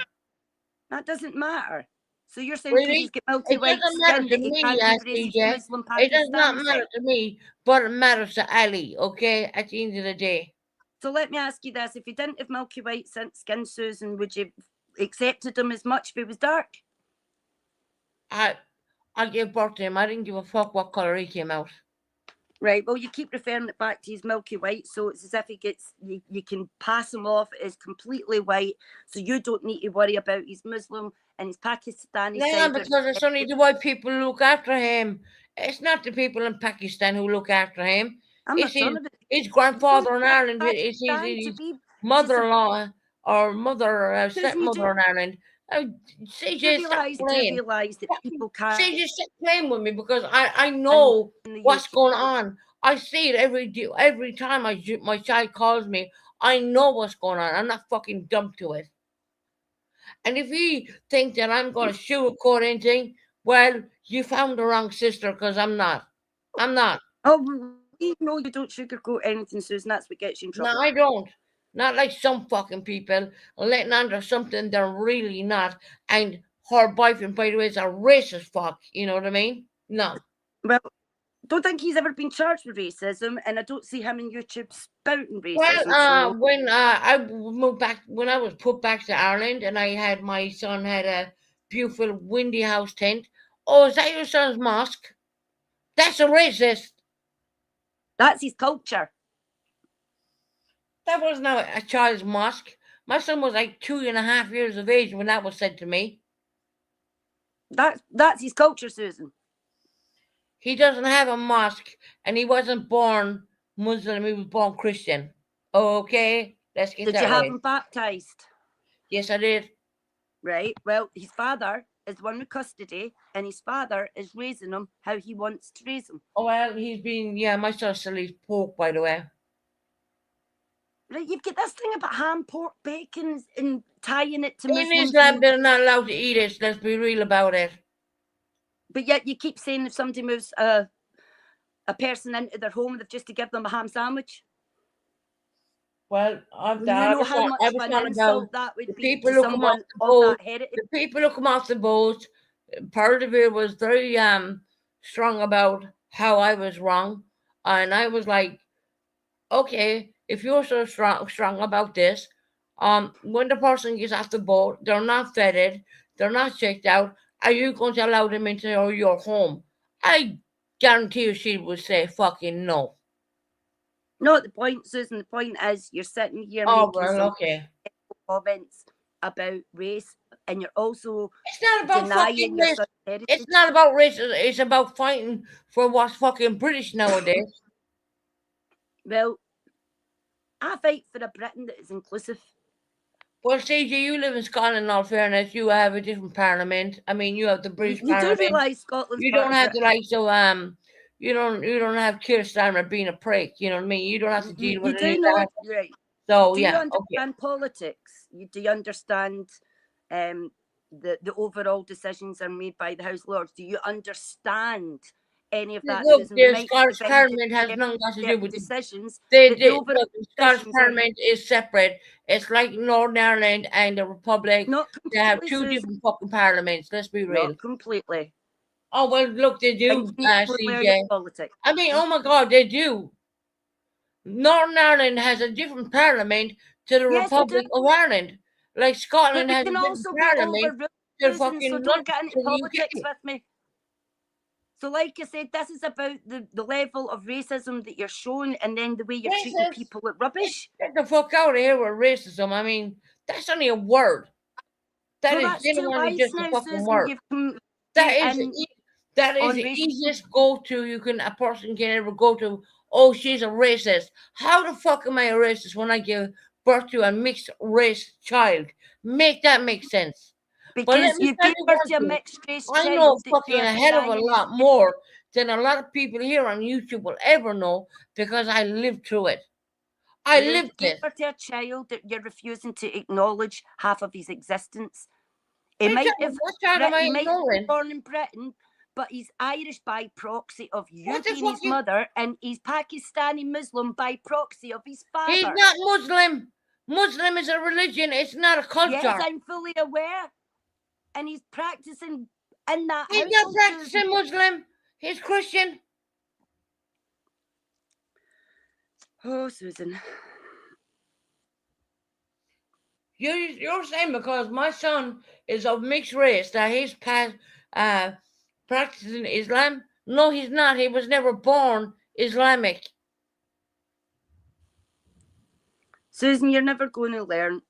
That doesn't matter. So you're saying because Really? he's got milky It white doesn't matter skin to that he me, can't embrace his CJ. Muslim It does not Pakistani matter side? to me, but it matters to Ali, okay, at the end of the day. So let me ask you this: if he didn't have milky white skin, Susan, would you accepted him as much if he was dark? I gave birth to him. I didn't give a fuck what color he came out. Right. Well, you keep referring it back to his milky white, so it's as if he gets you can pass him off as completely white, so you don't need to worry about his Muslim and his Pakistani Yeah, side. because it's only the white people who look after him. It's not the people in Pakistan who look after him. I'm It's not talking about his grandfather in Ireland. It's Pakistan to his be mother-in-law or mother Susan, you stepmother in Ireland. CJ, stop do playing. realise that people can't CJ, stop playing with me because I know in the what's UK. going on. I see it every time my child calls me. I know what's going on. I'm not fucking dumb to it. And if you think that I'm going to sugarcoat anything, well, you found the wrong sister because I'm not. I'm not. Oh, we know you don't sugarcoat anything, Susan. That's what gets you in trouble. No, I don't. Not like some fucking people letting under something they're really not. And her boyfriend, by the way, is a racist fuck. You know what I mean? No. Well, don't think he's ever been charged with racism, and I don't see him on YouTube spouting racism. Well, when I moved back, when I was put back to Ireland, and I had my son had a beautiful windy house tent. Oh, is that your son's mosque? That's a racist. That's his culture. That was not a child's mosque. My son was like 2.5 years of age when that was said to me. That's his culture, Susan. He doesn't have a mosque, and he wasn't born Muslim. He was born Christian. Okay, let's get Did that you have right. him baptized? Yes, I did. Right. Well, his father is the one with custody, and his father is raising him how he wants to raise him. Oh well, my son still eats pork, by the way. Right, you've got this thing about ham, pork, bacon, and tying it to In Muslims. Islam, they're not allowed to eat it. Let's be real about it. But yet you keep saying if somebody moves a person into their home, they've just to give them a ham sandwich. Well, You know how much of an insult that would be to someone of that heritage. The people who come off the boat, part of it was very strong about how I was wrong, and I was like, okay, if you're so strong about this, when the person gets off the boat, they're not vetted, they're not checked out. Are you going to allow them into your home? I guarantee you, she would say fucking no. No, the point, Susan. The point is, you're sitting here Oh making well, some okay. comments about race, and you're also It's not about denying fucking your race. son's heritage. It's not about race. It's about fighting for what's fucking British nowadays. Well, I fight for a Britain that is inclusive. Well, CJ, you live in Scotland. In all fairness, you have a different parliament. I mean, you have the British You do Parliament. realise Scotland's You part don't of have the Britain. likes of You don't have Keir Starmer being a prick. You know what I mean? You don't have to deal with You any do of know, that. right? So Do you yeah, understand politics? Do you understand the overall decisions are made by the House of Lords? Do you understand any of that, Look, Susan? We the might Scottish defend Parliament has nothing got to do certain with the decisions. They but the did. overall Look, the Scottish decisions are Parliament is separate. It's like Northern Ireland and the Republic. not They have completely, two Susan, different fucking parliaments. Let's be real. not completely. Oh well, look, they And do, you need to learn your CJ. politics. I mean, oh my God, they do. Northern Ireland has a different parliament to the Yes, we do. Republic of Ireland. Like But Scotland we has a can different also be parliament overruled, to Susan, fucking so London, don't get into to the politics UK. with me. So, like I said, this is about the level of racism that you're showing, and then the way you're treating Racist. people like rubbish. Get the fuck out of here with racism. I mean, that's only a word. That Well, is that's too genuinely wise just a now, fucking Susan. word. You've come That is in that is on the racism. easiest go-to a person can ever go to. Oh, she's a racist. How the fuck am I a racist when I give birth to a mixed race child? Make that make sense. But let Because me you've tell given you birth one to a thing. mixed race I know child that fucking you're a hell of a denying lot more than a lot of people here on YouTube will ever know because I lived through it. I You lived gave it. birth to a child that you're refusing to acknowledge half of his existence. He What might child- have what child am I he might have been ignoring? born in Britain, but he's Irish by proxy of you What the being fuck his you- mother, and he's Pakistani Muslim by proxy of his He's father. not Muslim. Muslim is a religion. It's not a culture. Yes, I'm fully aware. And he's practicing in that He's not household, practicing Susan. Muslim. He's Christian. Oh, Susan. You're saying because my son is of mixed race that he's practicing Islam? No, he's not. He was never born Islamic. Susan, you're never going to learn.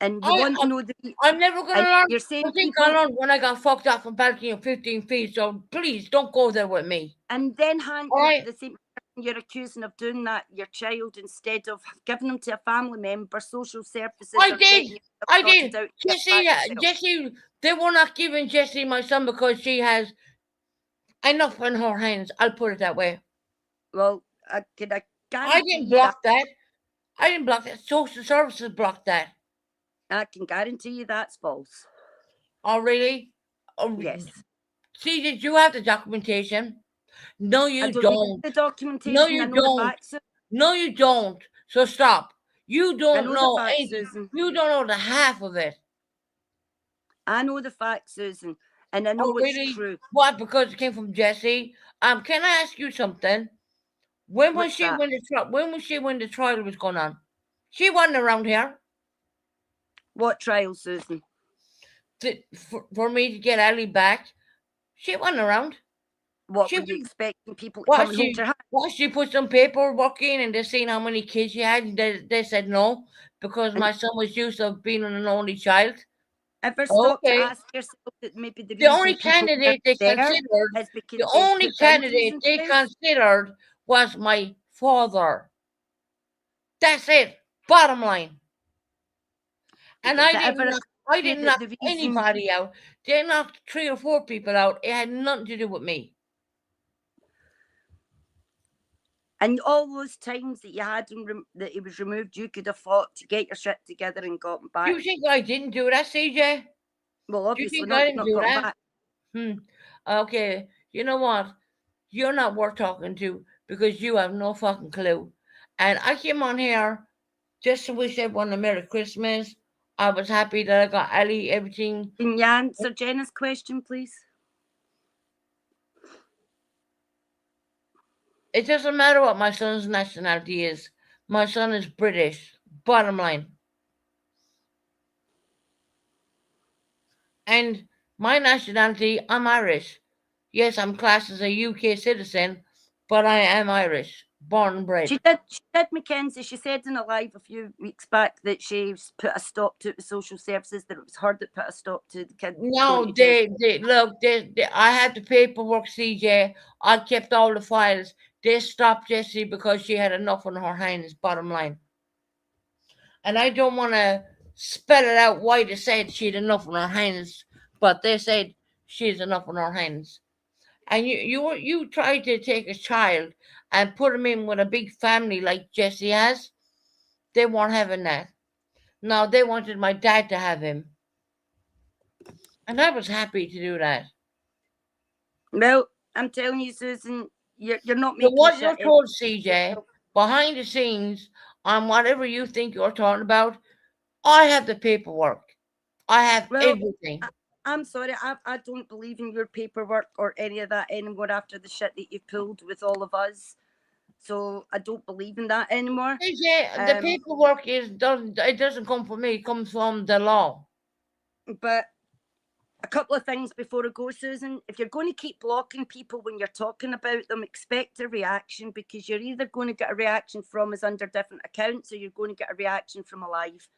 And you want to know the... I'm never going to and learn. you're saying I think people... I learned when I got fucked off a balcony of 15 feet. So please don't go there with me. And then hand All right. the same person you're accusing of doing that, your child, instead of giving them to a family member, social services. I or did. getting yourself I sorted did. out to get back yourself. Jesse, they were not giving Jessie my son because she has enough in her hands. I'll put it that way. Well, I guarantee I didn't block that. I didn't block that. Social services blocked that. I can guarantee you that's false. Oh, really? Oh, Yes. See, did you have the documentation? No, you I don't don't. need the documentation. No, I you know don't. the facts. No, you don't. So stop. You I don't know know the facts, anything. Susan. You don't know the half of it. I know the facts, Susan, and I know Oh, it's really? true. What? Because it came from Jesse? Can I ask you something? When was What's she that? when the trial? When was she when the trial was going on? She wasn't around here. What trial, Susan? For me to get Ellie back, she wasn't around. What She were you was- expecting people to What come and hold she your hand? what she put some paperwork in and they seen how many kids she had and they said no because my son was used to being an only child. Ever stop Okay. to ask yourself that maybe the The reason only people candidate they there considered is because the they only put boundaries candidate in they place? considered was my father. That's it. Bottom line. And Did I that ever didn't that knock the reason- anybody out. They knocked 3 or 4 people out. It had nothing to do with me. And all those times that you had him that he was removed, you could have fought to get your shit together and got him back. You think I didn't do that, CJ? Well, obviously think not. I You've didn't not do got him that? back. Okay. You know what? You're not worth talking to because you have no fucking clue. And I came on here just to wish everyone a Merry Christmas. I was happy that I got Ali everything. Can you answer Jenna's question, please? It doesn't matter what my son's nationality is. My son is British. Bottom line. And my nationality, I'm Irish. Yes, I'm classed as a UK citizen, but I am Irish. born and bred. She did, Mackenzie. She said in a live a few weeks back that she's put a stop to it with social services, that it was her that put a stop to the kid. No, going to they look. I had the paperwork, CJ. I kept all the files. They stopped Jessie because she had enough on her hands. Bottom line, and I don't want to spell it out why they said she had enough on her hands, but they said she's enough on her hands. And you try to take a child and put him in with a big family like Jessie has. They weren't having that. No, they wanted my dad to have him, and I was happy to do that. Well, I'm telling you, Susan, you're not So making what shit you're up. told, CJ, behind the scenes, on whatever you think you're talking about, I have the paperwork. I have Well, everything. I'm sorry, I don't believe in your paperwork or any of that anymore after the shit that you've pulled with all of us. So I don't believe in that anymore. CJ, the paperwork doesn't come from me. It comes from the law. But a couple of things before I go, Susan. If you're going to keep blocking people when you're talking about them, expect a reaction, because you're either going to get a reaction from us under different accounts or you're going to get a reaction from a live.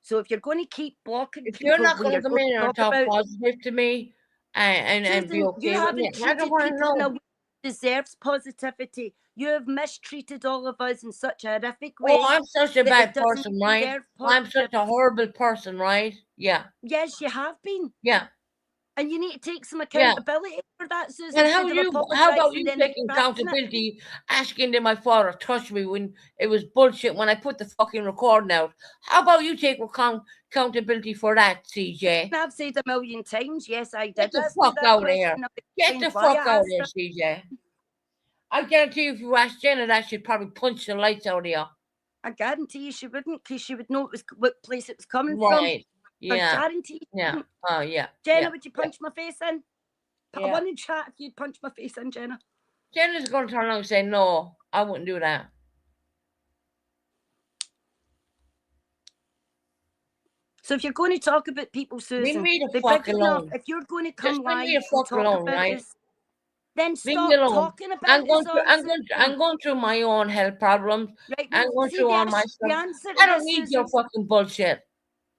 So if you're going to keep blocking If people you're not when going you're to come going in to and talk talk about, positive to me and be Susan, okay you with haven't me, I treated don't want to people in a know. way that deserves positivity. You have mistreated all of us in such a horrific way. Oh, I'm such a that bad it doesn't person, right? deserve I'm such a positivity. horrible person, right? Yeah, Yes, you have been. yeah. And you need to take some Yeah. accountability for that, Susan. And how about and you then taking retracting it. accountability, asking that my father touch me when it was bullshit when I put the fucking recording out? How about you take accountability for that, CJ? I've said a million times, yes, I Get did the ask you fuck that out of question. here. I've Get the explained why fuck I out of asked here, it. CJ. I guarantee you, if you asked Jenna that, she'd probably punch the lights out of you. I guarantee you she wouldn't, because she would know it was what place it was coming Right. from. Yeah. I guarantee you. Yeah. Oh, yeah. Jenna, Yeah. would you punch my face in? Put Yeah. one in chat if you'd punch my face in, Jenna. Jenna's going to turn around and say, no, I wouldn't do that. So if you're going to talk about people, Susan, Leave me the be fuck big enough. alone. If you're going to come Just leave live me the and fuck talk alone, about right? us, then Leave stop me alone. talking about us all. I'm going through my own health problems. Right, I'm well, going see, through all my the stuff. answer to I don't this, need your Susan, fucking bullshit.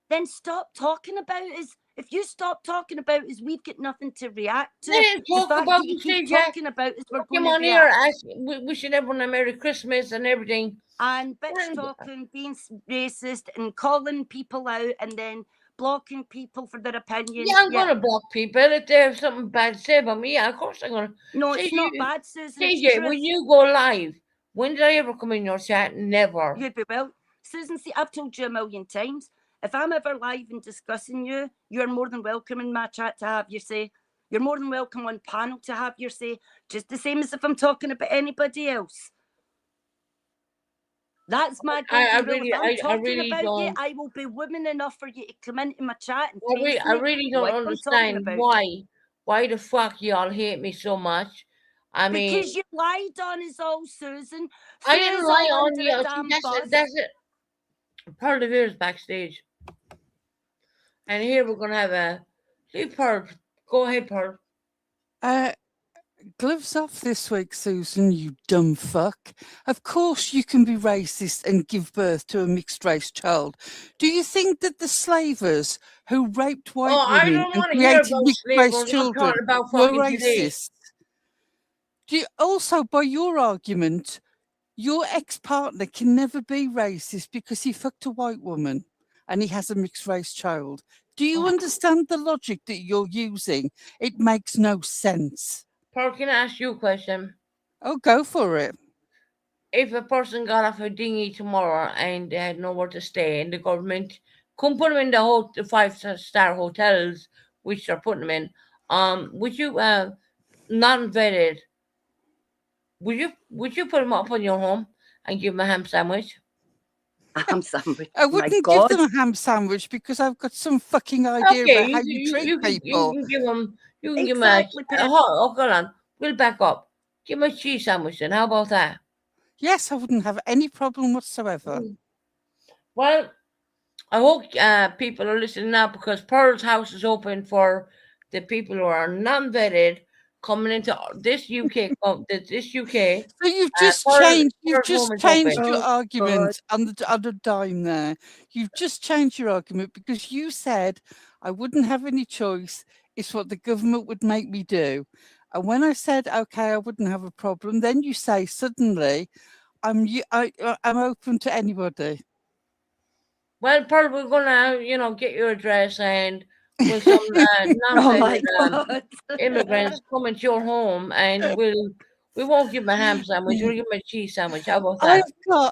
then stop talking about us. If you stop talking about us, we've got nothing to react to. They didn't The talk fact about that you the keep CJ. talking about us, we're going Come to on here, react. wishing everyone a Merry Christmas and everything. And bitch talking, being racist and calling people out and then blocking people for their opinions. Yeah, I'm going to block people if they have something bad to say about me. Yeah, of course I'm going to. No, it's not bad, Susan. It's CJ, truth. when you go live, when did I ever come in your chat? Never. You'd be well. Susan, see, I've told you a million times. If I'm ever live and discussing you, you're more than welcome in my chat to have your say. You're more than welcome on panel to have your say, just the same as if I'm talking about anybody else. That's my golden rule. If I'm talking about you, I will be woman enough for you to come into my chat and face I really don't understand why the fuck y'all hate me so much. I mean, because you lied on us all, Susan. I didn't lie on you. That's it. Pearl de Vere's backstage, and here we're gonna have a leave Pearl. Go ahead, Pearl. Gloves off this week, Susan, you dumb fuck. Of course you can be racist and give birth to a mixed race child. Do you think that the slavers who raped white women and created mixed race children were racist? Also, by your argument, your ex-partner can never be racist because he fucked a white woman and he has a mixed race child. Do you understand the logic that you're using? It makes no sense. Pearl, can I ask you a question? Oh, go for it. If a person got off a dinghy tomorrow and they had nowhere to stay and the government couldn't put them in the 5-star hotels, which they're putting them in, would you, non-vetted, would you put them up on your home and give them a ham sandwich? A ham sandwich. I wouldn't give them a ham sandwich because I've got some fucking idea about how you treat people. You can give them. You can give them hold on. We'll back up. Give them a cheese sandwich then. How about that? Yes, I wouldn't have any problem whatsoever. Well, I hope people are listening now because Pearl's house is open for the people who are non-vetted, coming into this UK. This UK. So you've Uh, just third- changed. You've third just home is changed open. your Oh, argument on the dime there. You've just changed your argument because you said I wouldn't have any choice. It's what the government would make me do. And when I said okay, I wouldn't have a problem, then you say suddenly I'm open to anybody. Well, Pearl, we're gonna, get your address and with some oh my non-vetted God. immigrants come into your home, and we won't give them a ham sandwich. We'll give them a cheese sandwich. How about that?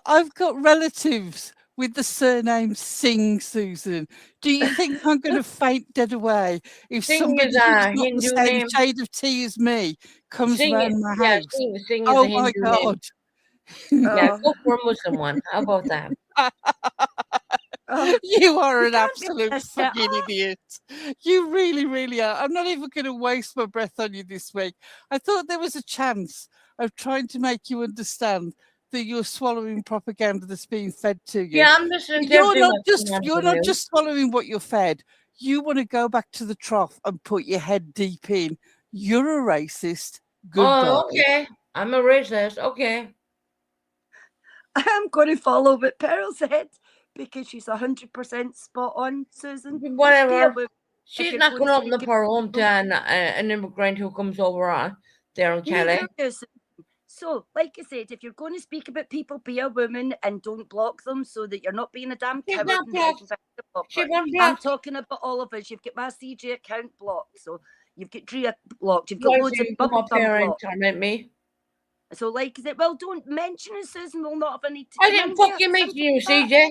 I've got relatives with the surname Singh, Susan. Do you think I'm going to faint dead away if Singh somebody is who's a got the Hindu same name. shade of tea as me comes Singh, round my yeah, house? Singh is a Oh Hindu my name. God. Yeah, Oh. go for a Muslim one. How about that? Oh, You are an can't make absolute this shit fucking up. idiot. You really, really are. I'm not even going to waste my breath on you this week. I thought there was a chance of trying to make you understand that you're swallowing propaganda that's being fed to you. Yeah, I'm listening to You're everything not that's just going on you're from not you. just swallowing what you're fed. You want to go back to the trough and put your head deep in. You're a racist. Goodbye. Oh, okay. I'm a racist. Okay. I'm going to follow what Pearl said because she's 100% spot on, Susan. Be a Whatever. wo- She's you're not going going to to open up speak her home to an immigrant who comes over there in Neither Calais. of you, Susan. So, like I said, if you're going to speak about people, be a woman and don't block them so that you're not being a damn She's coward not and blocked. hiding behind the block She button. won't I'm block. talking about all of us. You've got my CJ account blocked, so you've got Drea blocked. You've got Why loads do of you come up bubblegum here and blocked. torment me? So, like I said, well, don't mention it, Susan. We'll not have any to I come didn't in here. fucking mention Simple you, as that. CJ.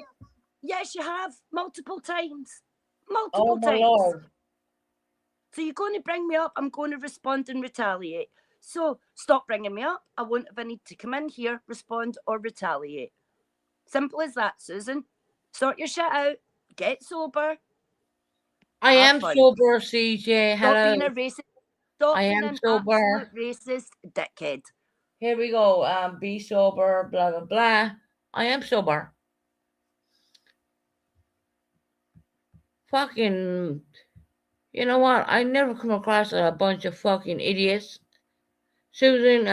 Yes, you have multiple times. Oh, Multiple my times. Lord. So you're going to bring me up. I'm going to respond and retaliate. So stop bringing me up. I won't have any to come in here, respond or retaliate. Simple as that, Susan. Sort your shit out. Get sober. I Have am fun. sober, CJ. Stop Hello. being a racist. Stop I being am an sober. absolute racist dickhead. Here we go. Be sober, blah, blah, blah. I am sober. Fucking, you know what? I never come across a bunch of fucking idiots. Susan,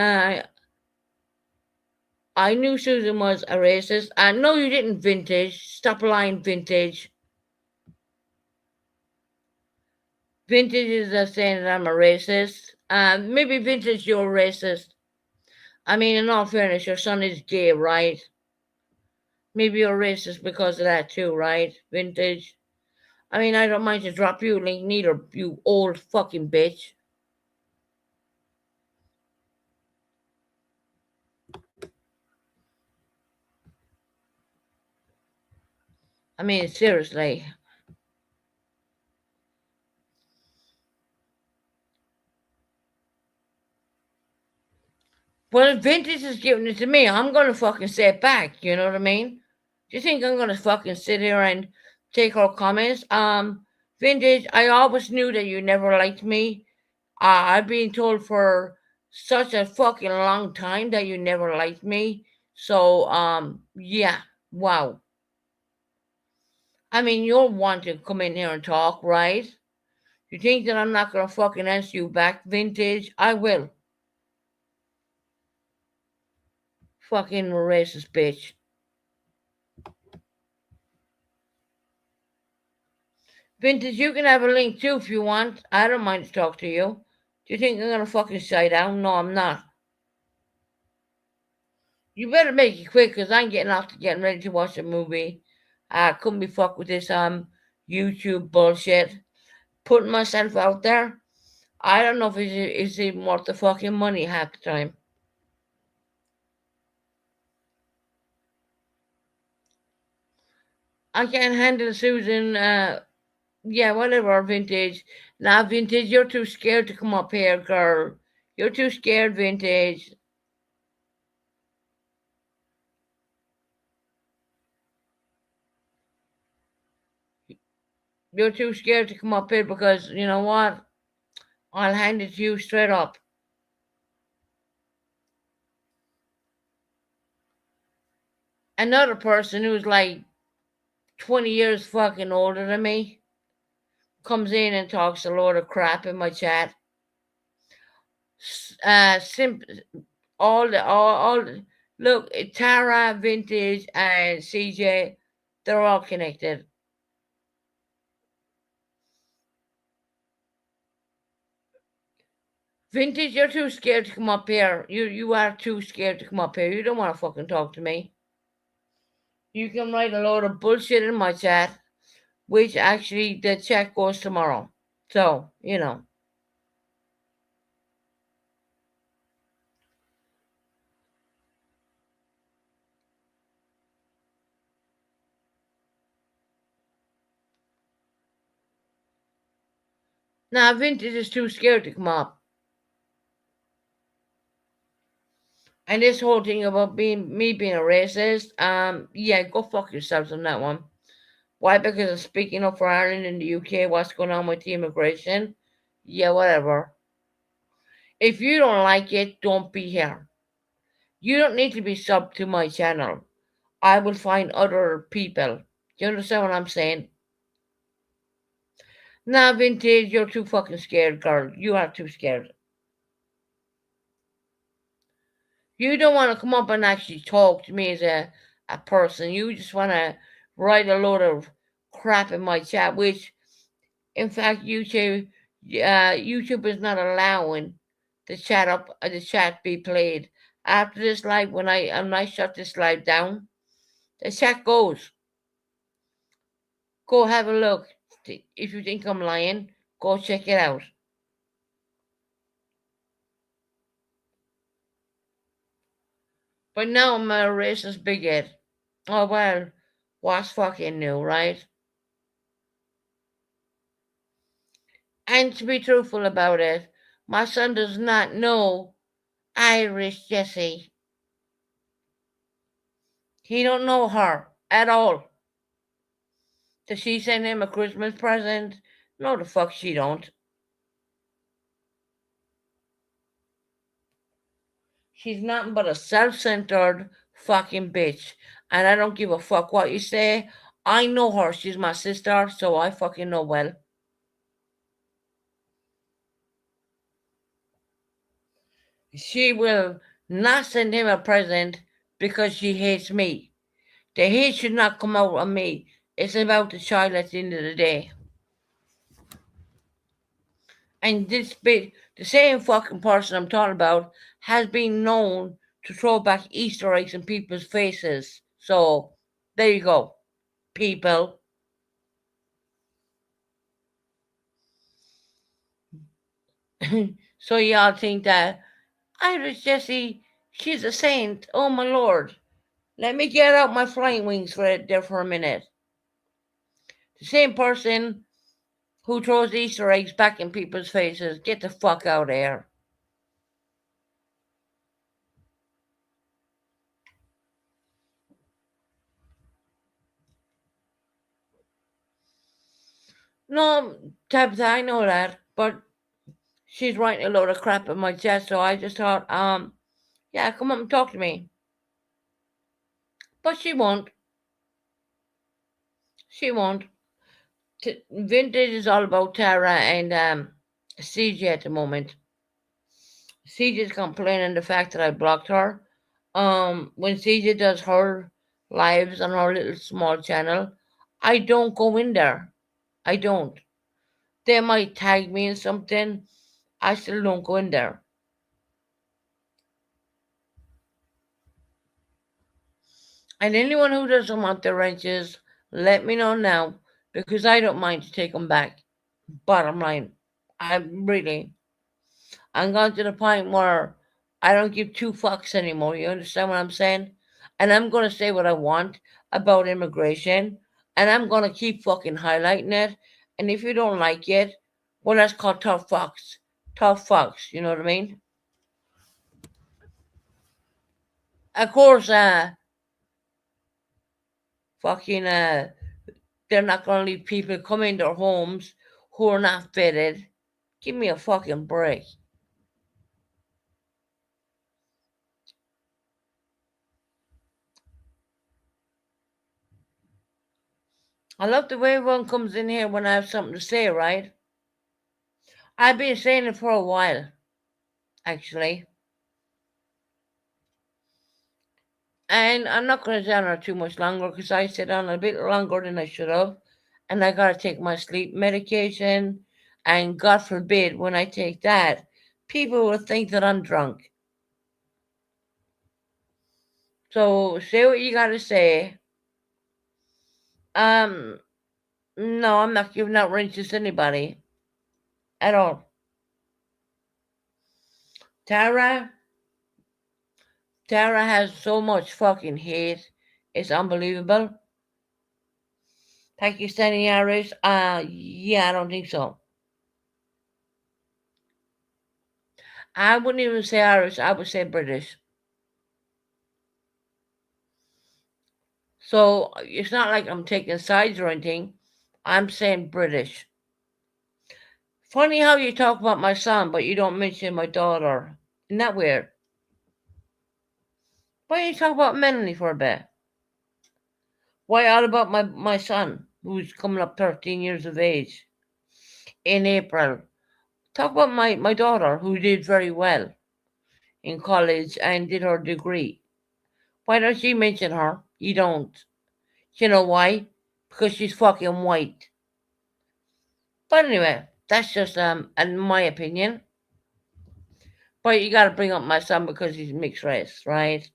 I knew Susan was a racist. No, you didn't, Vintage. Stop lying, Vintage. Vintage is saying that I'm a racist. Maybe Vintage, you're a racist. I mean, in all fairness, your son is gay, right? Maybe you're racist because of that too, right, Vintage? I mean, I don't mind to drop you a link neither, you old fucking bitch. I mean, seriously. Well, if Vintage is giving it to me, I'm gonna fucking say it back, you know what I mean? Do you think I'm gonna fucking sit here and take her comments? Vintage, I always knew that you never liked me. I've been told for such a fucking long time that you never liked me. So, yeah, wow. I mean, you'll want to come in here and talk, right? You think that I'm not gonna fucking answer you back, Vintage? I will. Fucking racist bitch. Vintage, you can have a link too if you want. I don't mind to talk to you. Do you think I'm gonna fucking shut down? No, I'm not. You better make it quick, cause I'm getting ready to watch a movie. I couldn't be fucked with this YouTube bullshit. Putting myself out there. I don't know if it's even worth the fucking money half the time. I can't handle Susan. Yeah, whatever, Vintage. Now, Vintage, you're too scared to come up here, girl. You're too scared, Vintage. You're too scared to come up here because, you know what? I'll hand it to you straight up. Another person who's like 20 years fucking older than me comes in and talks a load of crap in my chat. all look, Tara, Vintage, and CJ, they're all connected. Vintage, you're too scared to come up here. You are too scared to come up here. You don't want to fucking talk to me. You can write a load of bullshit in my chat, which actually the chat goes tomorrow. So, you know. Now, Vintage is too scared to come up. And this whole thing about me being a racist, yeah, go fuck yourselves on that one. Why? Because I'm speaking up for Ireland and the UK, what's going on with the immigration? Yeah, whatever. If you don't like it, don't be here. You don't need to be sub to my channel. I will find other people. You understand what I'm saying? Nah, Vintage, you're too fucking scared, girl. You are too scared. You don't want to come up and actually talk to me as a person. You just want to write a load of crap in my chat, which, in fact, YouTube is not allowing the chat be played. After this live, when I shut this live down, the chat goes. Go have a look. If you think I'm lying, go check it out. But now I'm a racist bigot. Oh well, what's fucking new, right? And to be truthful about it, my son does not know Irish Jessie. He don't know her at all. Does she send him a Christmas present? No, the fuck she don't. She's nothing but a self-centered fucking bitch. And I don't give a fuck what you say. I know her. She's my sister, so I fucking know well. She will not send him a present because she hates me. The hate should not come out on me. It's about the child at the end of the day. And this bit, the same fucking person I'm talking about has been known to throw back Easter eggs in people's faces. So there you go, people. So y'all think that Irish Jessie, she's a saint. Oh my lord. Let me get out my flying wings there for a minute. The same person who throws Easter eggs back in people's faces. Get the fuck out of here. No, Tabitha, I know that, but she's writing a load of crap in my chat, so I just thought, yeah, come up and talk to me. But she won't. She won't. Vintage is all about Tara and CJ at the moment. CJ's complaining the fact that I blocked her. When CJ does her lives on her little small channel, I don't go in there. I don't. They might tag me in something. I still don't go in there. And anyone who doesn't want their wrenches, let me know now, because I don't mind to take them back. Bottom line, I'm gone to the point where I don't give two fucks anymore. You understand what I'm saying? And I'm going to say what I want about immigration, and I'm going to keep fucking highlighting it. And if you don't like it, well, that's called tough fucks. Tough fucks, you know what I mean? Of course, fucking, they're not going to leave people come in their homes who are not fitted. Give me a fucking break. I love the way everyone comes in here when I have something to say, right? I've been saying it for a while. actually. And I'm not going to stay on her too much longer because I stayed on a bit longer than I should have. And I got to take my sleep medication. And God forbid, when I take that, people will think that I'm drunk. So say what you got to say. No, I'm not giving out wrenches to anybody at all. Tara has so much fucking hate. It's unbelievable. Pakistani Irish? Yeah, I don't think so. I wouldn't even say Irish, I would say British. So it's not like I'm taking sides or anything. I'm saying British. Funny how you talk about my son, but you don't mention my daughter. Isn't that weird? Why don't you talk about Melanie for a bit? Why all about my son, who's coming up 13 years of age in April? Talk about my daughter, who did very well in college and did her degree. Why don't you mention her? You don't. You know why? Because she's fucking white. But anyway, that's just in my opinion. But you gotta bring up my son because he's mixed race, right?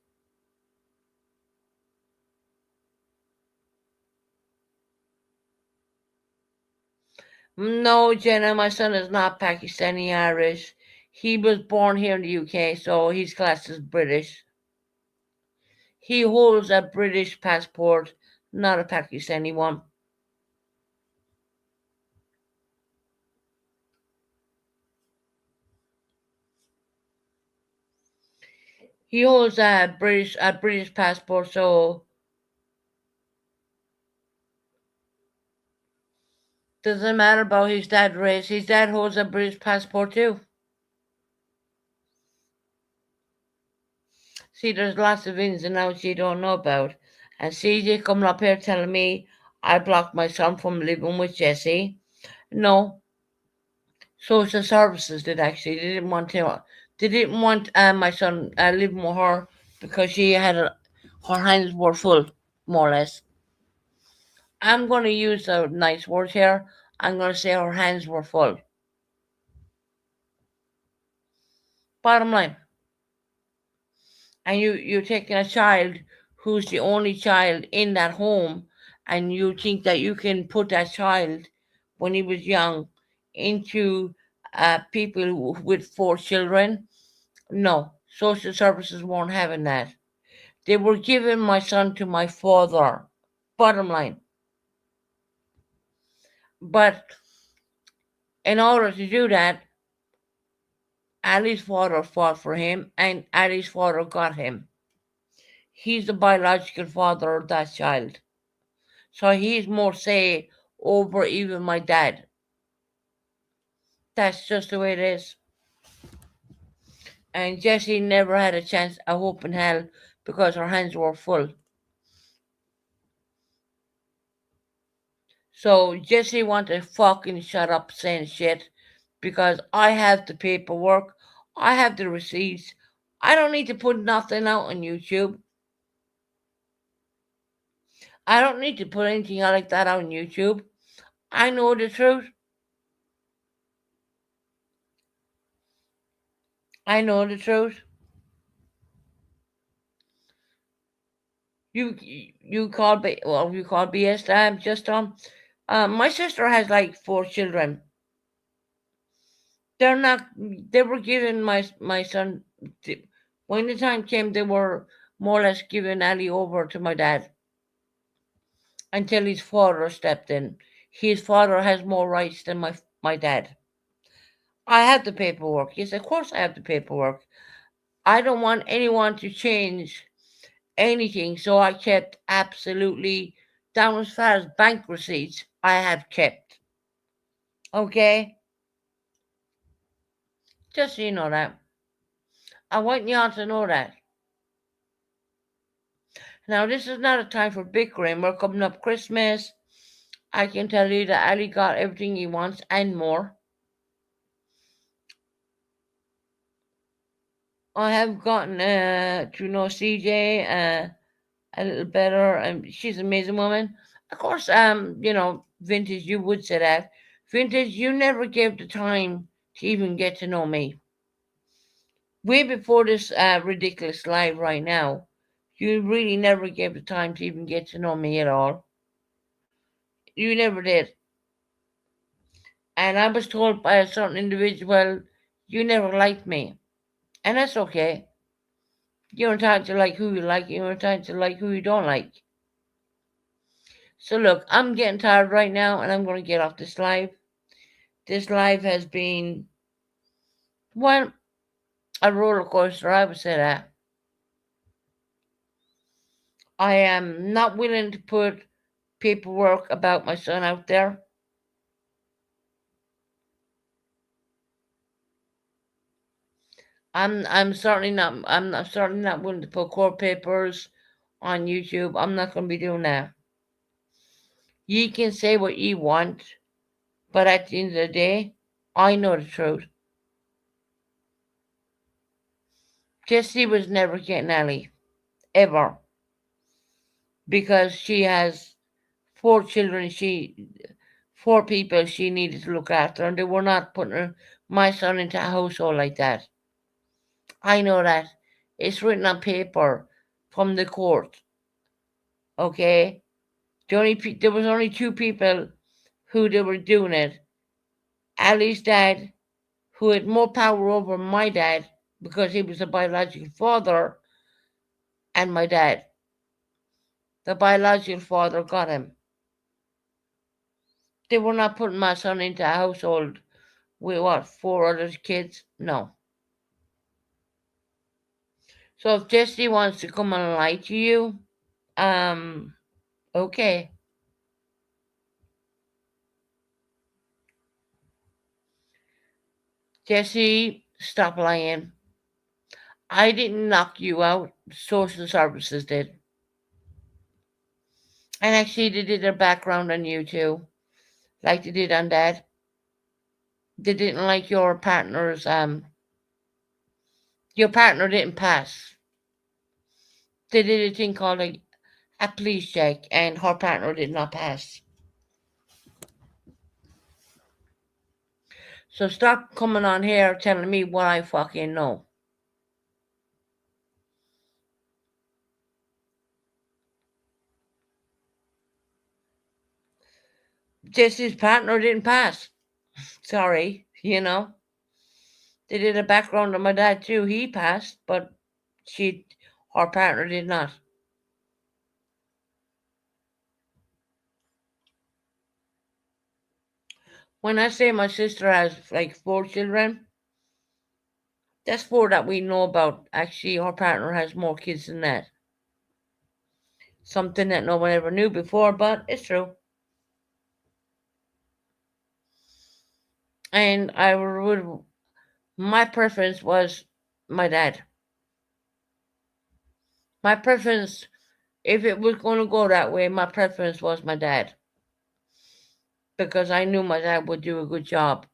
No, Jenna, my son is not Pakistani Irish. He was born here in the UK, so he's classed as British. He holds a British passport, not a Pakistani one. He holds a British passport, so doesn't matter about his dad's race. His dad holds a British passport too. See, there's lots of ins and outs you don't know about. And CJ coming up here telling me I blocked my son from living with Jesse. No, social services did actually. They didn't want to. They didn't want my son living with her because she had her hands were full, more or less. I'm going to use a nice word here. I'm going to say her hands were full. Bottom line. And you're taking a child who's the only child in that home, and you think that you can put that child when he was young into people with 4 children. No, social services weren't having that. They were giving my son to my father. Bottom line. But in order to do that, Ali's father fought for him, and Ali's father got him. He's the biological father of that child. So he's more say over even my dad. That's just the way it is. And Jessie never had a chance, I hope in hell, because her hands were full. So Jessie want to fucking shut up saying shit, because I have the paperwork, I have the receipts. I don't need to put nothing out on YouTube. I don't need to put anything out like that on YouTube. I know the truth. I know the truth. You call BS. Just my sister has like 4 children. They're not. They were giving my son. When the time came, they were more or less giving Ali over to my dad until his father stepped in. His father has more rights than my dad. I have the paperwork. Yes, of course I have the paperwork. I don't want anyone to change anything, so I kept absolutely down as far as bank receipts. I have kept. Okay? Just so you know that. I want you all to know that. Now, this is not a time for bickering. We're coming up Christmas. I can tell you that Ali got everything he wants and more. I have gotten to know CJ a little better, and she's an amazing woman. Of course, Vintage, you would say that. Vintage, you never gave the time to even get to know me. Way before this ridiculous live right now, you really never gave the time to even get to know me at all. You never did. And I was told by a certain individual, you never liked me. And that's okay. You're entitled to like who you like, you're entitled to like who you don't like. So look, I'm getting tired right now and I'm going to get off this live. This live has been, well, a roller coaster, I would say that. I am not willing to put paperwork about my son out there. I'm certainly not willing to put court papers on YouTube. I'm not going to be doing that. You can say what you want, but at the end of the day, I know the truth. Jessie was never getting Ellie, ever, because she has 4 children. 4 people she needed to look after, and they were not putting my son into a household like that. I know that. It's written on paper from the court. Okay? There was only 2 people who they were doing it. Ali's dad, who had more power over my dad because he was a biological father, and my dad. The biological father got him. They were not putting my son into a household with 4 other kids? No. So if Jessie wants to come and lie to you, okay. Jessie, stop lying. I didn't knock you out. Social services did. And actually, they did their background on you too, like they did on Dad. They didn't like your partner's. Your partner didn't pass. They did a thing called a police check, and her partner did not pass. So stop coming on here telling me what I fucking know. Jesse's partner didn't pass. Sorry, They did a background on my dad too. He passed, but her partner did not. When I say my sister has like 4 children, that's 4 that we know about. Actually, her partner has more kids than that. Something that no one ever knew before, but it's true. And my preference was my dad. My preference, if it was going to go that way, my preference was my dad. Because I knew my dad would do a good job.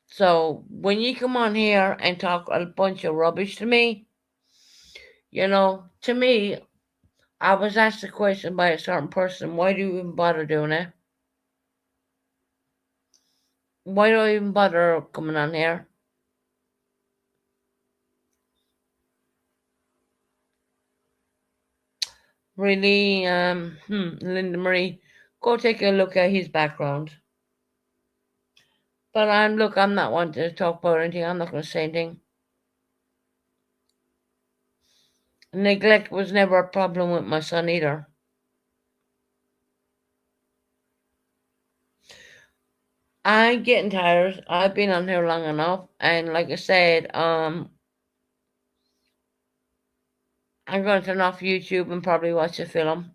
So when you come on here and talk a bunch of rubbish to me, to me, I was asked a question by a certain person, why do you even bother doing it? Why do I even bother coming on here? Really, Linda Marie, go take a look at his background. But I'm not wanting to talk about anything. I'm not going to say anything. Neglect was never a problem with my son either. I'm getting tired. I've been on here long enough, and like I said, I'm going to turn off YouTube and probably watch a film.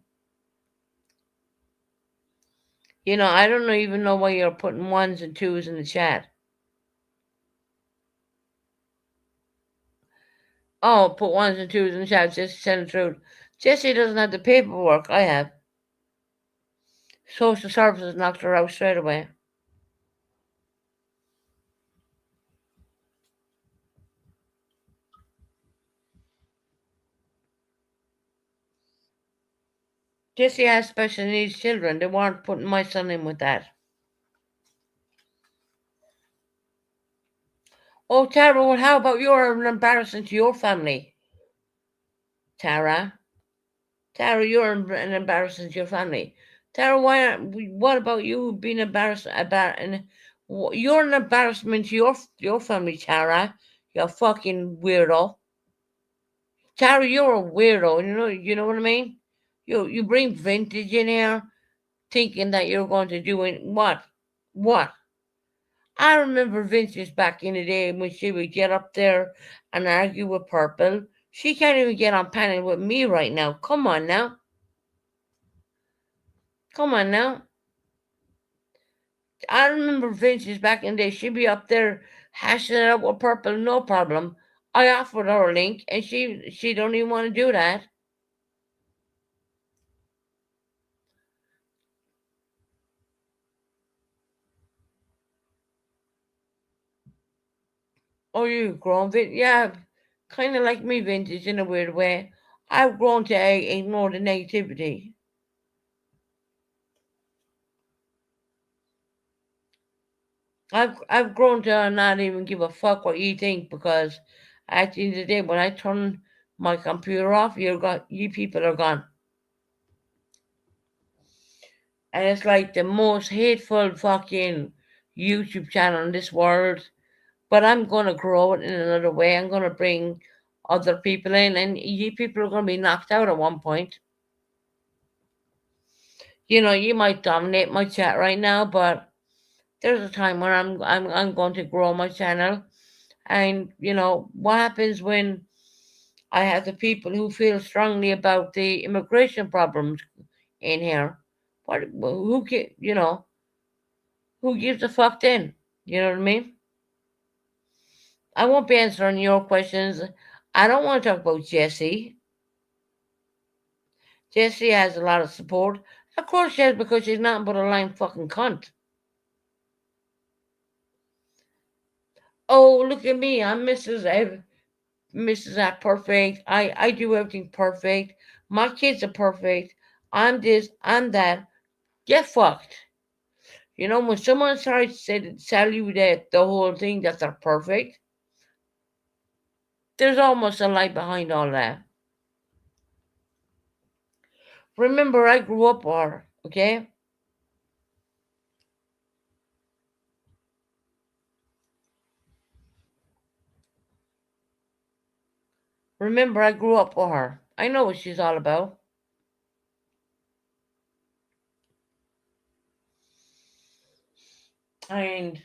I don't even know why you're putting 1s and 2s in the chat. Oh, put 1s and 2s in the chat just to tell the truth. Jessie doesn't have the paperwork I have. Social services knocked her out straight away. Jessie has special needs children. They weren't putting my son in with that. Oh, Tara, well, how about you're an embarrassment to your family? Tara, you're an embarrassment to your family. Tara, what about you being embarrassed about? And you're an embarrassment to your family, Tara. You fucking weirdo. Tara, you're a weirdo. You know what I mean. You bring vintage in here, thinking that you're going to do it. What? What? I remember Vintage back in the day when she would get up there and argue with Purple. She can't even get on panel with me right now. Come on now. Come on now. I remember Vintage back in the day. She'd be up there hashing it out with Purple, no problem. I offered her a link and she don't even want to do that. Oh, you've grown, yeah, kind of like me, Vintage, in a weird way. I've grown to ignore the negativity. I've grown to not even give a fuck what you think, because at the end of the day, when I turn my computer off, you people are gone. And it's like the most hateful fucking YouTube channel in this world. But I'm gonna grow it in another way. I'm gonna bring other people in, and you people are gonna be knocked out at one point. You might dominate my chat right now, but there's a time when I'm going to grow my channel. And what happens when I have the people who feel strongly about the immigration problems in here? Who who gives a fuck then? You know what I mean? I won't be answering your questions. I don't want to talk about Jessie. Jessie has a lot of support. Of course she has, because she's nothing but a lying fucking cunt. Oh, look at me. I'm Mrs. Perfect. I do everything perfect. My kids are perfect. I'm this, I'm that. Get fucked. When someone starts to tell you that the whole thing that they're perfect, there's almost a lie behind all that. Remember, I grew up with her, okay? Remember, I grew up with her. I know what she's all about. And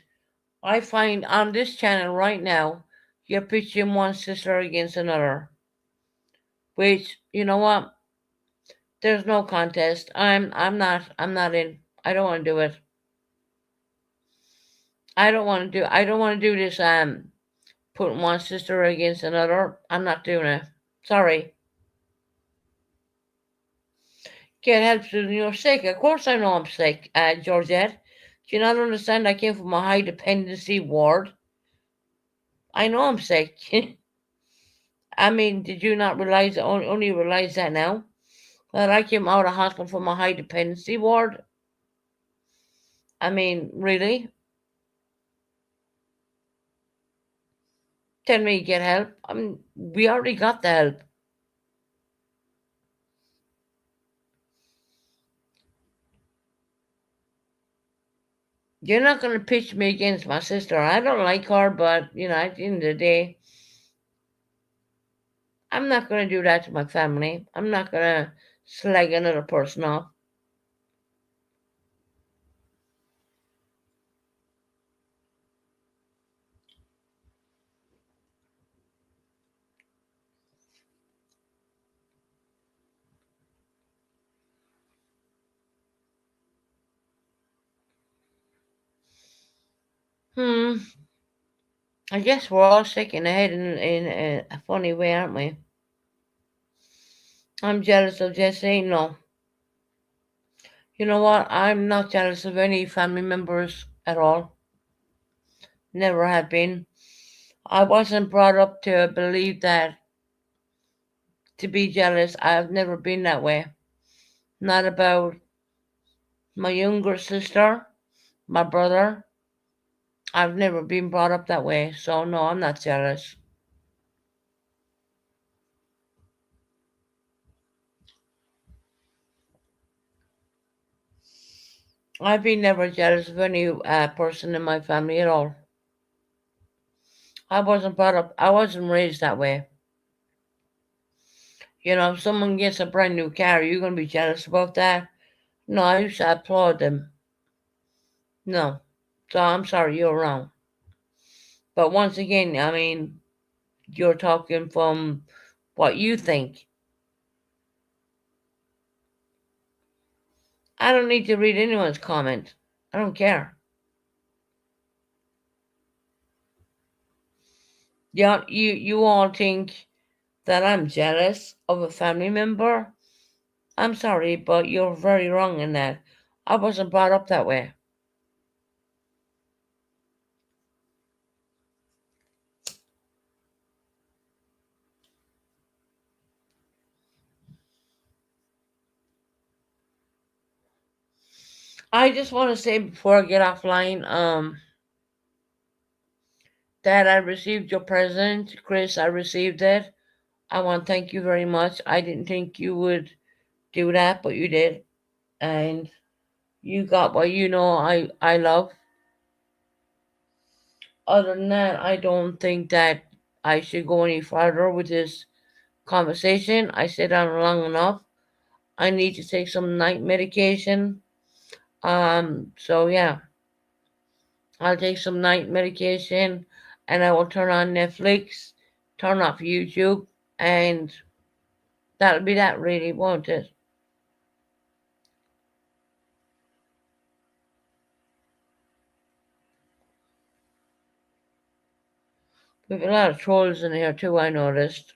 I find on this channel right now, you're pitching one sister against another. Which, you know what? There's no contest. I'm not in. I don't want to do it. I don't want to do this putting one sister against another. I'm not doing it. Sorry. Get help, Susan. You're sick. Of course I know I'm sick, Georgette. Do you not understand? I came from a high dependency ward. I know I'm sick. I mean, did you not realize, only realize that now? That I came out of hospital from a high dependency ward? I mean, really? Tell me, get help. I mean, we already got the help. You're not going to pitch me against my sister. I don't like her, but, at the end of the day, I'm not going to do that to my family. I'm not going to slag another person off. I guess we're all sick in the head in a funny way, aren't we? I'm jealous of Jesse. No. You know what? I'm not jealous of any family members at all. Never have been. I wasn't brought up to believe that, to be jealous. I've never been that way. not about my younger sister, my brother. I've never been brought up that way, so no, I'm not jealous. I've been never jealous of any person in my family at all. I wasn't brought up, I wasn't raised that way. You know, if someone gets a brand new car, you're going to be jealous about that? No, I used to applaud them. No. So I'm sorry, you're wrong. But once again, I mean, you're talking from what you think. I don't need to read anyone's comment. I don't care. Yeah, you all think that I'm jealous of a family member? I'm sorry, but you're very wrong in that. I wasn't brought up that way. I just want to say before I get offline, that I received your present, Chris. I received it. I want to thank you very much. I didn't think you would do that, but you did, and you got what you know I love. Other than that, I don't think that I should go any further with this conversation. I sat down long enough. I need to take some night medication. So yeah, I'll take some night medication and I will turn on Netflix, turn off YouTube, and that'll be that really, won't it? We've a lot of trolls in here too, I noticed.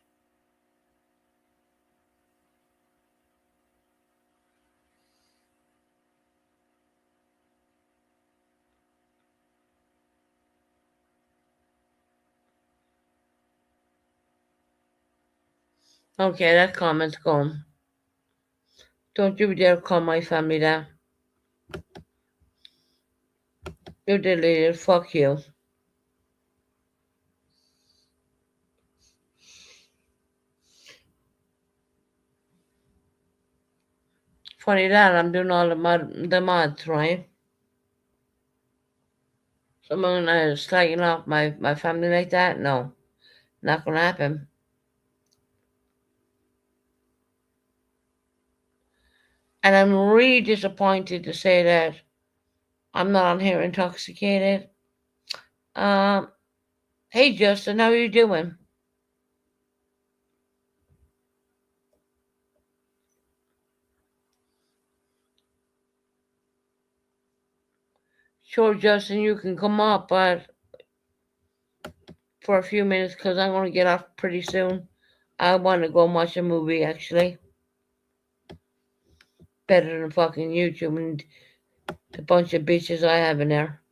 Okay, that comment's gone. Don't you dare call my family that. You deleted, fuck you. Funny that I'm doing all the mods, right? Someone is slagging off my family like that? No, not gonna happen. And I'm really disappointed to say that I'm not on here intoxicated. Hey Justin, how are you doing? Sure, Justin, you can come up, but for a few minutes because I'm going to get off pretty soon. I want to go and watch a movie, actually. Better than fucking YouTube and the bunch of bitches I have in there.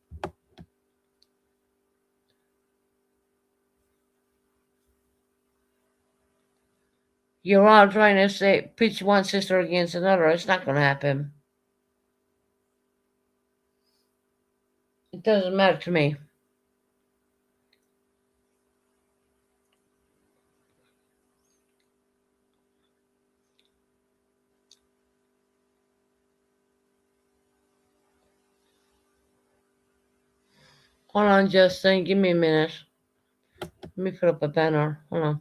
You're all trying to say pitch one sister against another. It's not going to happen. It doesn't matter to me. Hold on, Justin. Give me a minute. Let me put up a banner. Hold on.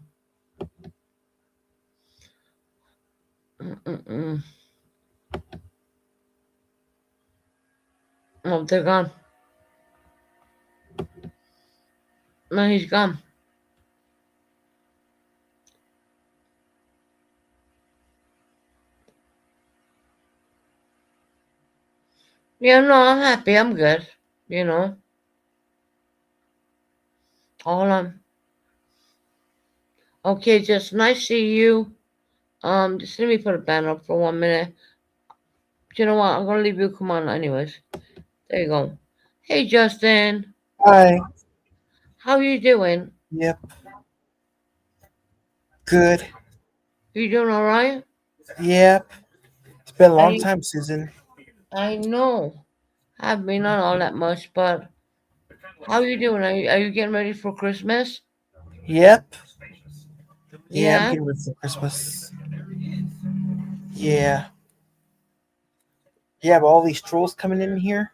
Oh, they're gone. No, he's gone. Yeah, no, I'm happy. I'm good. You know. Hold on. Okay, just nice to see you. Just let me put a banner up for 1 minute. You know what? I'm gonna leave you. Come on, anyways. There you go. Hey, Justin. Hi. How you doing? Yep. Good. You doing all right? Yep. It's been a long I time, Susan. I know. I've been on all that much, but how you doing? Are you getting ready for Christmas? Yep. Yeah, I'm Yeah, getting ready for Christmas. Yeah. You have all these trolls coming in here?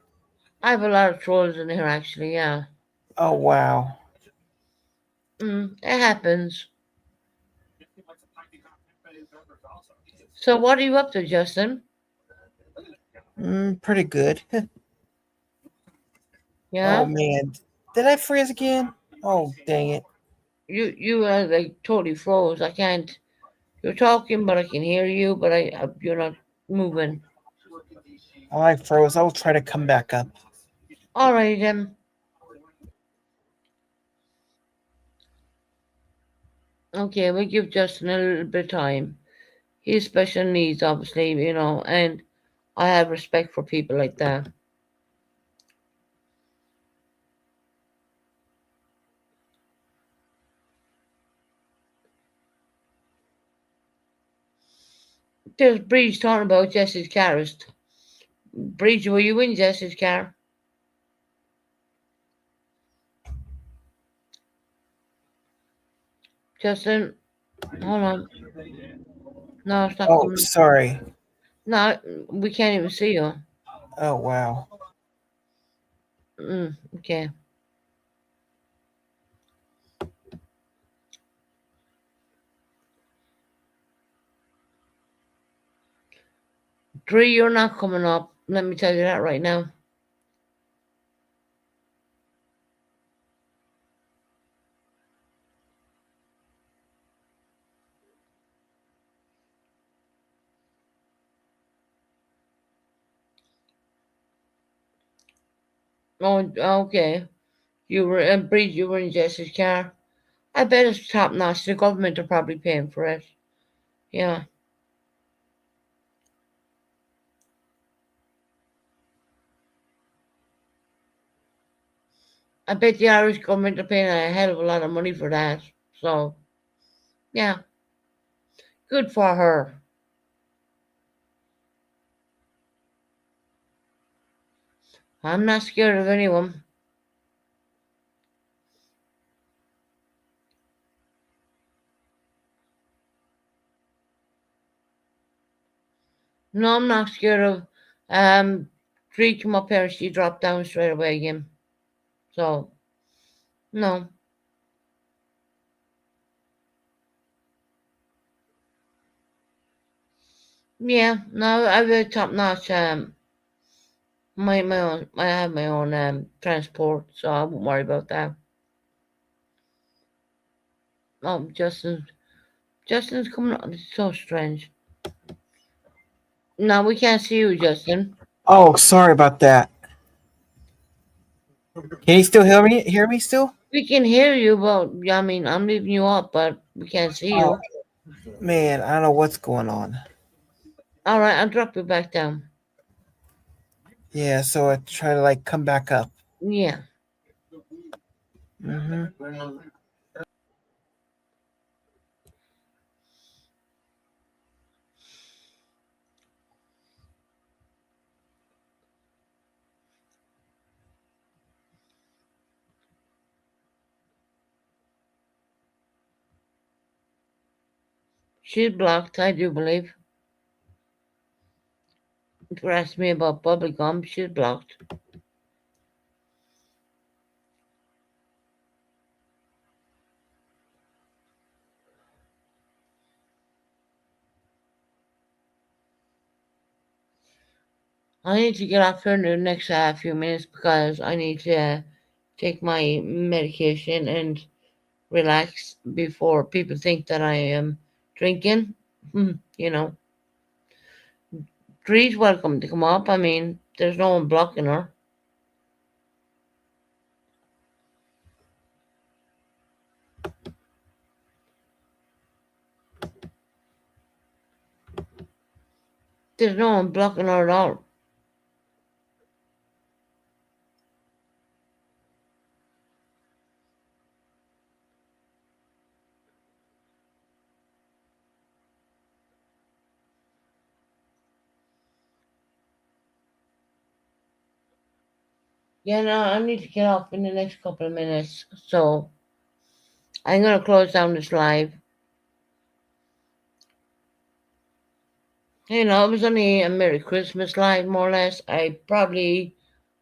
I have a lot of trolls in here actually. Yeah, Oh, wow. it happens. So what are you up to, Justin? Pretty good. Oh, Yeah, man. Did I freeze again? Oh, dang it. you are like totally froze. I can't. You're talking, but I can hear you, but you're not moving. Oh, I froze. I'll try to come back up. All right then. Okay, we give Justin a little bit of time. He's special needs, obviously, and I have respect for people like that. There's Breeze talking about Jesse's car. Breeze, were you in Jesse's car? Justin, hold on. No, it's not Oh, coming. sorry. No, we can't even see you. Oh, wow. Okay. Bree, you're not coming up. Let me tell you that right now. Oh, okay. You were, Bree, you were in Jesse's car. I bet it's top notch. The government are probably paying for it. Yeah. I bet the Irish government are paying a hell of a lot of money for that. So, yeah, good for her. I'm not scared of anyone. No, I'm not scared of. Tree came up here and she dropped down straight away again. So, no. Yeah, no, I have a top notch. My own. I have my own transport, so I won't worry about that. Oh, Justin's coming up. It's so strange. No, we can't see you, Justin. Oh, sorry about that. Can you still hear me? Hear me still? We can hear you, but I mean, I'm leaving you up, but we can't see Oh, you. man, I don't know what's going on. All right, I'll drop you back down. Yeah, so I try to like come back up. Yeah. Mm-hmm. She's blocked, I do believe. If you ask me about bubblegum, she's blocked. I need to get off here in the next few minutes because I need to take my medication and relax before people think that I am drinking. You know, Dree's welcome to come up. I mean, there's no one blocking her. There's no one blocking her at all. Yeah, no, I need to get off in the next couple of minutes. So I'm going to close down this live. It was only a Merry Christmas live, more or less. I probably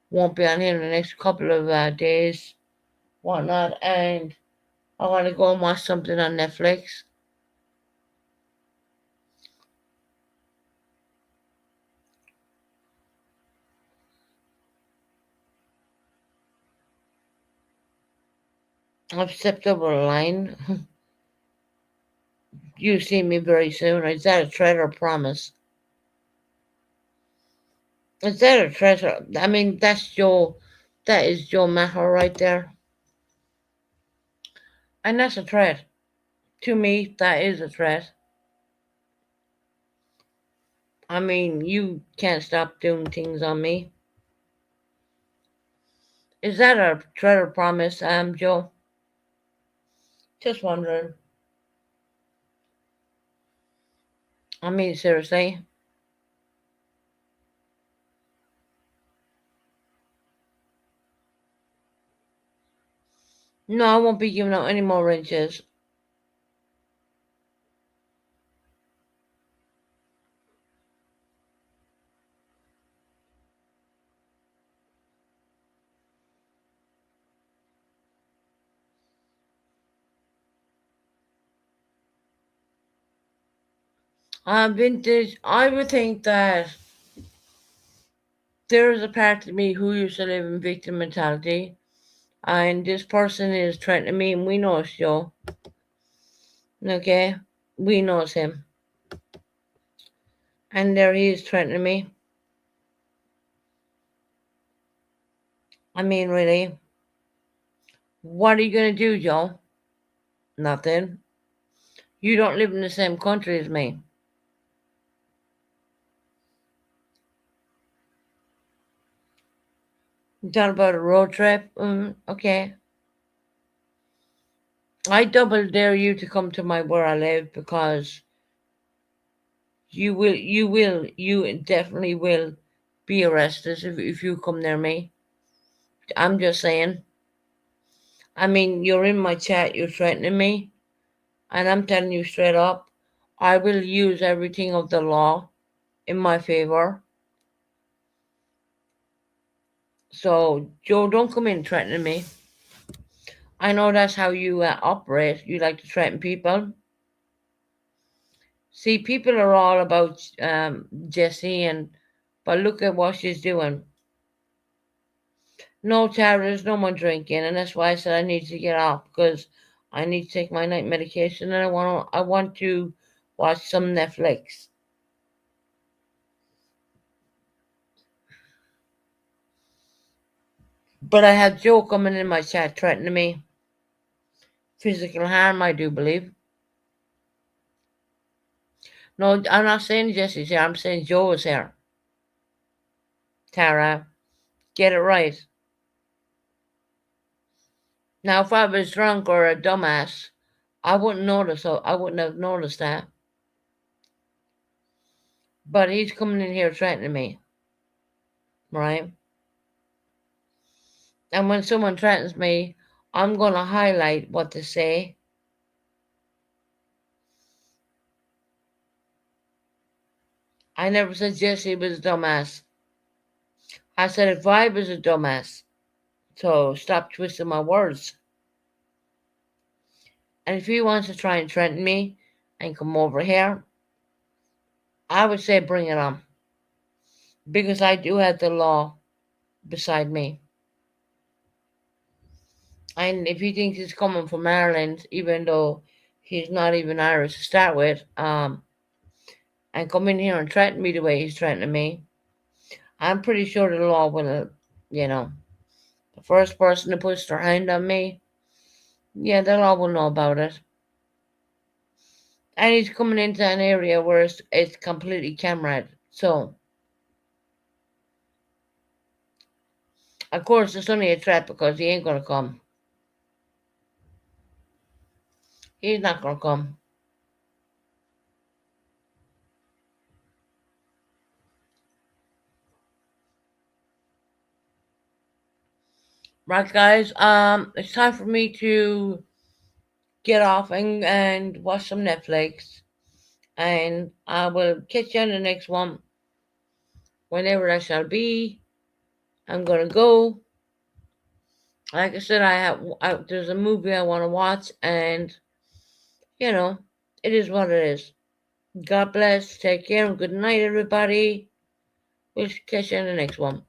won't be on here in the next couple of days, whatnot. And I want to go and watch something on Netflix. I've stepped over a line. You see me very soon. Is that a threat or promise? Is that a threat? I mean, that is Joe Maher right there. And that's a threat. To me, that is a threat. I mean, you can't stop doing things on me. Is that a threat or promise, Joe? Just wondering. I mean, seriously. No, I won't be giving out any more wrenches. Vintage, I would think that there is a part of me who used to live in victim mentality, and this person is threatening me, and we know it's Joe. Okay? We know it's him. And there he is threatening me. I mean, really. What are you going to do, Joe? Nothing. You don't live in the same country as me. You talking about a road trip? Okay. I double dare you to come to where I live, because you definitely will be arrested if you come near me. I'm just saying. I mean, you're in my chat, you're threatening me, and I'm telling you straight up, I will use everything of the law in my favor. So, Joe, don't come in threatening me. I know that's how you operate. You like to threaten people. See, people are all about Jessie, but look at what she's doing. No terrorists, no more drinking, and that's why I said I need to get off, because I need to take my night medication, and I want to watch some Netflix. But I had Joe coming in my chat threatening me. Physical harm, I do believe. No, I'm not saying Jesse's here. I'm saying Joe is here. Tara, get it right. Now, if I was drunk or a dumbass, I wouldn't notice. So I wouldn't have noticed that. But he's coming in here threatening me, right? And when someone threatens me, I'm going to highlight what to say. I never said Jesse was a dumbass. I said if I was a dumbass. So stop twisting my words. And if he wants to try and threaten me and come over here, I would say bring it on. Because I do have the law beside me. And if he thinks he's coming from Ireland, even though he's not even Irish to start with, and come in here and threaten me the way he's threatening me, I'm pretty sure the law will, the first person to puts their hand on me, yeah, the law will know about it. And he's coming into an area where it's completely camered. So, of course, it's only a threat because he ain't going to come. He's not going to come. Right, guys. It's time for me to get off and watch some Netflix. And I will catch you on the next one. Whenever that shall be. I'm gonna go. Like I said, there's a movie I want to watch, and you know, it is what it is. God bless. Take care and good night, everybody. We'll catch you in the next one.